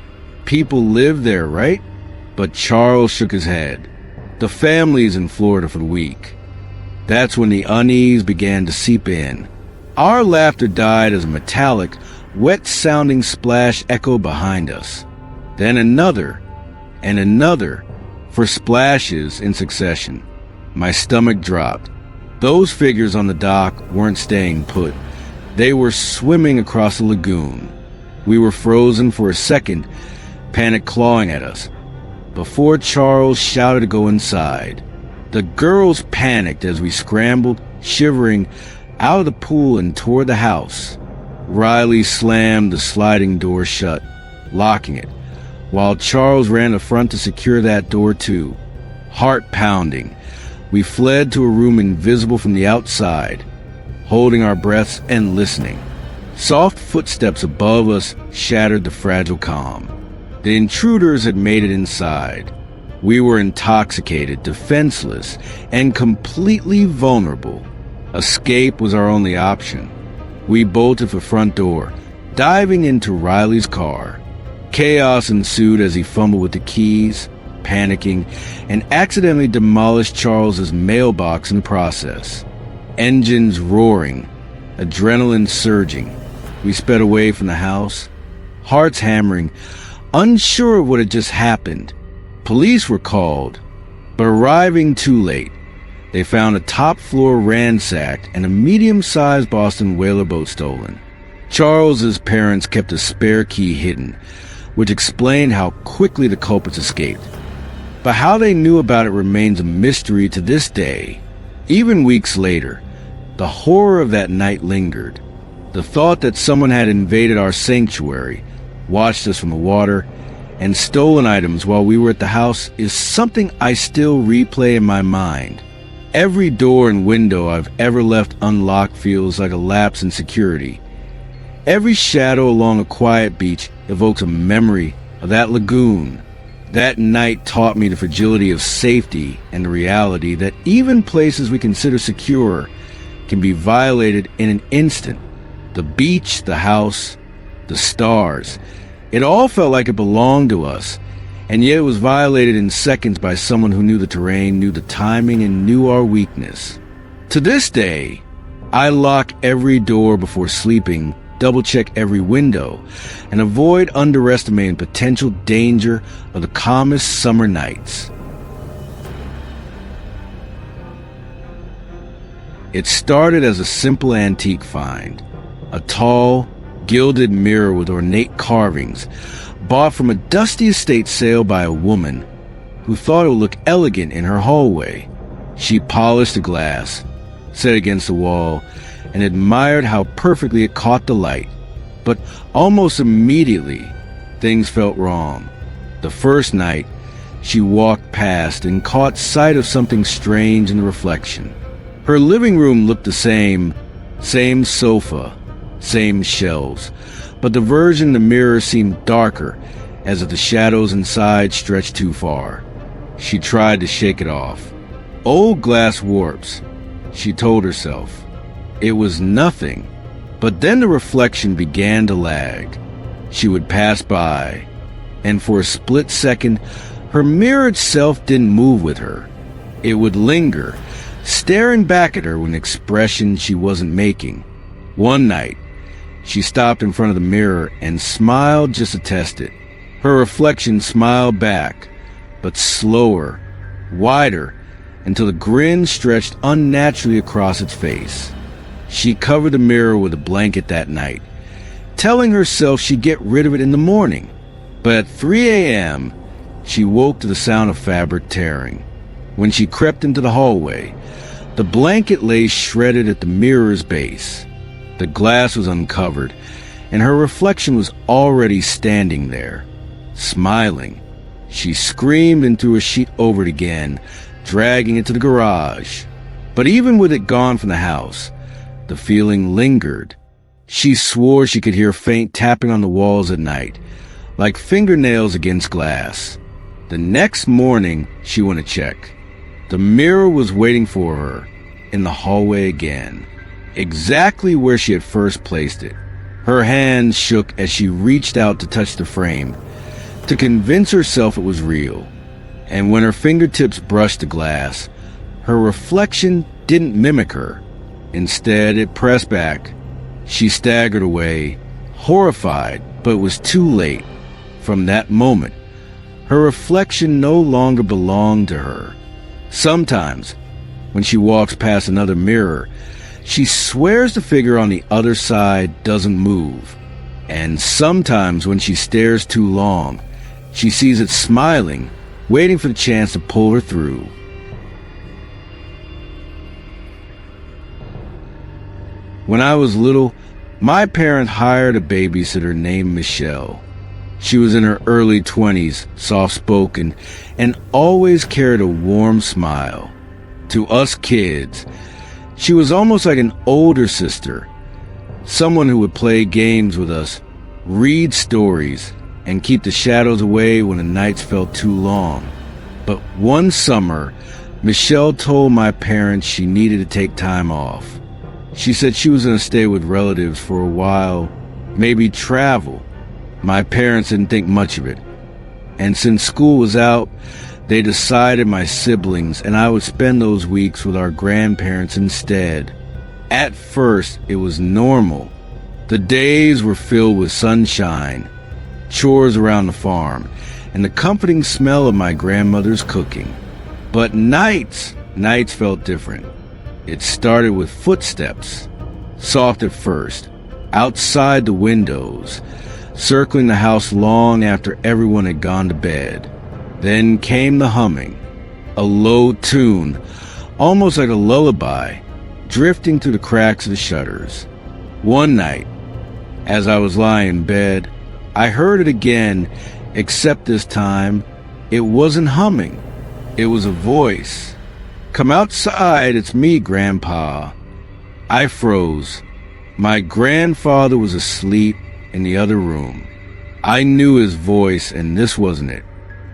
People live there, right? But Charles shook his head. The family's in Florida for the week. That's when the unease began to seep in. Our laughter died as a metallic, wet-sounding splash echoed behind us. Then another, and another, for splashes in succession. My stomach dropped. Those figures on the dock weren't staying put. They were swimming across the lagoon. We were frozen for a second, panic clawing at us, before Charles shouted to go inside. The girls panicked as we scrambled, shivering, out of the pool and toward the house. Riley slammed the sliding door shut, locking it, while Charles ran to the front to secure that door too. Heart pounding, we fled to a room invisible from the outside, holding our breaths and listening. Soft footsteps above us shattered the fragile calm. The intruders had made it inside. We were intoxicated, defenseless, and completely vulnerable. Escape was our only option. We bolted for the front door, diving into Riley's car. Chaos ensued as he fumbled with the keys, panicking, and accidentally demolished Charles's mailbox in the process. Engines roaring, adrenaline surging. We sped away from the house, hearts hammering, unsure of what had just happened. Police were called, but arriving too late. They found a top floor ransacked and a medium-sized Boston whaler boat stolen. Charles's parents kept a spare key hidden, which explained how quickly the culprits escaped. But how they knew about it remains a mystery to this day. Even weeks later, the horror of that night lingered. The thought that someone had invaded our sanctuary, watched us from the water, and stolen items while we were at the house is something I still replay in my mind. Every door and window I've ever left unlocked feels like a lapse in security. Every shadow along a quiet beach evokes a memory of that lagoon. That night taught me the fragility of safety and the reality that even places we consider secure can be violated in an instant. The beach, the house, the stars. It all felt like it belonged to us, and yet it was violated in seconds by someone who knew the terrain, knew the timing, and knew our weakness. To this day, I lock every door before sleeping, double-check every window, and avoid underestimating potential danger of the calmest summer nights. It started as a simple antique find, a tall, gilded mirror with ornate carvings, bought from a dusty estate sale by a woman who thought it would look elegant in her hallway. She polished the glass, set it against the wall, and admired how perfectly it caught the light. But almost immediately, things felt wrong. The first night, she walked past and caught sight of something strange in the reflection. Her living room looked the same sofa, same shelves, but the version in the mirror seemed darker, as if the shadows inside stretched too far. She tried to shake it off. Old glass warps, she told herself. It was nothing, but then the reflection began to lag. She would pass by, and for a split second, her mirror itself didn't move with her. It would linger, staring back at her with an expression she wasn't making. One night, she stopped in front of the mirror and smiled just to test it. Her reflection smiled back, but slower, wider, until the grin stretched unnaturally across its face. She covered the mirror with a blanket that night, telling herself she'd get rid of it in the morning. But at 3 a.m., she woke to the sound of fabric tearing. When she crept into the hallway, the blanket lay shredded at the mirror's base. The glass was uncovered, and her reflection was already standing there. smiling. She screamed and threw a sheet over it again, dragging it to the garage. But even with it gone from the house, the feeling lingered. She swore she could hear faint tapping on the walls at night, like fingernails against glass. The next morning, she went to check. The mirror was waiting for her in the hallway again, exactly where she had first placed it. Her hands shook as she reached out to touch the frame, to convince herself it was real. And when her fingertips brushed the glass, her reflection didn't mimic her. Instead, it pressed back. She staggered away, horrified, but it was too late. From that moment, her reflection no longer belonged to her. Sometimes, when she walks past another mirror, she swears the figure on the other side doesn't move. And sometimes when she stares too long, she sees it smiling, waiting for the chance to pull her through. When I was little, my parents hired a babysitter named Michelle. She was in her early 20s, soft-spoken, and always carried a warm smile. To us kids, she was almost like an older sister, someone who would play games with us, read stories, and keep the shadows away when the nights felt too long. But one summer, Michelle told my parents she needed to take time off. She said she was going to stay with relatives for a while, maybe travel. My parents didn't think much of it. And since school was out, they decided my siblings and I would spend those weeks with our grandparents instead. At first, it was normal. The days were filled with sunshine, chores around the farm, and the comforting smell of my grandmother's cooking. But nights felt different. It started with footsteps, soft at first, outside the windows, circling the house long after everyone had gone to bed. Then came the humming, a low tune, almost like a lullaby, drifting through the cracks of the shutters. One night, as I was lying in bed, I heard it again, except this time, it wasn't humming. It was a voice. "Come outside, it's me, Grandpa." I froze. My grandfather was asleep in the other room. I knew his voice, and this wasn't it.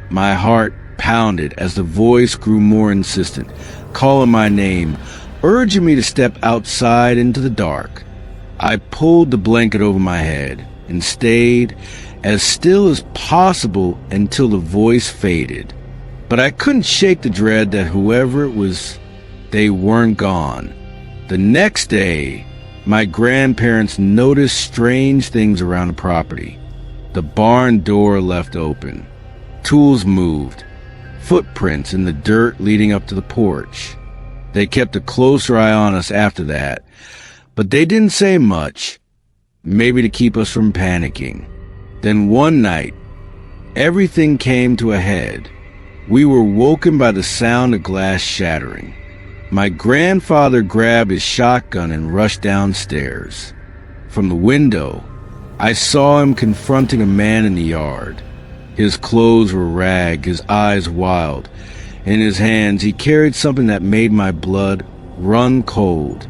My heart pounded as the voice grew more insistent, calling my name, urging me to step outside into the dark. I pulled the blanket over my head and stayed as still as possible until the voice faded. But I couldn't shake the dread that whoever it was, they weren't gone. The next day, my grandparents noticed strange things around the property. The barn door left open. Tools moved. Footprints in the dirt leading up to the porch. They kept a closer eye on us after that, but they didn't say much, maybe to keep us from panicking. Then one night, everything came to a head. We were woken by the sound of glass shattering. My grandfather grabbed his shotgun and rushed downstairs. From the window, I saw him confronting a man in the yard. His clothes were ragged, his eyes wild. In his hands, he carried something that made my blood run cold.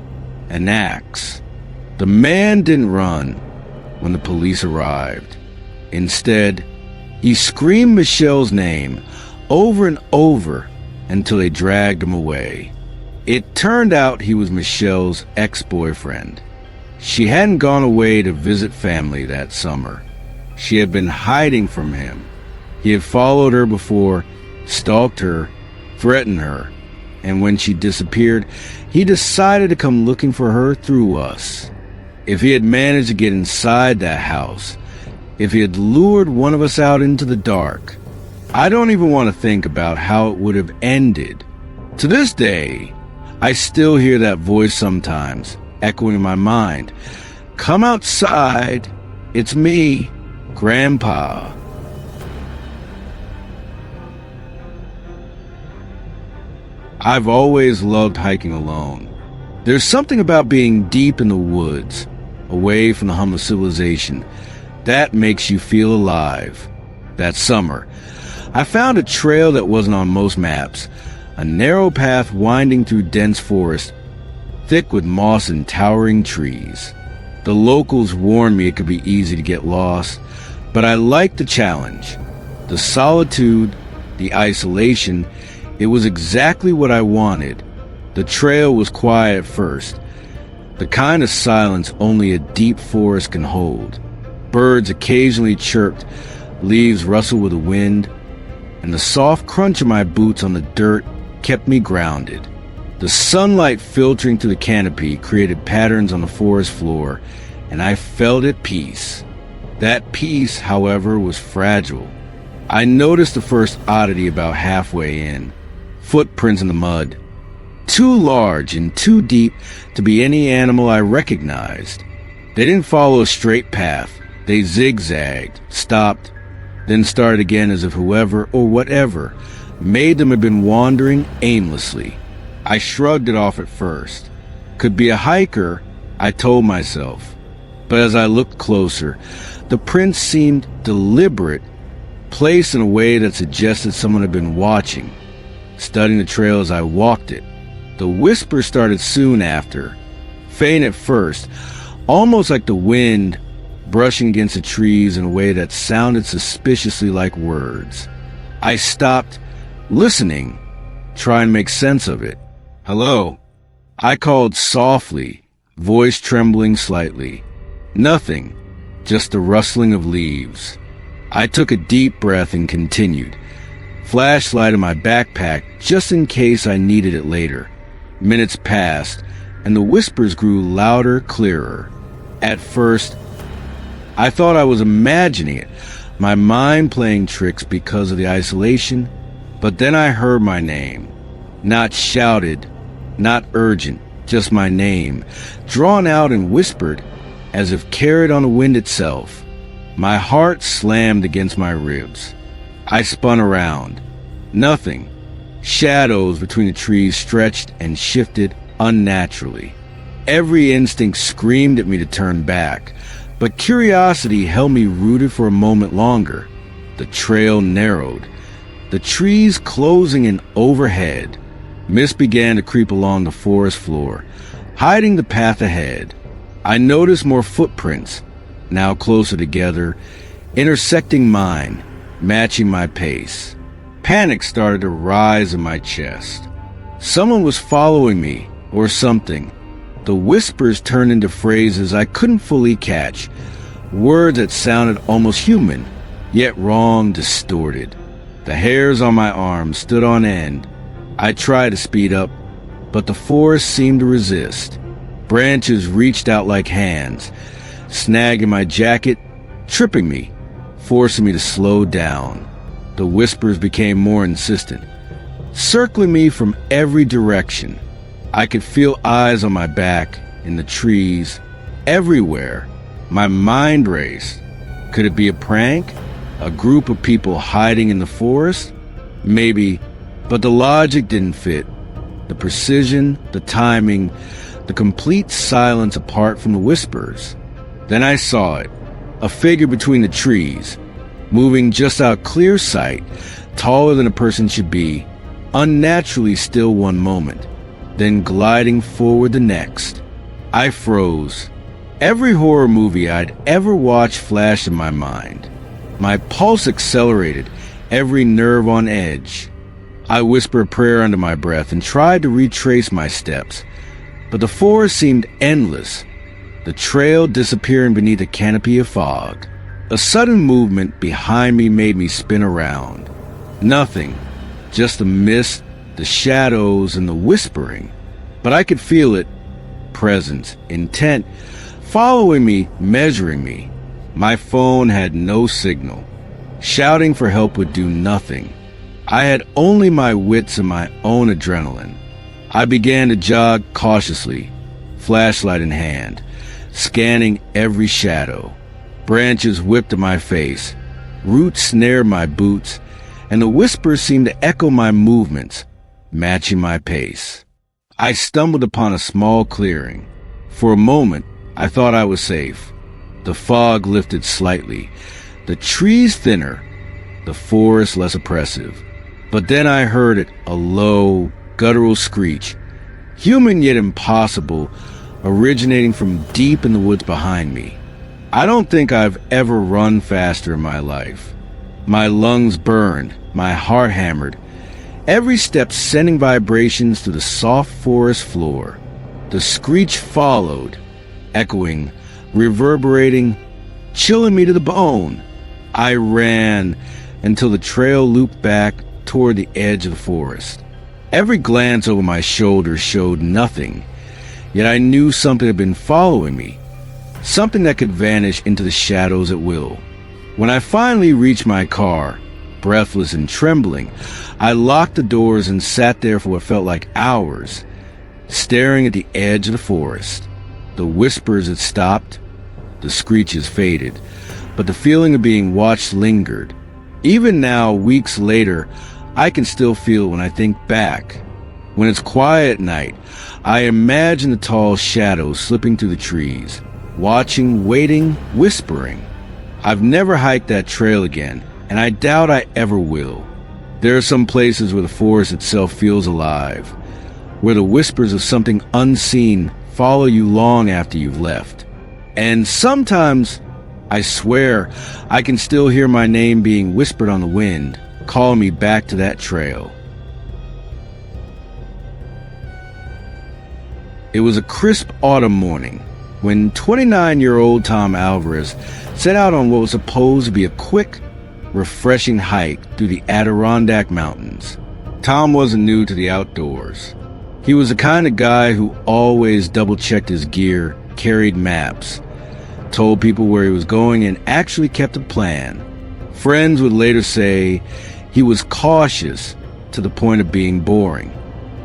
An axe. The man didn't run when the police arrived. Instead, he screamed Michelle's name over and over until they dragged him away. It turned out he was Michelle's ex-boyfriend. She hadn't gone away to visit family that summer. She had been hiding from him. He had followed her before, stalked her, threatened her, and when she disappeared, he decided to come looking for her through us. If he had managed to get inside that house, if he had lured one of us out into the dark, I don't even want to think about how it would have ended. To this day, I still hear that voice sometimes, echoing in my mind. "Come outside, it's me, Grandpa." I've always loved hiking alone. There's something about being deep in the woods, away from the hum of civilization, that makes you feel alive. that summer. I found a trail that wasn't on most maps, a narrow path winding through dense forest, thick with moss and towering trees. The locals warned me it could be easy to get lost, but I liked the challenge. The solitude, the isolation, it was exactly what I wanted. The trail was quiet at first, the kind of silence only a deep forest can hold. Birds occasionally chirped, leaves rustled with the wind, and the soft crunch of my boots on the dirt kept me grounded. The sunlight filtering through the canopy created patterns on the forest floor, and I felt at peace. That peace, however, was fragile. I noticed the first oddity about halfway in. Footprints in the mud. Too large and too deep to be any animal I recognized. They didn't follow a straight path. They zigzagged, stopped, then started again as if whoever or whatever made them have been wandering aimlessly. I shrugged it off at first. Could be a hiker, I told myself. But as I looked closer, the prints seemed deliberate, placed in a way that suggested someone had been watching, studying the trail as I walked it. The whisper started soon after, faint at first, almost like the wind brushing against the trees in a way that sounded suspiciously like words. I stopped, listening, trying to make sense of it. "Hello?" I called softly, voice trembling slightly. Nothing, just the rustling of leaves. I took a deep breath and continued, flashlight in my backpack just in case I needed it later. Minutes passed, and the whispers grew louder, clearer. At first, I thought I was imagining it, my mind playing tricks because of the isolation, but then I heard my name. Not shouted, not urgent, just my name, drawn out and whispered, as if carried on the wind itself. My heart slammed against my ribs. I spun around. Nothing. Shadows between the trees stretched and shifted unnaturally. Every instinct screamed at me to turn back, but curiosity held me rooted for a moment longer. The trail narrowed, the trees closing in overhead. Mist began to creep along the forest floor, hiding the path ahead. I noticed more footprints, now closer together, intersecting mine, matching my pace. Panic started to rise in my chest. Someone was following me, or something. The whispers turned into phrases I couldn't fully catch, words that sounded almost human, yet wrong, distorted. The hairs on my arms stood on end. I tried to speed up, but the forest seemed to resist. Branches reached out like hands, snagging my jacket, tripping me, forcing me to slow down. The whispers became more insistent, circling me from every direction. I could feel eyes on my back, in the trees, everywhere. My mind raced. Could it be a prank? A group of people hiding in the forest? Maybe, but the logic didn't fit. The precision, the timing, the complete silence apart from the whispers. Then I saw it, a figure between the trees, moving just out clear sight, taller than a person should be, unnaturally still one moment, then gliding forward the next. I froze. Every horror movie I'd ever watched flashed in my mind. My pulse accelerated, every nerve on edge. I whispered a prayer under my breath and tried to retrace my steps, but the forest seemed endless, the trail disappearing beneath a canopy of fog. A sudden movement behind me made me spin around. Nothing, just the mist, the shadows, and the whispering. But I could feel it, presence, intent, following me, measuring me. My phone had no signal. Shouting for help would do nothing. I had only my wits and my own adrenaline. I began to jog cautiously, flashlight in hand, scanning every shadow. Branches whipped at my face, roots snared my boots, and the whispers seemed to echo my movements, matching my pace. I stumbled upon a small clearing. For a moment, I thought I was safe. The fog lifted slightly, the trees thinner, the forest less oppressive. But then I heard it, a low, guttural screech, human yet impossible, originating from deep in the woods behind me. I don't think I've ever run faster in my life. My lungs burned, my heart hammered, every step sending vibrations through the soft forest floor. The screech followed, echoing, reverberating, chilling me to the bone. I ran until the trail looped back toward the edge of the forest. Every glance over my shoulder showed nothing, yet I knew something had been following me, something that could vanish into the shadows at will. When I finally reached my car, breathless and trembling, I locked the doors and sat there for what felt like hours, staring at the edge of the forest. The whispers had stopped, the screeches faded, but the feeling of being watched lingered. Even now, weeks later, I can still feel when I think back. When it's quiet at night, I imagine the tall shadows slipping through the trees, watching, waiting, whispering. I've never hiked that trail again, and I doubt I ever will. There are some places where the forest itself feels alive, where the whispers of something unseen follow you long after you've left. And sometimes, I swear, I can still hear my name being whispered on the wind, calling me back to that trail. It was a crisp autumn morning when 29-year-old Tom Alvarez set out on what was supposed to be a quick, refreshing hike through the Adirondack Mountains. Tom wasn't new to the outdoors. He was the kind of guy who always double-checked his gear, carried maps, told people where he was going, and actually kept a plan. Friends would later say he was cautious to the point of being boring.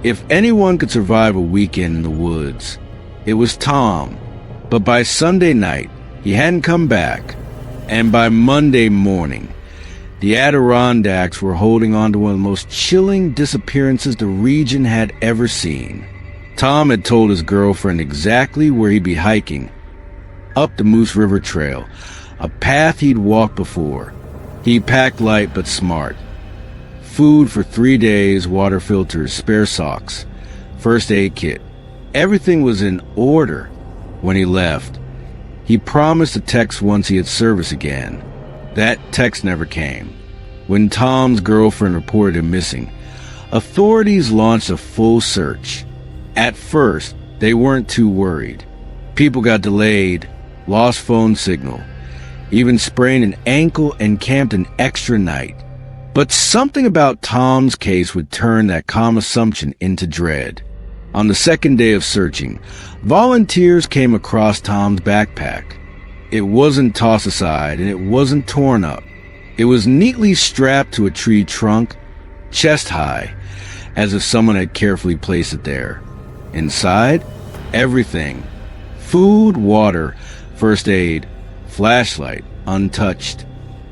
If anyone could survive a weekend in the woods, it was Tom. But by Sunday night, he hadn't come back, and by Monday morning, the Adirondacks were holding on to one of the most chilling disappearances the region had ever seen. Tom had told his girlfriend exactly where he'd be hiking, up the Moose River Trail, a path he'd walked before. He packed light but smart. Food for 3 days, water filters, spare socks, first aid kit. Everything was in order when he left. He promised to text once he had service again. That text never came. When Tom's girlfriend reported him missing, authorities launched a full search. At first, they weren't too worried. People got delayed, lost phone signal, even sprained an ankle and camped an extra night. But something about Tom's case would turn that calm assumption into dread. On the second day of searching, volunteers came across Tom's backpack. It wasn't tossed aside and it wasn't torn up. It was neatly strapped to a tree trunk, chest high, as if someone had carefully placed it there. Inside, everything. Food, water, first aid, flashlight, untouched.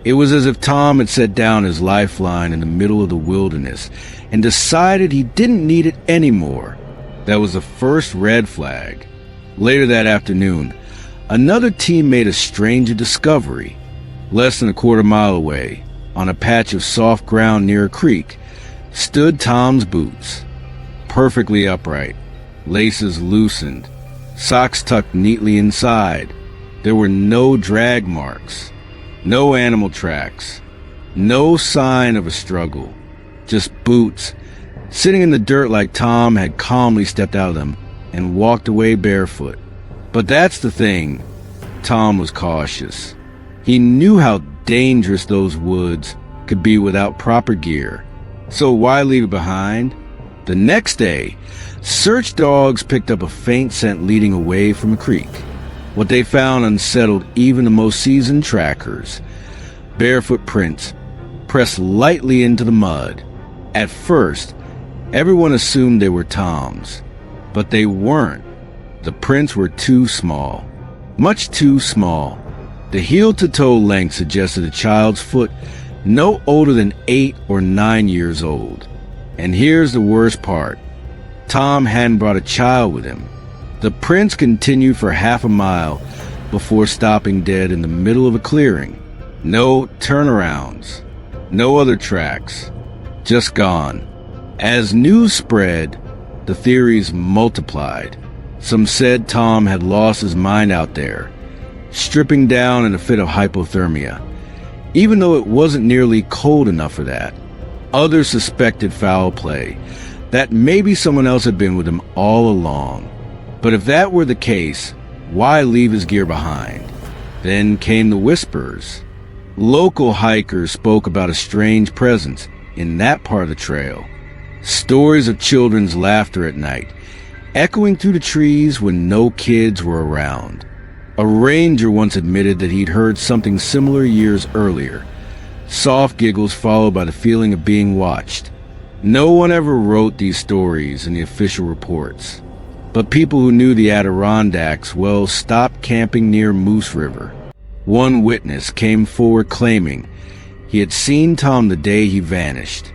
It was as if Tom had set down his lifeline in the middle of the wilderness and decided he didn't need it anymore. That was the first red flag. Later that afternoon, another team made a stranger discovery. Less than a quarter mile away, on a patch of soft ground near a creek, stood Tom's boots. Perfectly upright, laces loosened, socks tucked neatly inside. There were no drag marks. No animal tracks, no sign of a struggle, just boots, sitting in the dirt like Tom had calmly stepped out of them and walked away barefoot. But that's the thing, Tom was cautious. He knew how dangerous those woods could be without proper gear, so why leave it behind? The next day, search dogs picked up a faint scent leading away from a creek. What they found unsettled even the most seasoned trackers. Barefoot prints, pressed lightly into the mud. At first, everyone assumed they were Tom's, but they weren't. The prints were too small, much too small. The heel-to-toe length suggested a child's foot no older than 8 or 9 years old. And here's the worst part. Tom hadn't brought a child with him. The prints continued for half a mile before stopping dead in the middle of a clearing. No turnarounds, No other tracks. Just gone. As news spread, the theories multiplied. Some said Tom had lost his mind out there, stripping down in a fit of hypothermia, even though it wasn't nearly cold enough for that. Others suspected foul play, that maybe someone else had been with him all along. But if that were the case, why leave his gear behind? Then came the whispers. Local hikers spoke about a strange presence in that part of the trail. Stories of children's laughter at night, echoing through the trees when no kids were around. A ranger once admitted that he'd heard something similar years earlier. Soft giggles followed by the feeling of being watched. No one ever wrote these stories in the official reports. But people who knew the Adirondacks well stopped camping near Moose River. One witness came forward claiming he had seen Tom the day he vanished.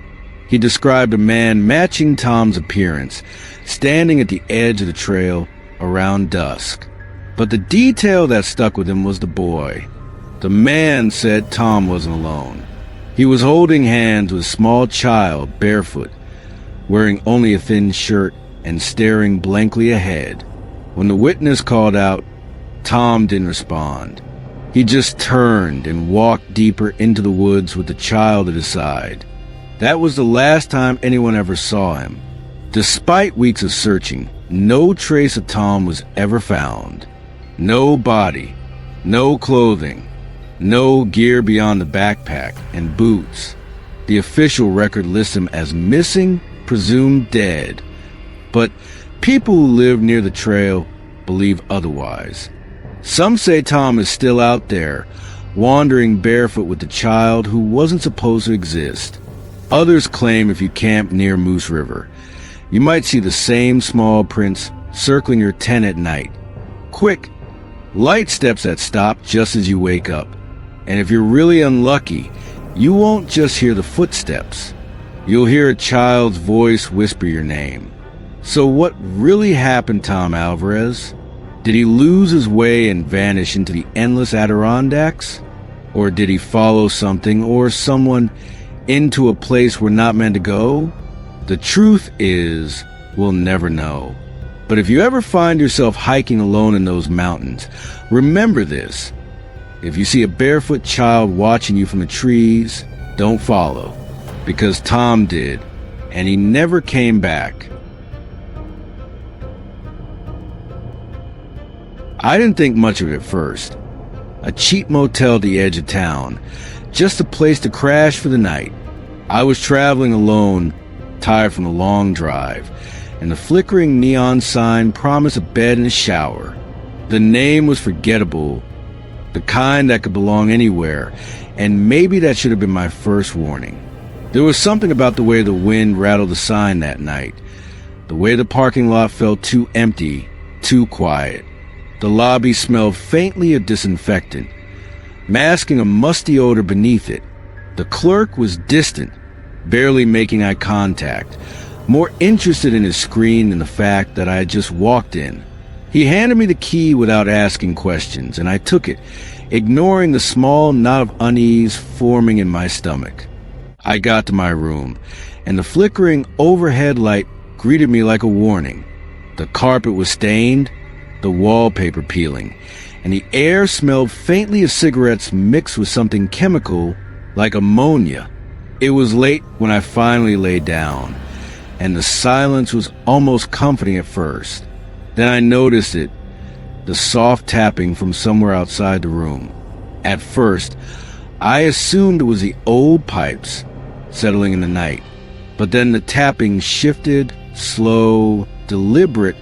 He described a man matching Tom's appearance, standing at the edge of the trail around dusk. But the detail that stuck with him was the boy. The man said Tom wasn't alone. He was holding hands with a small child, barefoot, wearing only a thin shirt and staring blankly ahead. When the witness called out, Tom didn't respond. He just turned and walked deeper into the woods with the child at his side. That was the last time anyone ever saw him. Despite weeks of searching, no trace of Tom was ever found. No body, no clothing, no gear beyond the backpack and boots. The official record lists him as missing, presumed dead. But people who live near the trail believe otherwise. Some say Tom is still out there, wandering barefoot with the child who wasn't supposed to exist. Others claim if you camp near Moose River, you might see the same small prints circling your tent at night. Quick, light steps that stop just as you wake up. And if you're really unlucky, you won't just hear the footsteps. You'll hear a child's voice whisper your name. So what really happened, Tom Alvarez? Did he lose his way and vanish into the endless Adirondacks? Or did he follow something or someone into a place we're not meant to go? The truth is, we'll never know. But if you ever find yourself hiking alone in those mountains, remember this. If you see a barefoot child watching you from the trees, don't follow. Because Tom did, and he never came back. I didn't think much of it at first. A cheap motel at the edge of town, just a place to crash for the night. I was traveling alone, tired from a long drive, and the flickering neon sign promised a bed and a shower. The name was forgettable, the kind that could belong anywhere, and maybe that should have been my first warning. There was something about the way the wind rattled the sign that night, the way the parking lot felt too empty, too quiet. The lobby smelled faintly of disinfectant, masking a musty odor beneath it. The clerk was distant, barely making eye contact, more interested in his screen than the fact that I had just walked in. He handed me the key without asking questions, and I took it, ignoring the small knot of unease forming in my stomach. I got to my room, and the flickering overhead light greeted me like a warning. The carpet was stained, the wallpaper peeling, and the air smelled faintly of cigarettes mixed with something chemical like ammonia. It was late when I finally lay down, and the silence was almost comforting at first. Then I noticed it, the soft tapping from somewhere outside the room. At first, I assumed it was the old pipes settling in the night, but then the tapping shifted, slow, deliberate,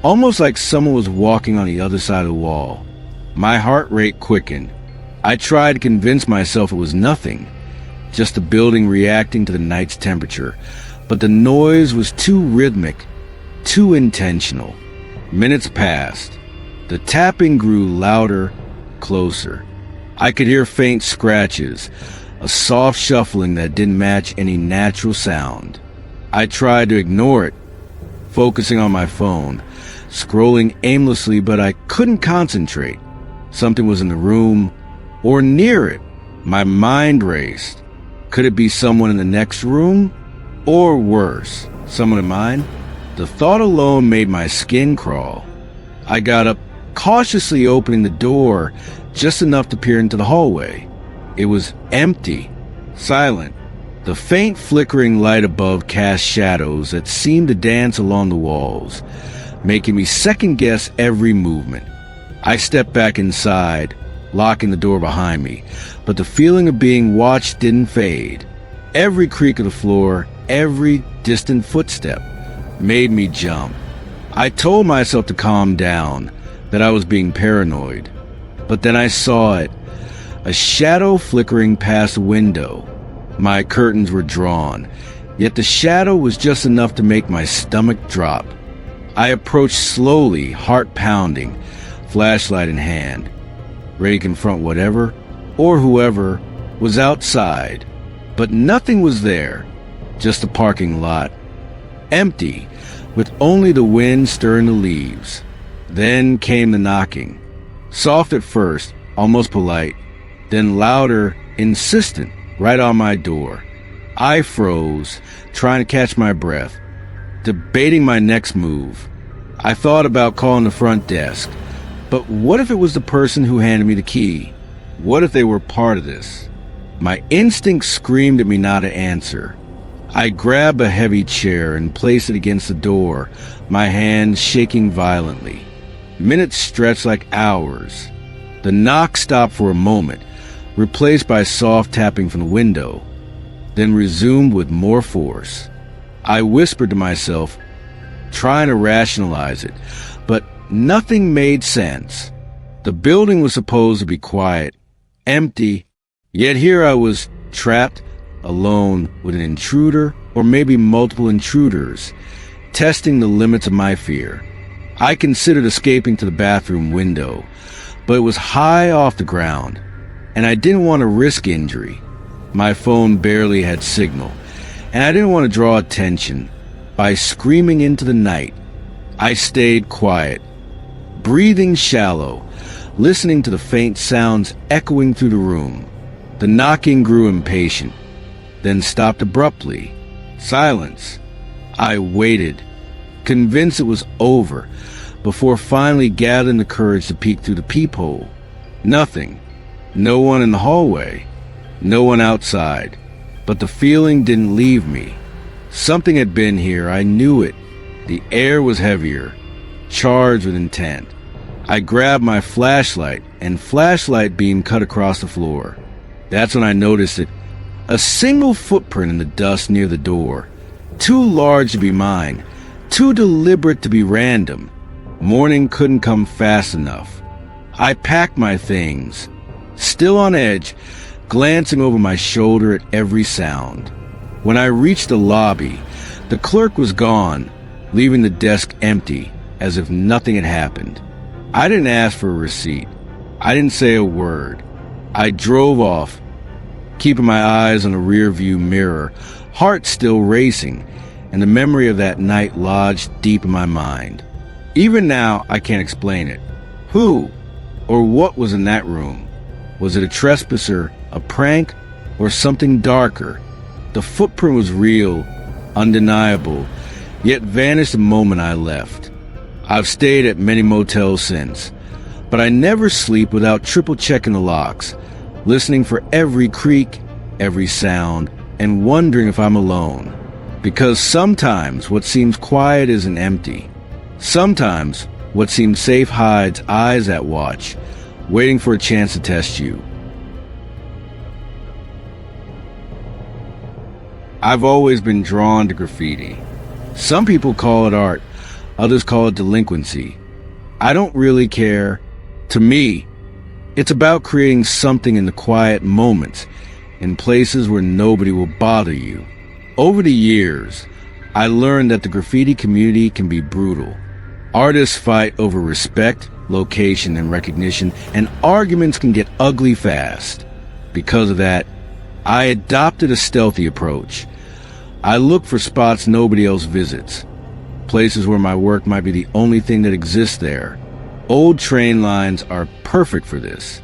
almost like someone was walking on the other side of the wall. My heart rate quickened. I tried to convince myself it was nothing, just the building reacting to the night's temperature, but the noise was too rhythmic, too intentional. Minutes passed. The tapping grew louder, closer. I could hear faint scratches, a soft shuffling that didn't match any natural sound. I tried to ignore it, focusing on my phone, scrolling aimlessly, but I couldn't concentrate. Something was in the room, or near it. My mind raced. Could it be someone in the next room? Or worse, someone in mine? The thought alone made my skin crawl. I got up, cautiously opening the door just enough to peer into the hallway. It was empty, silent. The faint flickering light above cast shadows that seemed to dance along the walls, making me second-guess every movement. I stepped back inside, locking the door behind me, but the feeling of being watched didn't fade. Every creak of the floor, every distant footstep, made me jump. I told myself to calm down, that I was being paranoid. But then I saw it, a shadow flickering past the window. My curtains were drawn, yet the shadow was just enough to make my stomach drop. I approached slowly, heart pounding, flashlight in hand, ready to confront whatever or whoever was outside. But nothing was there, just a parking lot, empty, with only the wind stirring the leaves. Then came the knocking, soft at first, almost polite, then louder, insistent, right on my door. I froze, trying to catch my breath, debating my next move. I thought about calling the front desk, but what if it was the person who handed me the key? What if they were part of this? My instinct screamed at me not to answer. I grabbed a heavy chair and placed it against the door, my hands shaking violently. Minutes stretched like hours. The knock stopped for a moment, replaced by soft tapping from the window, then resumed with more force. I whispered to myself, trying to rationalize it, but nothing made sense. The building was supposed to be quiet, empty, yet here I was trapped, alone with an intruder, or maybe multiple intruders, testing the limits of my fear. I considered escaping to the bathroom window, but it was high off the ground, and I didn't want to risk injury. My phone barely had signal, and I didn't want to draw attention by screaming into the night. I stayed quiet, breathing shallow, listening to the faint sounds echoing through the room. The knocking grew impatient, then stopped abruptly. Silence. I waited, convinced it was over, before finally gathering the courage to peek through the peephole. Nothing. No one in the hallway. No one outside. But the feeling didn't leave me. Something had been here. I knew it. The air was heavier, charged with intent. I grabbed my flashlight, and flashlight beam cut across the floor. That's when I noticed it. A single footprint in the dust near the door. Too large to be mine. Too deliberate to be random. Morning couldn't come fast enough. I packed my things, still on edge, glancing over my shoulder at every sound. When I reached the lobby, the clerk was gone, leaving the desk empty, as if nothing had happened. I didn't ask for a receipt. I didn't say a word. I drove off, keeping my eyes on the rearview mirror, heart still racing, and the memory of that night lodged deep in my mind. Even now, I can't explain it. Who or what was in that room? Was it a trespasser, a prank, or something darker? The footprint was real, undeniable, yet vanished the moment I left. I've stayed at many motels since, but I never sleep without triple-checking the locks, listening for every creak, every sound, and wondering if I'm alone. Because sometimes what seems quiet isn't empty. Sometimes what seems safe hides eyes that watch, waiting for a chance to test you. I've always been drawn to graffiti. Some people call it art, others call it delinquency. I don't really care. To me, it's about creating something in the quiet moments, in places where nobody will bother you. Over the years, I learned that the graffiti community can be brutal. Artists fight over respect, location, and recognition, and arguments can get ugly fast. Because of that, I adopted a stealthy approach. I look for spots nobody else visits, places where my work might be the only thing that exists there. Old train lines are perfect for this.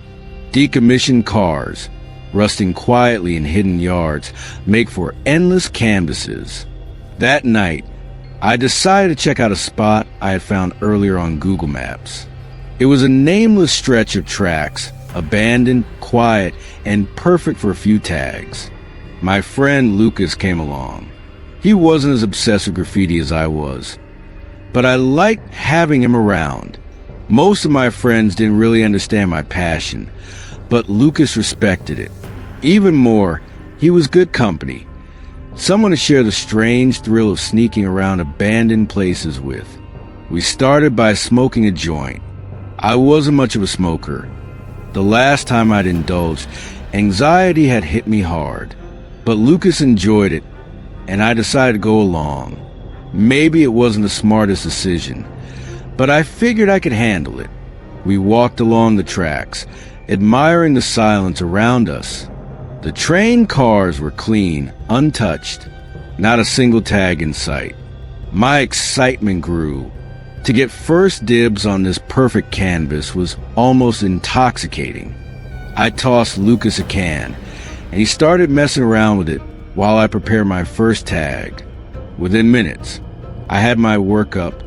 Decommissioned cars, rusting quietly in hidden yards, make for endless canvases. That night, I decided to check out a spot I had found earlier on Google Maps. It was a nameless stretch of tracks, abandoned, quiet, and perfect for a few tags. My friend Lucas came along. He wasn't as obsessed with graffiti as I was, but I liked having him around. Most of my friends didn't really understand my passion, but Lucas respected it. Even more, he was good company. Someone to share the strange thrill of sneaking around abandoned places with. We started by smoking a joint. I wasn't much of a smoker. The last time I'd indulged, anxiety had hit me hard. But Lucas enjoyed it, and I decided to go along. Maybe it wasn't the smartest decision, but I figured I could handle it. We walked along the tracks, admiring the silence around us. The train cars were clean, untouched, not a single tag in sight. My excitement grew. To get first dibs on this perfect canvas was almost intoxicating. I tossed Lucas a can, and he started messing around with it while I prepared my first tag. Within minutes, I had my work up,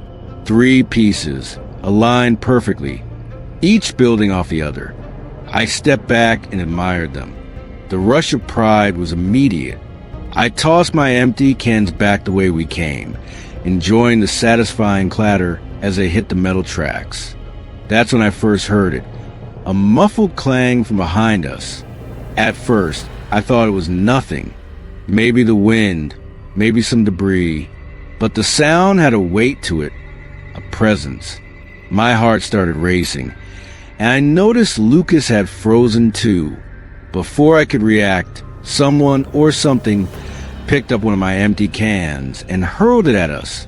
3 pieces, aligned perfectly, each building off the other. I stepped back and admired them. The rush of pride was immediate. I tossed my empty cans back the way we came, enjoying the satisfying clatter as they hit the metal tracks. That's when I first heard it, a muffled clang from behind us. At first, I thought it was nothing. Maybe the wind, maybe some debris. But the sound had a weight to it, a presence. My heart started racing, and I noticed Lucas had frozen too. Before I could react, someone or something picked up one of my empty cans and hurled it at us.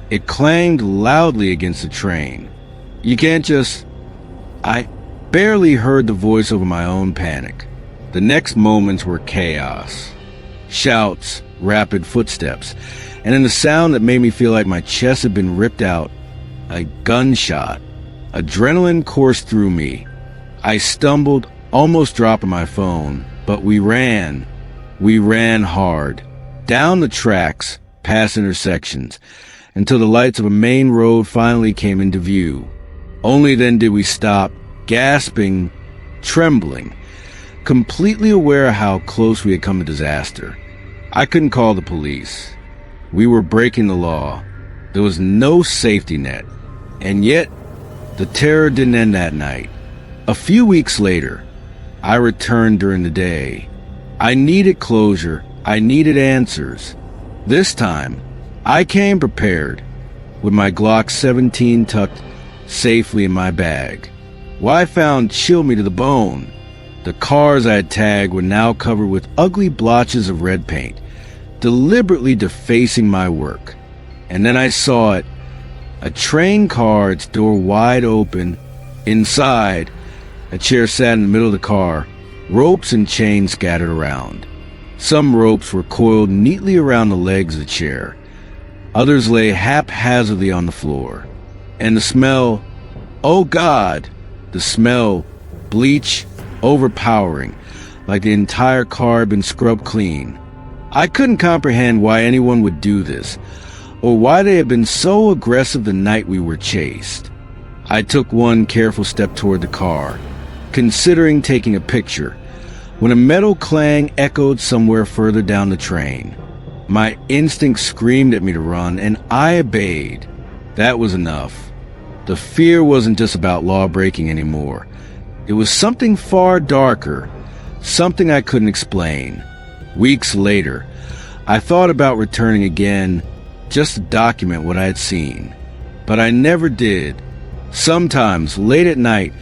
It clanged loudly against the train. You can't just... I barely heard the voice over my own panic. The next moments were chaos. Shouts, rapid footsteps, and then the sound that made me feel like my chest had been ripped out, a gunshot. Adrenaline coursed through me. I stumbled, almost dropping my phone, but we ran. We ran hard, down the tracks, past intersections, until the lights of a main road finally came into view. Only then did we stop, gasping, trembling, completely aware of how close we had come to disaster. I couldn't call the police. We were breaking the law. There was no safety net. And yet, the terror didn't end that night. A few weeks later, I returned during the day. I needed closure. I needed answers. This time, I came prepared, with my Glock 17 tucked safely in my bag. What I found chilled me to the bone. The cars I had tagged were now covered with ugly blotches of red paint, deliberately defacing my work. And then I saw it, a train car, its door wide open. Inside, a chair sat in the middle of the car, ropes and chains scattered around. Some ropes were coiled neatly around the legs of the chair. Others lay haphazardly on the floor. And the smell, oh God, the smell, bleach, overpowering, like the entire car had been scrubbed clean. I couldn't comprehend why anyone would do this, or why they had been so aggressive the night we were chased. I took one careful step toward the car, considering taking a picture, when a metal clang echoed somewhere further down the train. My instinct screamed at me to run, and I obeyed. That was enough. The fear wasn't just about law-breaking anymore. It was something far darker, something I couldn't explain. Weeks later, I thought about returning again, just to document what I had seen. But I never did. Sometimes, late at night,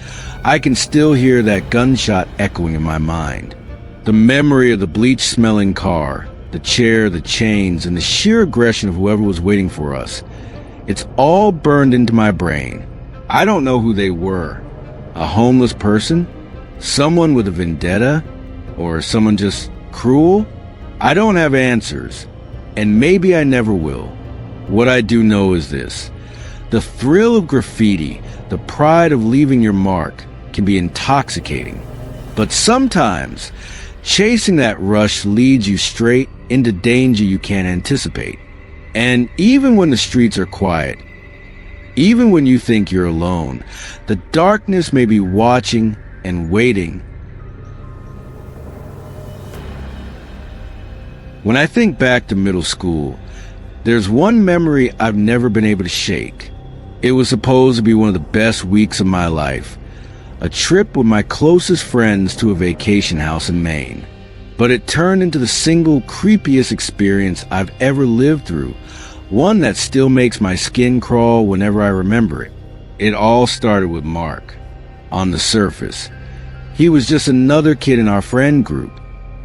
I can still hear that gunshot echoing in my mind. The memory of the bleach-smelling car, the chair, the chains, and the sheer aggression of whoever was waiting for us. It's all burned into my brain. I don't know who they were. A homeless person? Someone with a vendetta? Or someone just cruel? I don't have answers, and maybe I never will. What I do know is this. The thrill of graffiti, the pride of leaving your mark, can be intoxicating. But sometimes, Chasing that rush leads you straight into danger you can't anticipate. And even when the streets are quiet, even when you think you're alone, the darkness may be watching and waiting. When I think back to middle school, there's one memory I've never been able to shake. It was supposed to be one of the best weeks of my life. A trip with my closest friends to a vacation house in Maine. But it turned into the single creepiest experience I've ever lived through. One that still makes my skin crawl whenever I remember it. It all started with Mark. On the surface, he was just another kid in our friend group.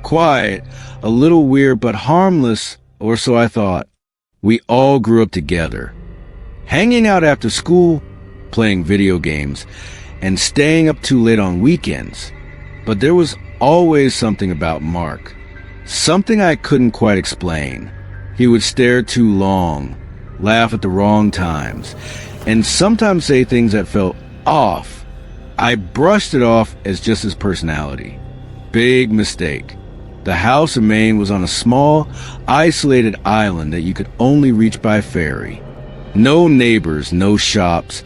Quiet, a little weird, but harmless, or so I thought. We all grew up together, hanging out after school, playing video games, and staying up too late on weekends. But there was always something about Mark, something I couldn't quite explain. He would stare too long, laugh at the wrong times, and sometimes say things that felt off. I brushed it off as just his personality. Big mistake. The house in Maine was on a small, isolated island that you could only reach by ferry. No neighbors, no shops,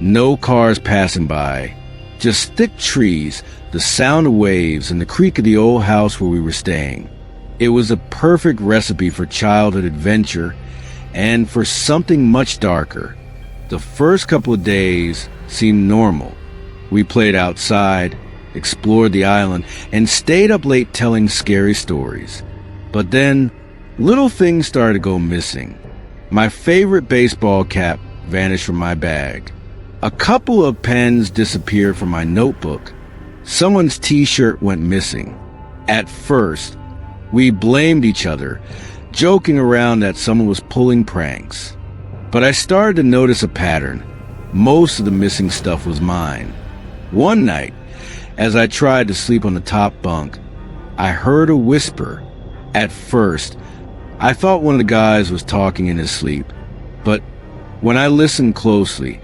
no cars passing by. Just thick trees, the sound of waves, and the creak of the old house where we were staying. It was a perfect recipe for childhood adventure and for something much darker. The first couple of days seemed normal. We played outside, explored the island, and stayed up late telling scary stories. But then, little things started to go missing. My favorite baseball cap vanished from my bag. A couple of pens disappeared from my notebook. Someone's t-shirt went missing. At first, we blamed each other, joking around that someone was pulling pranks. But I started to notice a pattern. Most of the missing stuff was mine. One night, as I tried to sleep on the top bunk, I heard a whisper. At first, I thought one of the guys was talking in his sleep, but when I listened closely,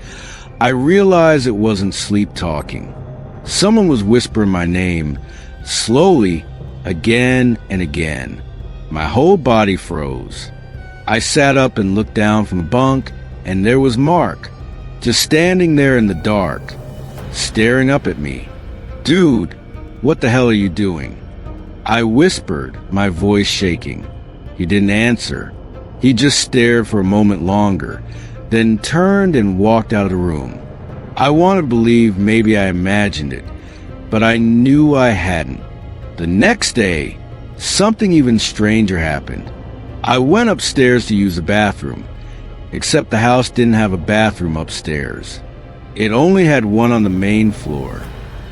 I realized it wasn't sleep talking. Someone was whispering my name, slowly, again and again. My whole body froze. I sat up and looked down from the bunk, and there was Mark, just standing there in the dark, staring up at me. "Dude, what the hell are you doing?" I whispered, my voice shaking. He didn't answer. He just stared for a moment longer, then turned and walked out of the room. I wanted to believe maybe I imagined it, but I knew I hadn't. The next day, something even stranger happened. I went upstairs to use the bathroom, except the house didn't have a bathroom upstairs. It only had one on the main floor.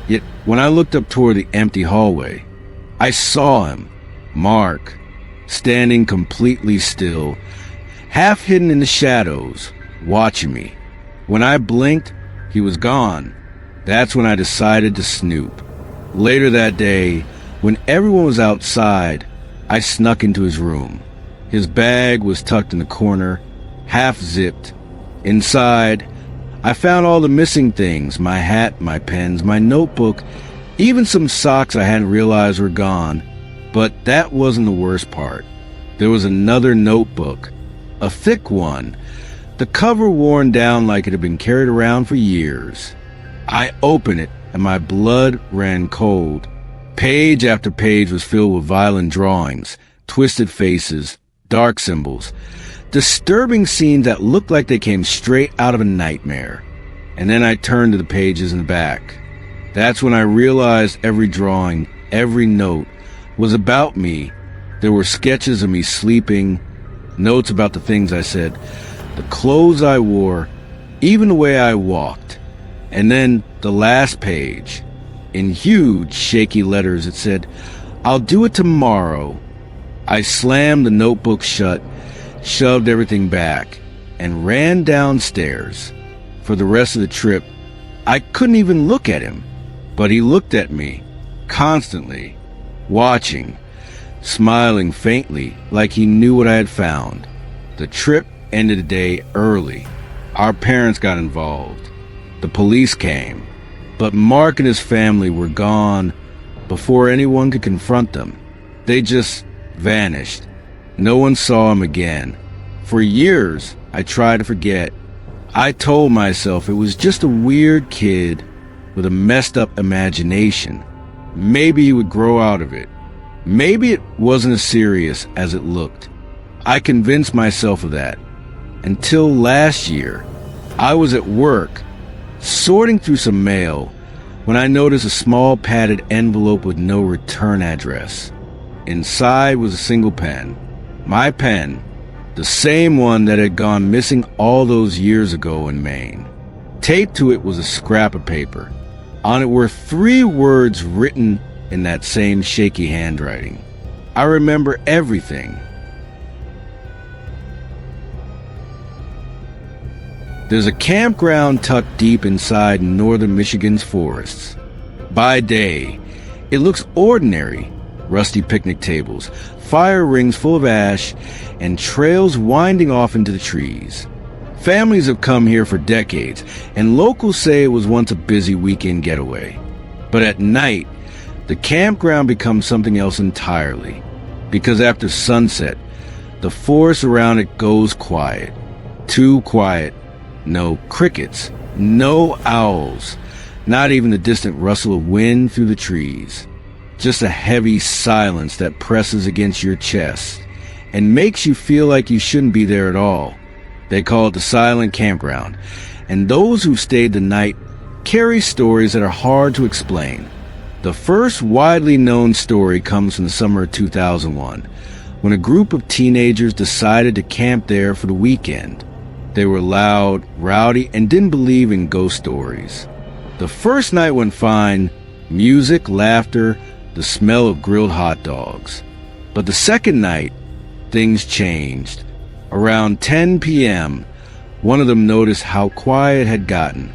Yet when I looked up toward the empty hallway, I saw him, Mark, standing completely still, half hidden in the shadows, watching me. When I blinked, he was gone. That's when I decided to snoop. Later that day, when everyone was outside, I snuck into his room. His bag was tucked in the corner, half zipped. Inside, I found all the missing things, my hat, my pens, my notebook, even some socks I hadn't realized were gone. But that wasn't the worst part. There was another notebook, a thick one, the cover worn down like it had been carried around for years. I opened it and my blood ran cold. Page after page was filled with violent drawings, twisted faces, dark symbols, disturbing scenes that looked like they came straight out of a nightmare. And then I turned to the pages in the back. That's when I realized every drawing, every note, was about me. There were sketches of me sleeping, notes about the things I said, the clothes I wore, even the way I walked. And then the last page, in huge, shaky letters, it said, "I'll do it tomorrow." I slammed the notebook shut, shoved everything back, and ran downstairs. For the rest of the trip, I couldn't even look at him, but he looked at me, constantly, watching, smiling faintly like he knew what I had found. The trip ended the day early. Our parents got involved. The police came, but Mark and his family were gone before anyone could confront them. They just vanished. No one saw him again. For years, I tried to forget. I told myself it was just a weird kid with a messed up imagination. Maybe he would grow out of it. Maybe it wasn't as serious as it looked. I convinced myself of that. Until last year, I was at work, sorting through some mail, when I noticed a small padded envelope with no return address. Inside was a single pen. My pen, the same one that had gone missing all those years ago in Maine. Taped to it was a scrap of paper. On it were 3 words written in that same shaky handwriting. I remember everything. There's a campground tucked deep inside northern Michigan's forests. By day, it looks ordinary. Rusty picnic tables, fire rings full of ash, and trails winding off into the trees. Families have come here for decades, and locals say it was once a busy weekend getaway. But at night, the campground becomes something else entirely, because after sunset, the forest around it goes quiet. Too quiet. No crickets, no owls, not even the distant rustle of wind through the trees. Just a heavy silence that presses against your chest and makes you feel like you shouldn't be there at all. They call it the silent campground, and those who stayed the night carry stories that are hard to explain. The first widely known story comes from the summer of 2001, when a group of teenagers decided to camp there for the weekend. They were loud, rowdy, and didn't believe in ghost stories. The first night went fine, music, laughter, the smell of grilled hot dogs. But the second night, things changed. Around 10 p.m., one of them noticed how quiet it had gotten.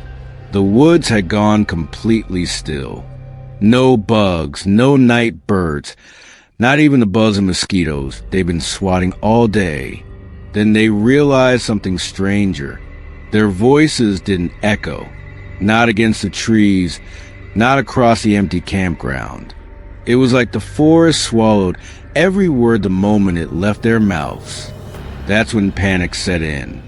The woods had gone completely still. No bugs, no night birds, not even the buzz of mosquitoes they've been swatting all day. Then they realized something stranger. Their voices didn't echo, not against the trees, not across the empty campground. It was like the forest swallowed every word the moment it left their mouths. That's when panic set in.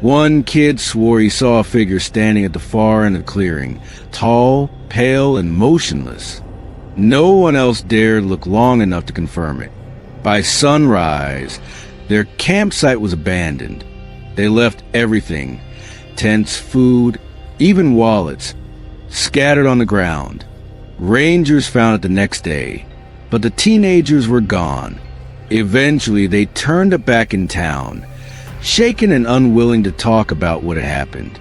One kid swore he saw a figure standing at the far end of the clearing, tall, pale, and motionless. No one else dared look long enough to confirm it. By sunrise, their campsite was abandoned. They left everything, tents, food, even wallets, scattered on the ground. Rangers found it the next day, but the teenagers were gone. Eventually, they turned up back in town, shaken and unwilling to talk about what had happened.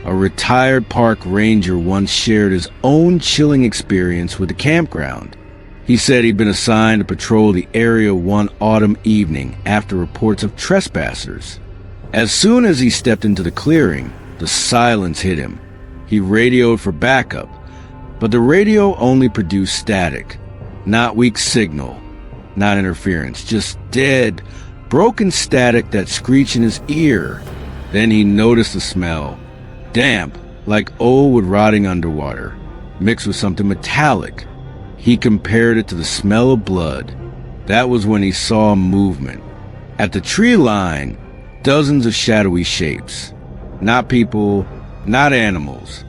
A retired park ranger once shared his own chilling experience with the campground. He said he'd been assigned to patrol the area one autumn evening after reports of trespassers. As soon as he stepped into the clearing, the silence hit him. He radioed for backup, but the radio only produced static, not weak signal, not interference, just dead, broken static that screeched in his ear. Then he noticed the smell, damp, like old wood rotting underwater, mixed with something metallic. He compared it to the smell of blood. That was when he saw movement. At the tree line, dozens of shadowy shapes. Not people, not animals.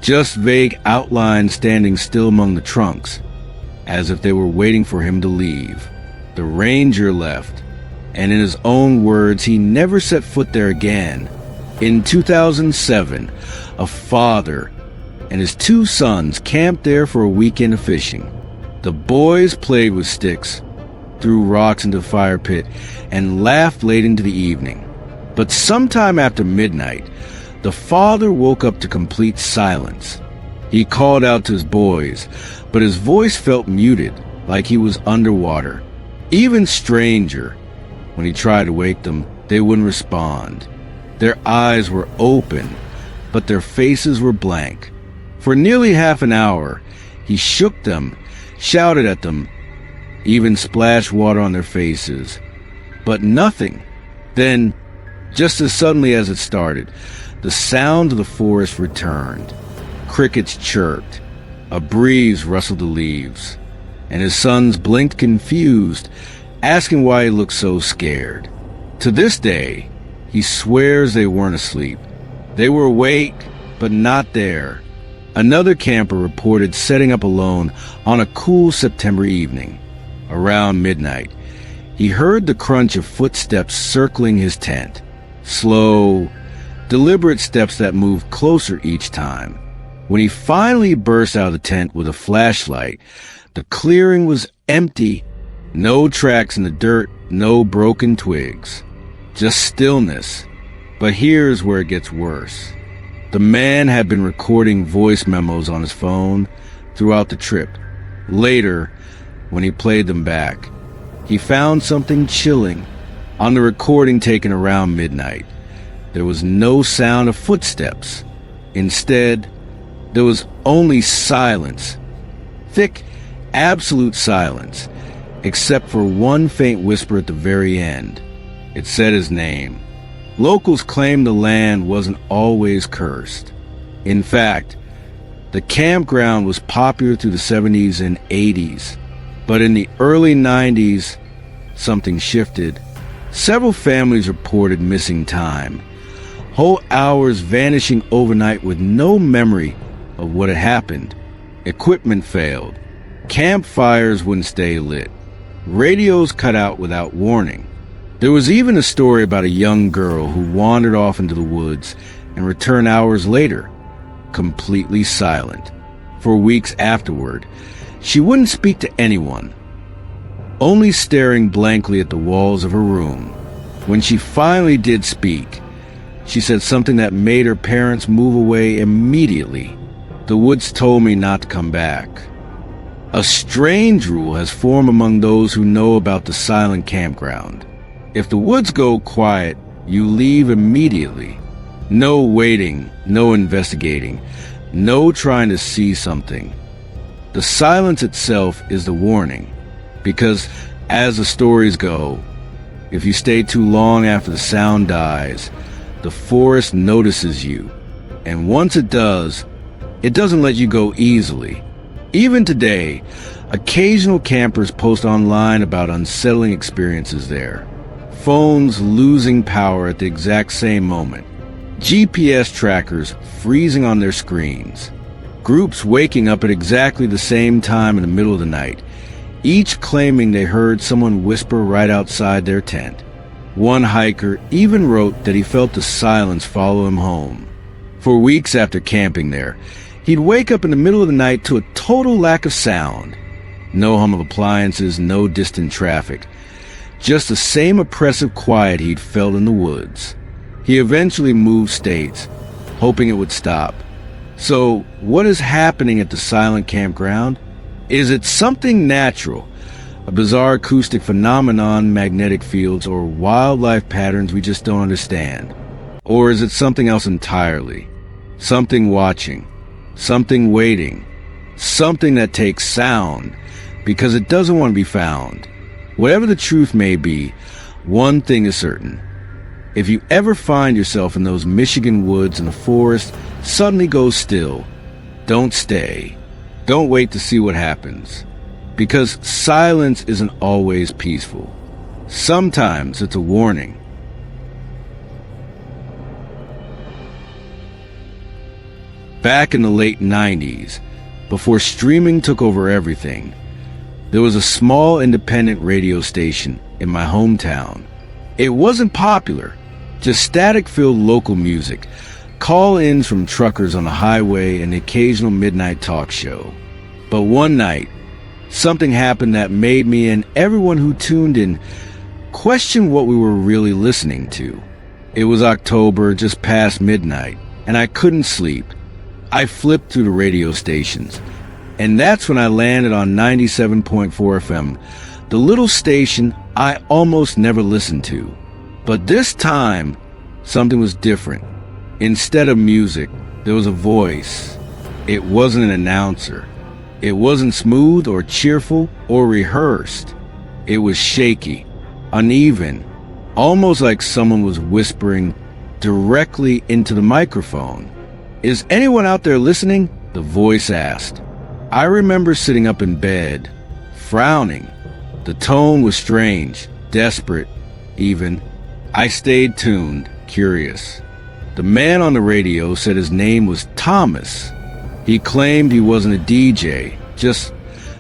Just vague outlines standing still among the trunks, as if they were waiting for him to leave. The ranger left, and in his own words, he never set foot there again. In 2007, a father and his 2 sons camped there for a weekend of fishing. The boys played with sticks, threw rocks into the fire pit, and laughed late into the evening. But sometime after midnight, the father woke up to complete silence. He called out to his boys, but his voice felt muted, like he was underwater. Even stranger, when he tried to wake them, they wouldn't respond. Their eyes were open, but their faces were blank. For nearly half an hour, he shook them, shouted at them, even splashed water on their faces. But nothing. Then, just as suddenly as it started, the sound of the forest returned. Crickets chirped. A breeze rustled the leaves. and his sons blinked confused, asking why he looked so scared. To this day, he swears they weren't asleep. They were awake, but not there. Another camper reported setting up alone on a cool September evening. Around midnight, he heard the crunch of footsteps circling his tent. Slow, deliberate steps that moved closer each time. When he finally burst out of the tent with a flashlight, the clearing was empty. No tracks in the dirt, no broken twigs. Just stillness. But here's where it gets worse. The man had been recording voice memos on his phone throughout the trip. Later, when he played them back, he found something chilling. On the recording taken around midnight, there was no sound of footsteps. Instead, there was only silence. Thick, absolute silence, except for one faint whisper at the very end. It said his name. Locals claimed the land wasn't always cursed. In fact, the campground was popular through the 70s and 80s. But in the early 90s, something shifted. Several families reported missing time. Whole hours vanishing overnight with no memory of what had happened. Equipment failed. Campfires wouldn't stay lit. Radios cut out without warning. There was even a story about a young girl who wandered off into the woods and returned hours later, completely silent. For weeks afterward, she wouldn't speak to anyone, only staring blankly at the walls of her room. When she finally did speak, she said something that made her parents move away immediately. The woods told me not to come back. A strange rule has formed among those who know about the silent campground. If the woods go quiet, you leave immediately. No waiting, no investigating, no trying to see something. The silence itself is the warning, because as the stories go, if you stay too long after the sound dies, the forest notices you, and once it does, it doesn't let you go easily. Even today, occasional campers post online about unsettling experiences there. Phones losing power at the exact same moment. GPS trackers freezing on their screens. Groups waking up at exactly the same time in the middle of the night, each claiming they heard someone whisper right outside their tent. One hiker even wrote that he felt the silence follow him home. For weeks after camping there, he'd wake up in the middle of the night to a total lack of sound. No hum of appliances, no distant traffic. Just the same oppressive quiet he'd felt in the woods. He eventually moved states, hoping it would stop. So, what is happening at the silent campground? Is it something natural, a bizarre acoustic phenomenon, magnetic fields, or wildlife patterns we just don't understand? Or is it something else entirely? Something watching, something waiting, something that takes sound because it doesn't want to be found. Whatever the truth may be, one thing is certain. If you ever find yourself in those Michigan woods and the forest suddenly goes still, don't stay. Don't wait to see what happens. Because silence isn't always peaceful. Sometimes it's a warning. Back in the late 90s, before streaming took over everything, there was a small independent radio station in my hometown. It wasn't popular, just static-filled local music, call-ins from truckers on the highway, and the occasional midnight talk show. But one night, something happened that made me and everyone who tuned in question what we were really listening to. It was October, just past midnight, and I couldn't sleep. I flipped through the radio stations, and that's when I landed on 97.4 FM, the little station I almost never listened to. But this time, something was different. Instead of music, there was a voice. It wasn't an announcer. It wasn't smooth or cheerful or rehearsed. It was shaky, uneven, almost like someone was whispering directly into the microphone. "Is anyone out there listening?" the voice asked. I remember sitting up in bed, frowning. The tone was strange, desperate, even. I stayed tuned, curious. The man on the radio said his name was Thomas. He claimed he wasn't a DJ, just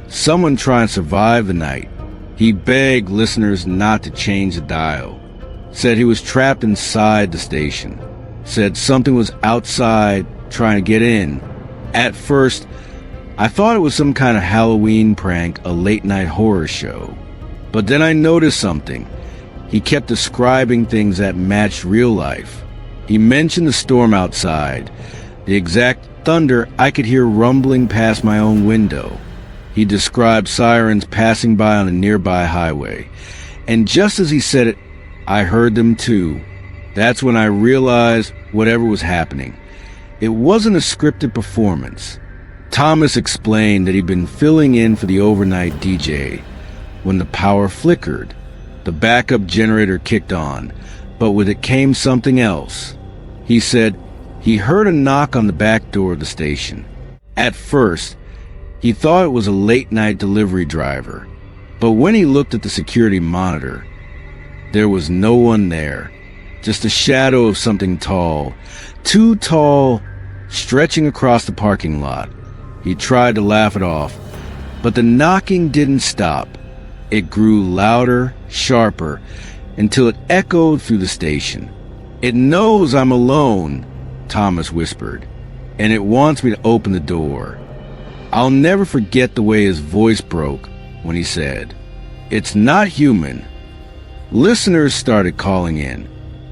someone trying to survive the night. He begged listeners not to change the dial. Said he was trapped inside the station. Said something was outside trying to get in. At first, I thought it was some kind of Halloween prank, a late-night horror show. But then I noticed something. He kept describing things that matched real life. He mentioned the storm outside, the exact thunder I could hear rumbling past my own window. He described sirens passing by on a nearby highway. And just as he said it, I heard them too. That's when I realized whatever was happening. It wasn't a scripted performance. Thomas explained that he'd been filling in for the overnight DJ. When the power flickered, the backup generator kicked on, but with it came something else. He said he heard a knock on the back door of the station. At first, he thought it was a late-night delivery driver, but when he looked at the security monitor, there was no one there, just a shadow of something tall, too tall, stretching across the parking lot. He tried to laugh it off, but the knocking didn't stop. It grew louder, sharper, until it echoed through the station. "It knows I'm alone," Thomas whispered, "and it wants me to open the door." I'll never forget the way his voice broke when he said, "It's not human." Listeners started calling in.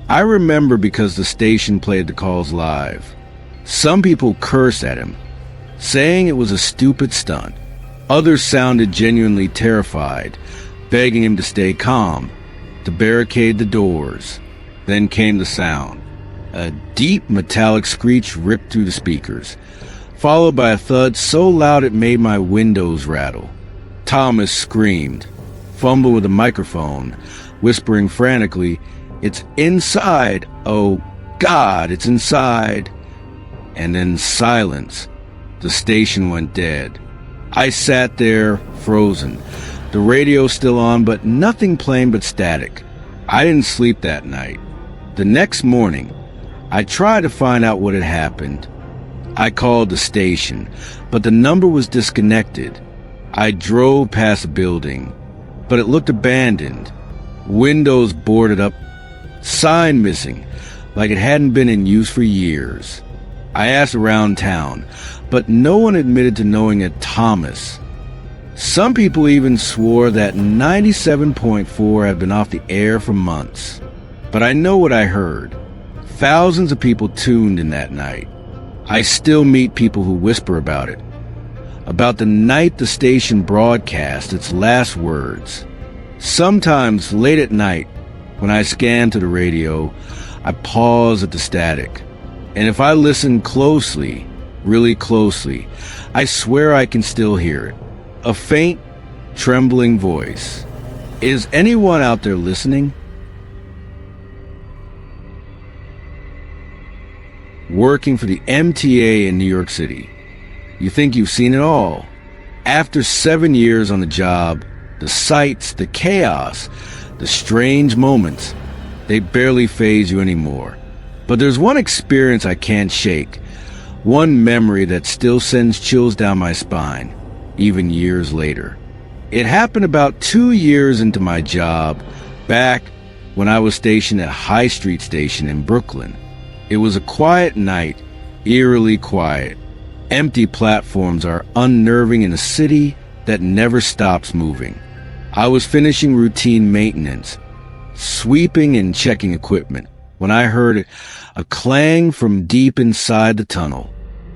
I remember because the station played the calls live. Some people cursed at him, saying it was a stupid stunt. Others sounded genuinely terrified, begging him to stay calm, to barricade the doors. Then came the sound. A deep metallic screech ripped through the speakers, followed by a thud so loud it made my windows rattle. Thomas screamed, fumbled with a microphone, whispering frantically, "It's inside! Oh, God, it's inside!" And then silence. The station went dead. I sat there, frozen. The radio still on, but nothing playing but static. I didn't sleep that night. The next morning, I tried to find out what had happened. I called the station, but the number was disconnected. I drove past the building, but it looked abandoned. Windows boarded up, sign missing, like it hadn't been in use for years. I asked around town, but no one admitted to knowing a Thomas. Some people even swore that 97.4 had been off the air for months. But I know what I heard. Thousands of people tuned in that night. I still meet people who whisper about it. About the night the station broadcast its last words. Sometimes late at night, when I scan to the radio, I pause at the static. And if I listen closely, really closely, I swear I can still hear it. A faint, trembling voice. Is anyone out there listening? Working for the MTA in New York City. You think you've seen it all. After 7 years on the job, the sights, the chaos, the strange moments, they barely faze you anymore. But there's one experience I can't shake. One memory that still sends chills down my spine, even years later. It happened about 2 years into my job, back when I was stationed at High Street Station in Brooklyn. It was a quiet night, eerily quiet. Empty platforms are unnerving in a city that never stops moving. I was finishing routine maintenance, sweeping and checking equipment, when I heard a clang from deep inside the tunnel.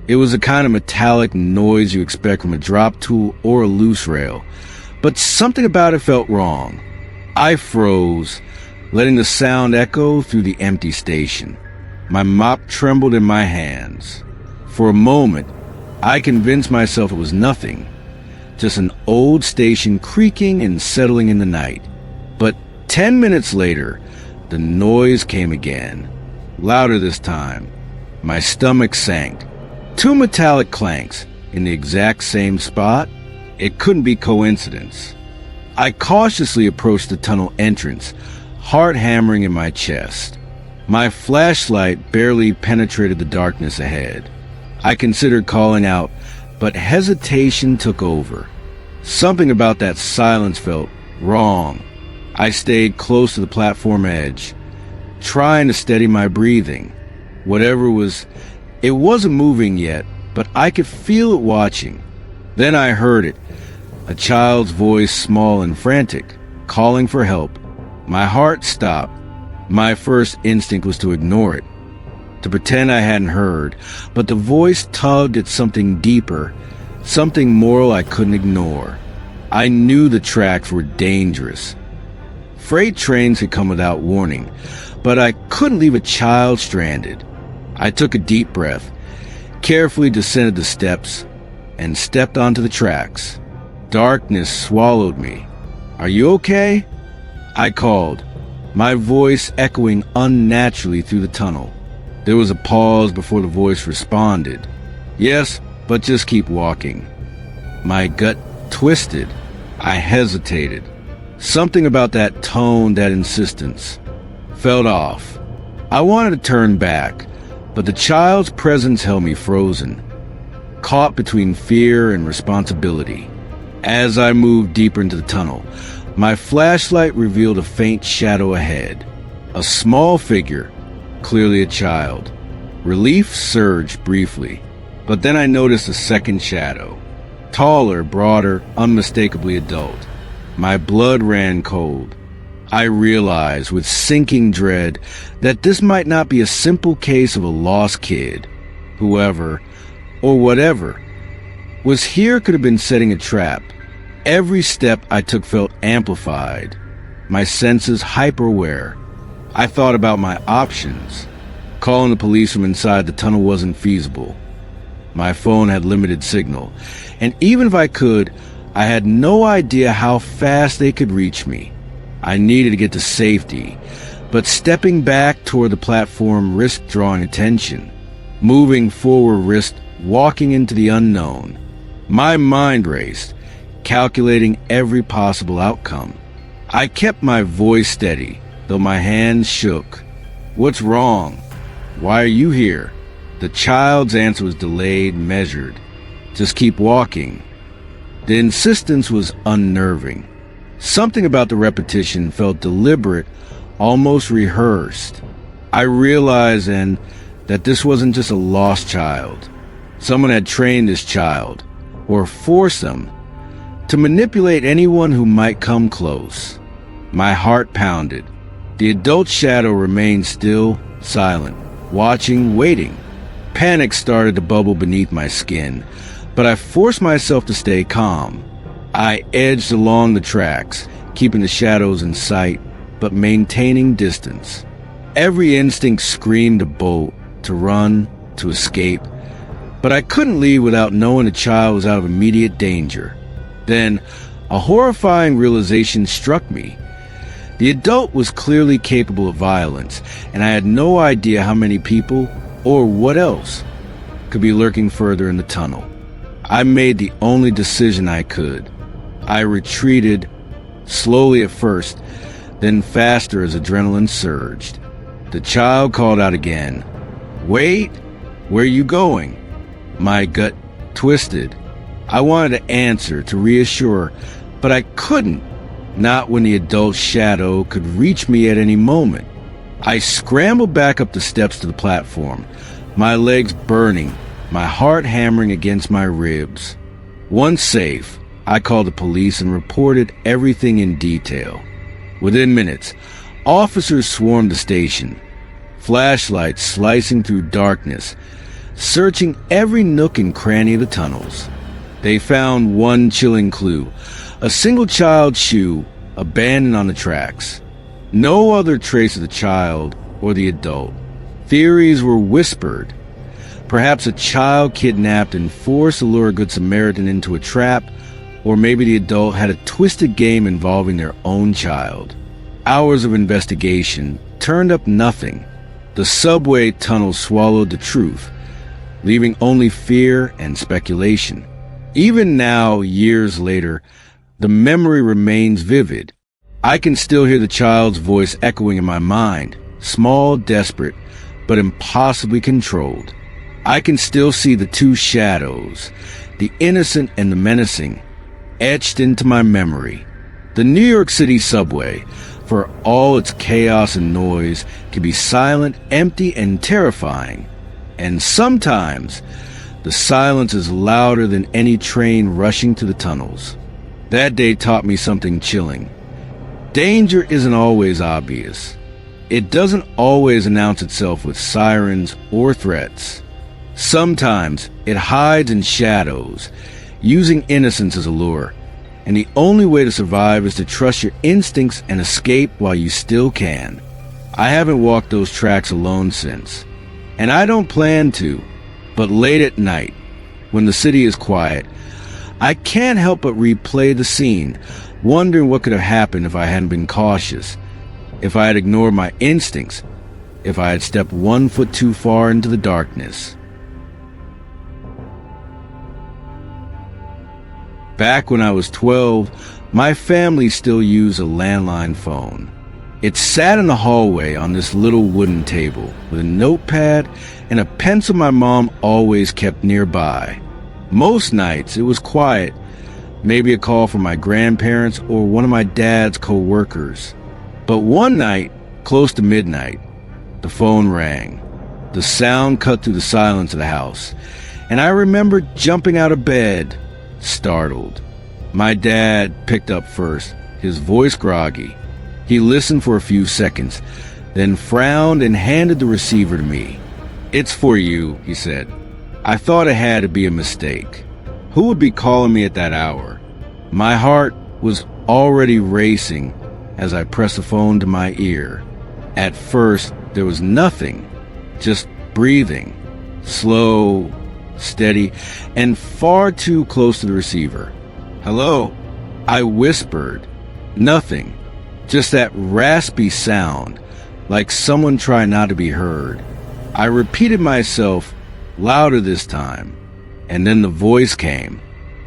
It was the kind of metallic noise you expect from a drop tool or a loose rail, but something about it felt wrong. I froze, letting the sound echo through the empty station. My mop trembled in my hands. For a moment, I convinced myself it was nothing, just an old station creaking and settling in the night. But 10 minutes later, the noise came again, louder this time. My stomach sank. 2 metallic clanks in the exact same spot. It couldn't be coincidence. I cautiously approached the tunnel entrance, heart hammering in my chest. My flashlight barely penetrated the darkness ahead. I considered calling out, but hesitation took over. Something about that silence felt wrong. I stayed close to the platform edge, trying to steady my breathing. It wasn't moving yet, but I could feel it watching. Then I heard it, a child's voice, small and frantic, calling for help. My heart stopped. My first instinct was to ignore it, to pretend I hadn't heard, but the voice tugged at something deeper, something moral I couldn't ignore. I knew the tracks were dangerous. Freight trains could come without warning, but I couldn't leave a child stranded. I took a deep breath, carefully descended the steps, and stepped onto the tracks. Darkness swallowed me. "Are you okay?" I called, my voice echoing unnaturally through the tunnel. There was a pause before the voice responded. "Yes, but just keep walking." My gut twisted. I hesitated. Something about that tone, that insistence, felt off. I wanted to turn back, but the child's presence held me frozen, caught between fear and responsibility. As I moved deeper into the tunnel, my flashlight revealed a faint shadow ahead. A small figure, clearly a child. Relief surged briefly, but then I noticed a second shadow. Taller, broader, unmistakably adult. My blood ran cold. I realized with sinking dread that this might not be a simple case of a lost kid. Whoever, or whatever, was here could have been setting a trap. Every step I took felt amplified, my senses hyper-aware. I thought about my options. Calling the police from inside the tunnel wasn't feasible. My phone had limited signal, and even if I could, I had no idea how fast they could reach me. I needed to get to safety, but stepping back toward the platform risked drawing attention. Moving forward risked walking into the unknown. My mind raced, calculating every possible outcome. I kept my voice steady, though my hands shook. "What's wrong? Why are you here?" The child's answer was delayed, measured. "Just keep walking." The insistence was unnerving. Something about the repetition felt deliberate, almost rehearsed. I realized then that this wasn't just a lost child. Someone had trained this child, or forced them, to manipulate anyone who might come close. My heart pounded. The adult shadow remained still, silent, watching, waiting. Panic started to bubble beneath my skin, but I forced myself to stay calm. I edged along the tracks, keeping the shadows in sight, but maintaining distance. Every instinct screamed to bolt, to run, to escape, but I couldn't leave without knowing the child was out of immediate danger. Then, a horrifying realization struck me. The adult was clearly capable of violence, and I had no idea how many people, or what else, could be lurking further in the tunnel. I made the only decision I could. I retreated, slowly at first, then faster as adrenaline surged. The child called out again. "Wait! Where are you going?" My gut twisted. I wanted to answer, to reassure, but I couldn't. Not when the adult shadow could reach me at any moment. I scrambled back up the steps to the platform, my legs burning, my heart hammering against my ribs. Once safe, I called the police and reported everything in detail. Within minutes, officers swarmed the station, flashlights slicing through darkness, searching every nook and cranny of the tunnels. They found one chilling clue, a single child's shoe abandoned on the tracks. No other trace of the child or the adult. Theories were whispered. Perhaps a child kidnapped and forced to lure a Good Samaritan into a trap, or maybe the adult had a twisted game involving their own child. Hours of investigation turned up nothing. The subway tunnel swallowed the truth, leaving only fear and speculation. Even now, years later, the memory remains vivid. I can still hear the child's voice echoing in my mind, small, desperate, but impossibly controlled. I can still see the two shadows, the innocent and the menacing, etched into my memory. The New York City subway, for all its chaos and noise, can be silent, empty, and terrifying. And sometimes, the silence is louder than any train rushing to the tunnels. That day taught me something chilling. Danger isn't always obvious. It doesn't always announce itself with sirens or threats. Sometimes it hides in shadows, using innocence as a lure. And the only way to survive is to trust your instincts and escape while you still can. I haven't walked those tracks alone since. And I don't plan to. But late at night, when the city is quiet, I can't help but replay the scene, wondering what could have happened if I hadn't been cautious, if I had ignored my instincts, if I had stepped 1 foot too far into the darkness. Back when I was 12, my family still used a landline phone. It sat in the hallway on this little wooden table with a notepad and a pencil my mom always kept nearby. Most nights it was quiet, maybe a call from my grandparents or one of my dad's co-workers. But one night, close to midnight, the phone rang. The sound cut through the silence of the house, and I remember jumping out of bed, startled. My dad picked up first, his voice groggy. He listened for a few seconds, then frowned and handed the receiver to me. "It's for you," he said. I thought it had to be a mistake. Who would be calling me at that hour? My heart was already racing as I pressed the phone to my ear. At first, there was nothing, just breathing, slow, steady, and far too close to the receiver. "Hello?" I whispered. Nothing, just that raspy sound, like someone trying not to be heard. I repeated myself, louder this time, and then the voice came.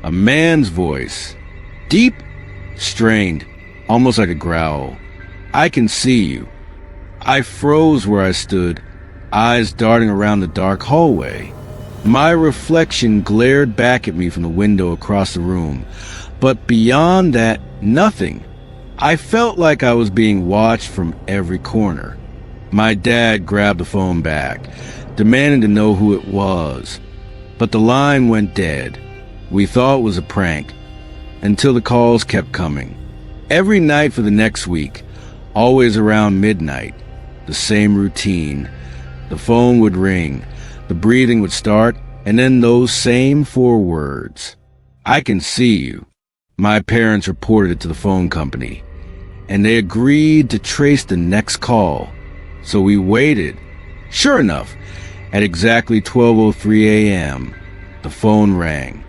A man's voice. Deep, strained, almost like a growl. "I can see you." I froze where I stood, eyes darting around the dark hallway. My reflection glared back at me from the window across the room, but beyond that, nothing. I felt like I was being watched from every corner. My dad grabbed the phone back, demanding to know who it was. But the line went dead. We thought it was a prank, until the calls kept coming. Every night for the next week, always around midnight, the same routine. The phone would ring, the breathing would start, and then those same 4 words. "I can see you." My parents reported it to the phone company, and they agreed to trace the next call. So we waited. Sure enough, at exactly 12:03 a.m., the phone rang.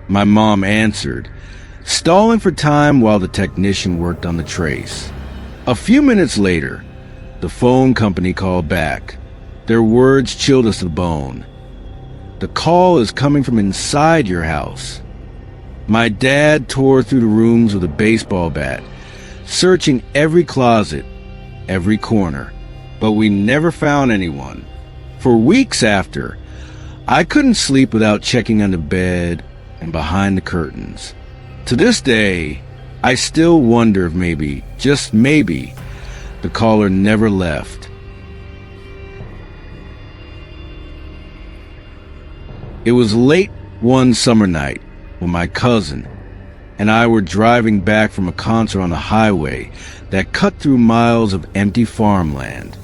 My mom answered, stalling for time while the technician worked on the trace. A few minutes later, the phone company called back. Their words chilled us to the bone. "The call is coming from inside your house." My dad tore through the rooms with a baseball bat, searching every closet, every corner, but we never found anyone. For weeks after, I couldn't sleep without checking under bed and behind the curtains. To this day, I still wonder if maybe, just maybe, the caller never left. It was late one summer night when my cousin and I were driving back from a concert on the highway that cut through miles of empty farmland.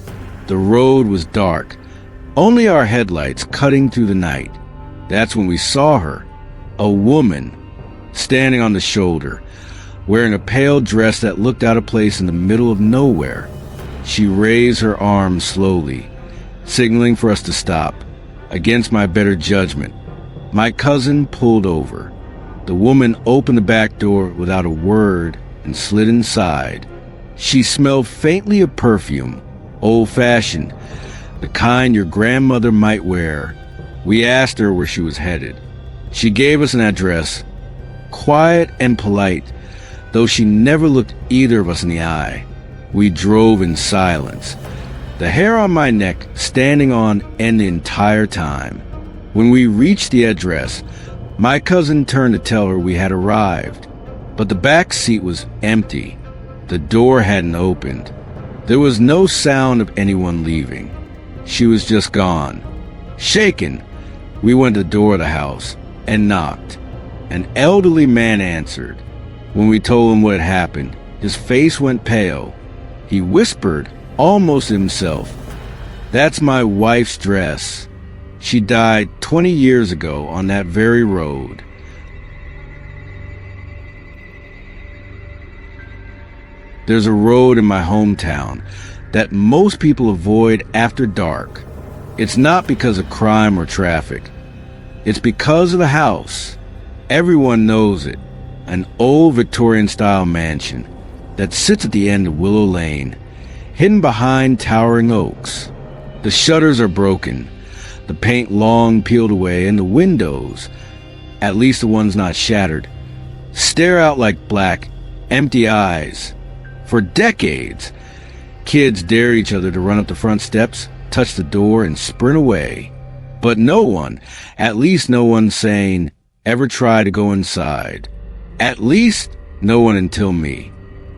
The road was dark, only our headlights cutting through the night. That's when we saw her, a woman, standing on the shoulder, wearing a pale dress that looked out of place in the middle of nowhere. She raised her arms slowly, signaling for us to stop. Against my better judgment, my cousin pulled over. The woman opened the back door without a word and slid inside. She smelled faintly of perfume, old-fashioned, the kind your grandmother might wear. We asked her where she was headed. She gave us an address, quiet and polite, though she never looked either of us in the eye. We drove in silence, the hair on my neck standing on end the entire time. When we reached the address, my cousin turned to tell her we had arrived, but the back seat was empty. The door hadn't opened. There was no sound of anyone leaving. She was just gone. Shaken, we went to the door of the house and knocked. An elderly man answered. When we told him what had happened, his face went pale. He whispered, almost to himself, "That's my wife's dress. She died 20 years ago on that very road." There's a road in my hometown that most people avoid after dark. It's not because of crime or traffic. It's because of the house. Everyone knows it. An old Victorian-style mansion that sits at the end of Willow Lane, hidden behind towering oaks. The shutters are broken, the paint long peeled away, and the windows, at least the ones not shattered, stare out like black, empty eyes. For decades, kids dare each other to run up the front steps, touch the door, and sprint away. But no one, at least no one sane, ever tried to go inside. At least no one until me.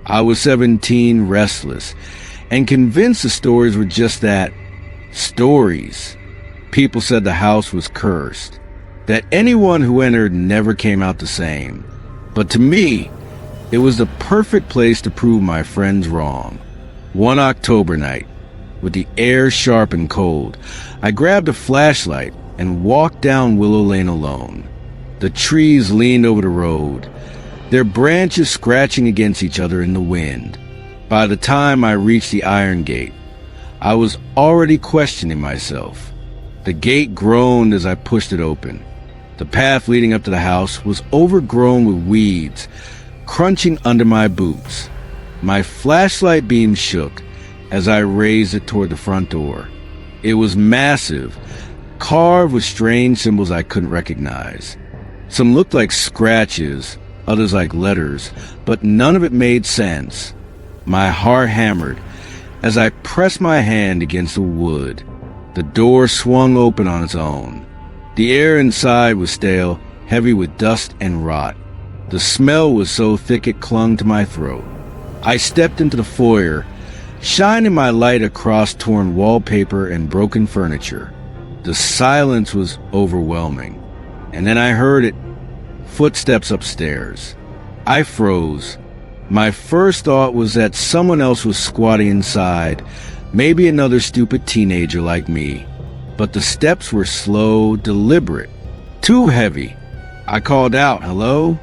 I was 17, restless, and convinced the stories were just that, stories. People said the house was cursed, that anyone who entered never came out the same. But to me, it was the perfect place to prove my friends wrong. One October night, with the air sharp and cold, I grabbed a flashlight and walked down Willow Lane alone. The trees leaned over the road, their branches scratching against each other in the wind. By the time I reached the iron gate, I was already questioning myself. The gate groaned as I pushed it open. The path leading up to the house was overgrown with weeds, crunching under my boots. My flashlight beam shook as I raised it toward the front door. It was massive, carved with strange symbols I couldn't recognize. Some looked like scratches, others like letters, but none of it made sense. My heart hammered as I pressed my hand against the wood. The door swung open on its own. The air inside was stale, heavy with dust and rot. The smell was so thick it clung to my throat. I stepped into the foyer, shining my light across torn wallpaper and broken furniture. The silence was overwhelming. And then I heard it. Footsteps upstairs. I froze. My first thought was that someone else was squatting inside, maybe another stupid teenager like me. But the steps were slow, deliberate, too heavy. I called out, "Hello?"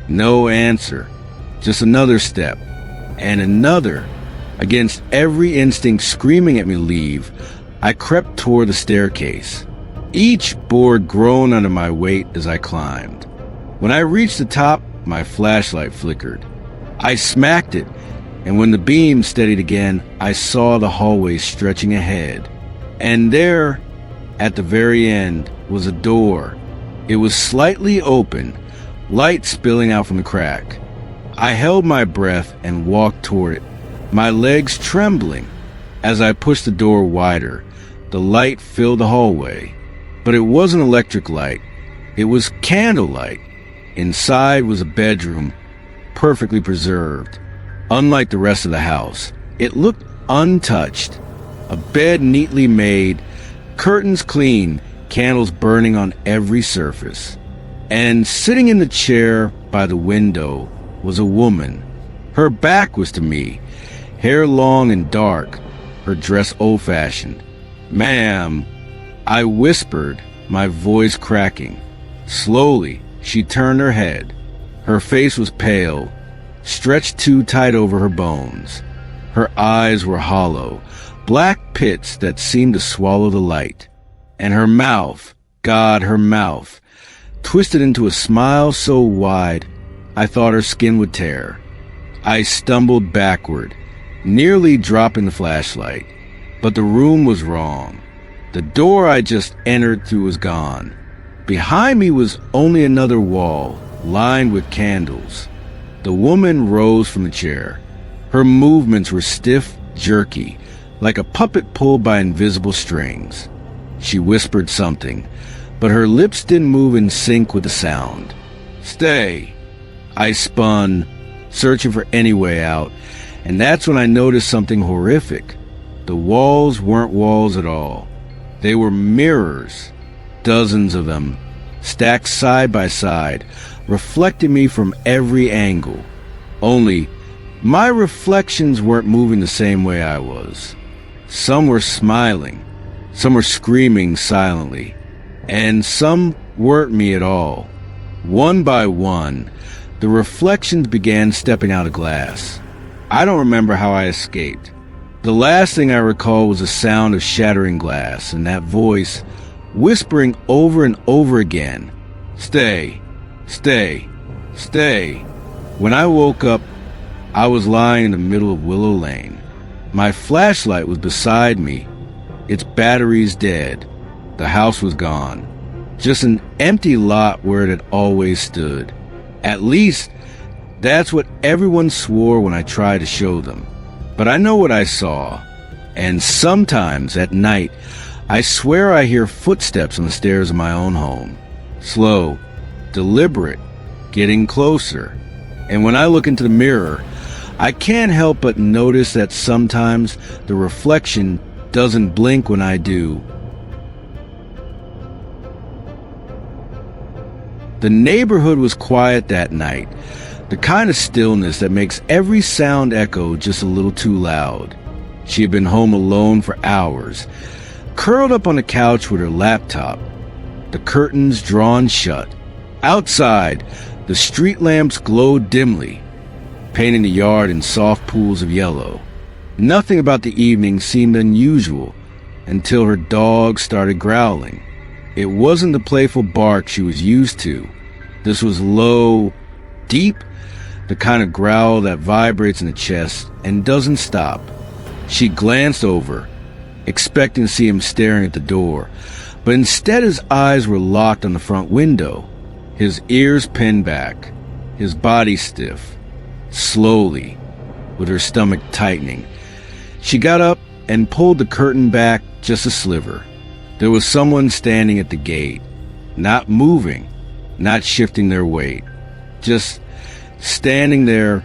No answer. Just another step. And another. Against every instinct screaming at me to leave, I crept toward the staircase. Each board groaned under my weight as I climbed. When I reached the top, my flashlight flickered. I smacked it, and when the beam steadied again, I saw the hallway stretching ahead. And there, at the very end, was a door. It was slightly open, light spilling out from the crack. I held my breath and walked toward it, my legs trembling. As I pushed the door wider, the light filled the hallway. But it wasn't electric light. It was candlelight. Inside was a bedroom, perfectly preserved. Unlike the rest of the house, it looked untouched. A bed neatly made, curtains clean, candles burning on every surface. And sitting in the chair by the window was a woman. Her back was to me, hair long and dark, her dress old-fashioned. "Ma'am," I whispered, my voice cracking. Slowly, she turned her head. Her face was pale, stretched too tight over her bones. Her eyes were hollow, black pits that seemed to swallow the light. And her mouth, God, her mouth, twisted into a smile so wide, I thought her skin would tear. I stumbled backward, nearly dropping the flashlight. But the room was wrong. The door I just entered through was gone. Behind me was only another wall, lined with candles. The woman rose from the chair. Her movements were stiff, jerky, like a puppet pulled by invisible strings. She whispered something, but her lips didn't move in sync with the sound. "Stay." I spun, searching for any way out, and that's when I noticed something horrific. The walls weren't walls at all. They were mirrors, dozens of them, stacked side by side, reflecting me from every angle. Only, my reflections weren't moving the same way I was. Some were smiling, some were screaming silently, and some weren't me at all. One by one, the reflections began stepping out of glass. I don't remember how I escaped. The last thing I recall was the sound of shattering glass and that voice whispering over and over again, "Stay, stay, stay." When I woke up, I was lying in the middle of Willow Lane. My flashlight was beside me, its batteries dead. The house was gone. Just an empty lot where it had always stood. At least, that's what everyone swore when I tried to show them. But I know what I saw, and sometimes at night, I swear I hear footsteps on the stairs of my own home. Slow, deliberate, getting closer. And when I look into the mirror, I can't help but notice that sometimes the reflection doesn't blink when I do. The neighborhood was quiet that night, the kind of stillness that makes every sound echo just a little too loud. She had been home alone for hours, curled up on the couch with her laptop, the curtains drawn shut. Outside, the street lamps glowed dimly, painting the yard in soft pools of yellow. Nothing about the evening seemed unusual until her dog started growling. It wasn't the playful bark she was used to. This was low, deep, the kind of growl that vibrates in the chest and doesn't stop. She glanced over, expecting to see him staring at the door, but instead his eyes were locked on the front window, his ears pinned back, his body stiff. Slowly, with her stomach tightening, she got up and pulled the curtain back just a sliver. There was someone standing at the gate, not moving, not shifting their weight, just standing there,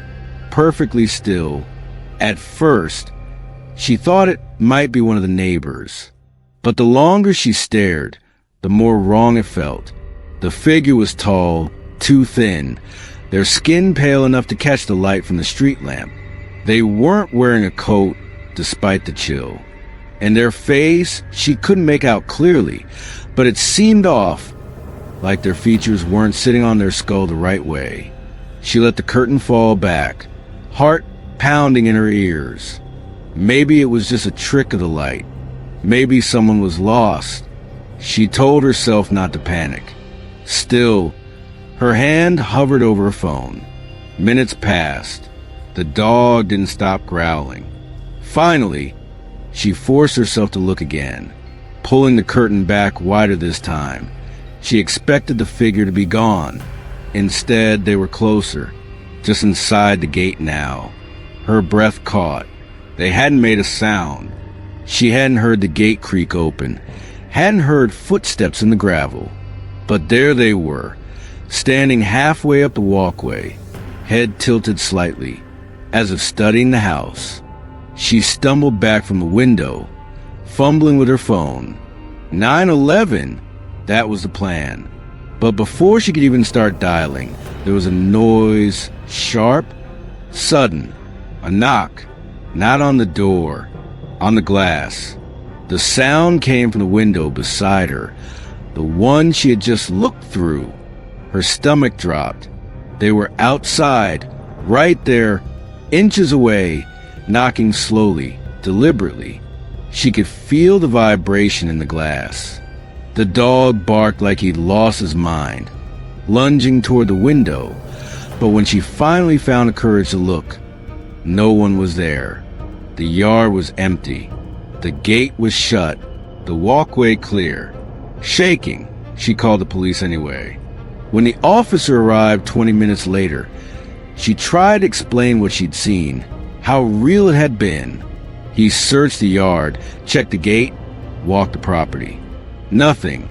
perfectly still. At first, she thought it might be one of the neighbors, but the longer she stared, the more wrong it felt. The figure was tall, too thin, their skin pale enough to catch the light from the street lamp. They weren't wearing a coat, despite the chill. And their face, she couldn't make out clearly, but it seemed off, like their features weren't sitting on their skull the right way. She let the curtain fall back, heart pounding in her ears. Maybe it was just a trick of the light. Maybe someone was lost. She told herself not to panic. Still, her hand hovered over her phone. Minutes passed. The dog didn't stop growling. Finally, she forced herself to look again, pulling the curtain back wider this time. She expected the figure to be gone. Instead, they were closer, just inside the gate now. Her breath caught. They hadn't made a sound. She hadn't heard the gate creak open, hadn't heard footsteps in the gravel. But there they were, standing halfway up the walkway, head tilted slightly, as if studying the house. She stumbled back from the window, fumbling with her phone. 911, that was the plan. But before she could even start dialing, there was a noise, sharp, sudden, a knock, not on the door, on the glass. The sound came from the window beside her, the one she had just looked through. Her stomach dropped. They were outside, right there, inches away, knocking slowly, deliberately. She could feel the vibration in the glass. The dog barked like he'd lost his mind, lunging toward the window, but when she finally found the courage to look, no one was there. The yard was empty. The gate was shut, the walkway clear. Shaking, she called the police anyway. When the officer arrived 20 minutes later, she tried to explain what she'd seen, how real it had been. He searched the yard, checked the gate, walked the property. Nothing.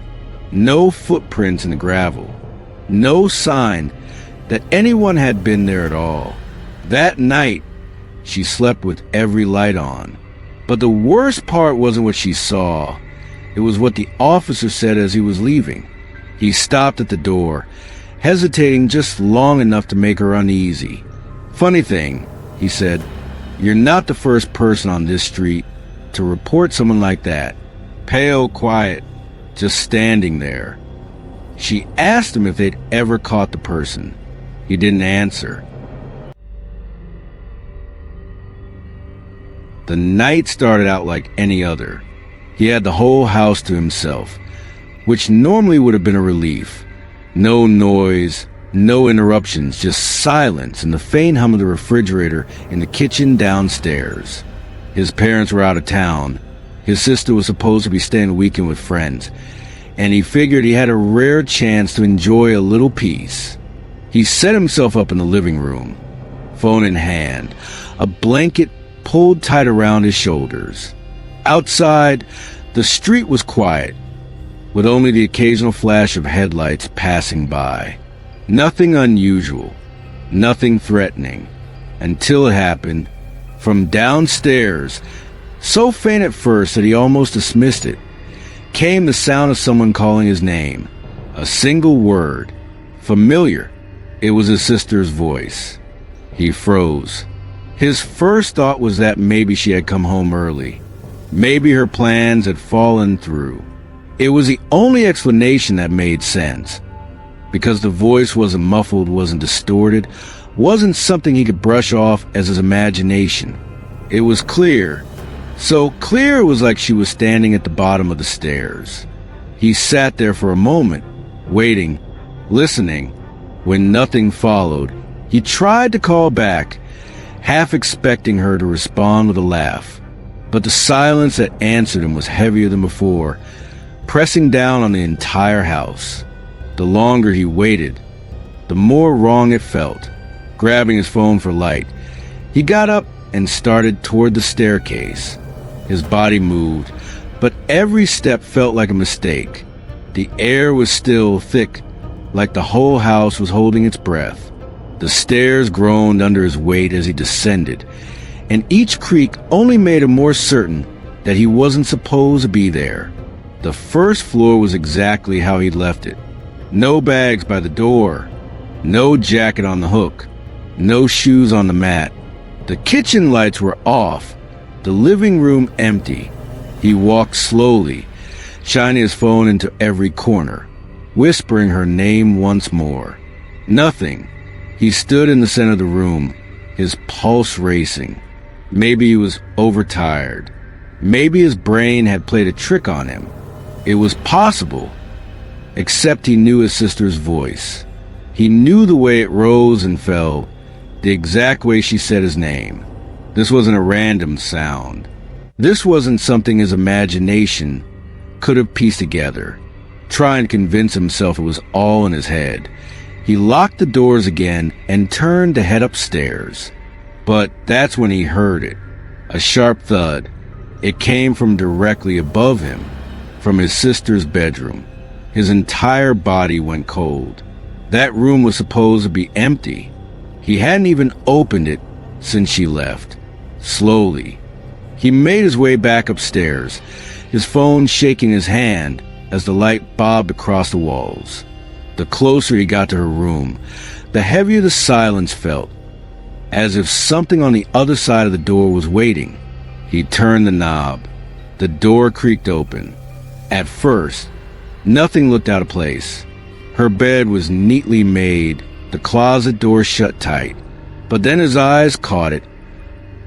No footprints in the gravel. No sign that anyone had been there at all. That night, she slept with every light on. But the worst part wasn't what she saw. It was what the officer said as he was leaving. He stopped at the door, hesitating just long enough to make her uneasy. "Funny thing," he said, "you're not the first person on this street to report someone like that. Pale, quiet, just standing there." She asked him if they'd ever caught the person. He didn't answer. The night started out like any other. He had the whole house to himself, which normally would have been a relief. No noise, no interruptions, just silence and the faint hum of the refrigerator in the kitchen downstairs. His parents were out of town. His sister was supposed to be staying a weekend with friends, and he figured he had a rare chance to enjoy a little peace. He set himself up in the living room, phone in hand, a blanket pulled tight around his shoulders. Outside, the street was quiet, with only the occasional flash of headlights passing by. Nothing unusual, nothing threatening, until it happened. From downstairs, so faint at first that he almost dismissed it, came the sound of someone calling his name. A single word, familiar. It was his sister's voice. He froze. His first thought was that maybe she had come home early. Maybe her plans had fallen through. It was the only explanation that made sense, because the voice wasn't muffled, wasn't distorted, wasn't something he could brush off as his imagination. It was clear. So clear it was like she was standing at the bottom of the stairs. He sat there for a moment, waiting, listening. When nothing followed, he tried to call back, half expecting her to respond with a laugh. But the silence that answered him was heavier than before, pressing down on the entire house. The longer he waited, the more wrong it felt. Grabbing his phone for light, he got up and started toward the staircase. His body moved, but every step felt like a mistake. The air was still thick, like the whole house was holding its breath. The stairs groaned under his weight as he descended, and each creak only made him more certain that he wasn't supposed to be there. The first floor was exactly how he'd left it. No bags by the door, no jacket on the hook, no shoes on the mat. The kitchen lights were off, the living room empty. He walked slowly, shining his phone into every corner, whispering her name once more. Nothing. He stood in the center of the room, his pulse racing. Maybe he was overtired. Maybe his brain had played a trick on him. It was possible, except he knew his sister's voice. He knew the way it rose and fell, the exact way she said his name. This wasn't a random sound. This wasn't something his imagination could have pieced together, trying to convince himself it was all in his head. He locked the doors again and turned to head upstairs. But that's when he heard it. A sharp thud. It came from directly above him, from his sister's bedroom. His entire body went cold. That room was supposed to be empty. He hadn't even opened it since she left. Slowly, he made his way back upstairs, his phone shaking in his hand as the light bobbed across the walls. The closer he got to her room, the heavier the silence felt, as if something on the other side of the door was waiting. He turned the knob. The door creaked open. At first, nothing looked out of place. Her bed was neatly made, the closet door shut tight. But then his eyes caught it.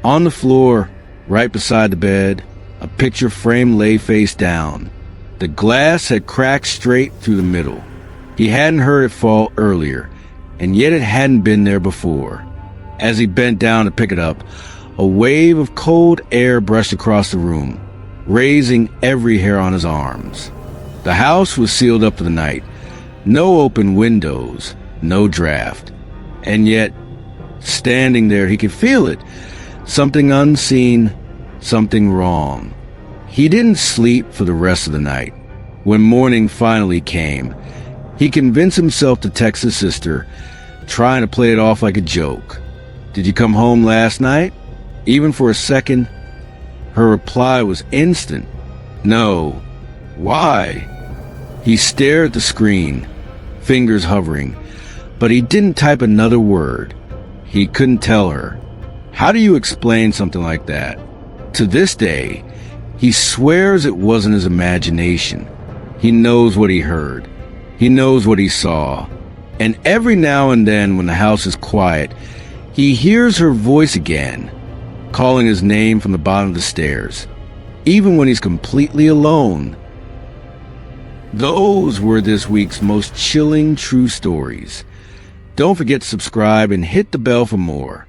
On the floor, right beside the bed, a picture frame lay face down. The glass had cracked straight through the middle. He hadn't heard it fall earlier, and yet it hadn't been there before. As he bent down to pick it up, a wave of cold air brushed across the room, raising every hair on his arms. The house was sealed up for the night. No open windows, no draft. And yet, standing there, he could feel it. Something unseen, something wrong. He didn't sleep for the rest of the night. When morning finally came, he convinced himself to text his sister, trying to play it off like a joke. "Did you come home last night?" Even for a second, her reply was instant. "No." "Why?" He stared at the screen, fingers hovering, but he didn't type another word. He couldn't tell her. How do you explain something like that? To this day, he swears it wasn't his imagination. He knows what he heard. He knows what he saw. And every now and then, when the house is quiet, he hears her voice again, calling his name from the bottom of the stairs, even when he's completely alone. Those were this week's most chilling true stories. Don't forget to subscribe and hit the bell for more.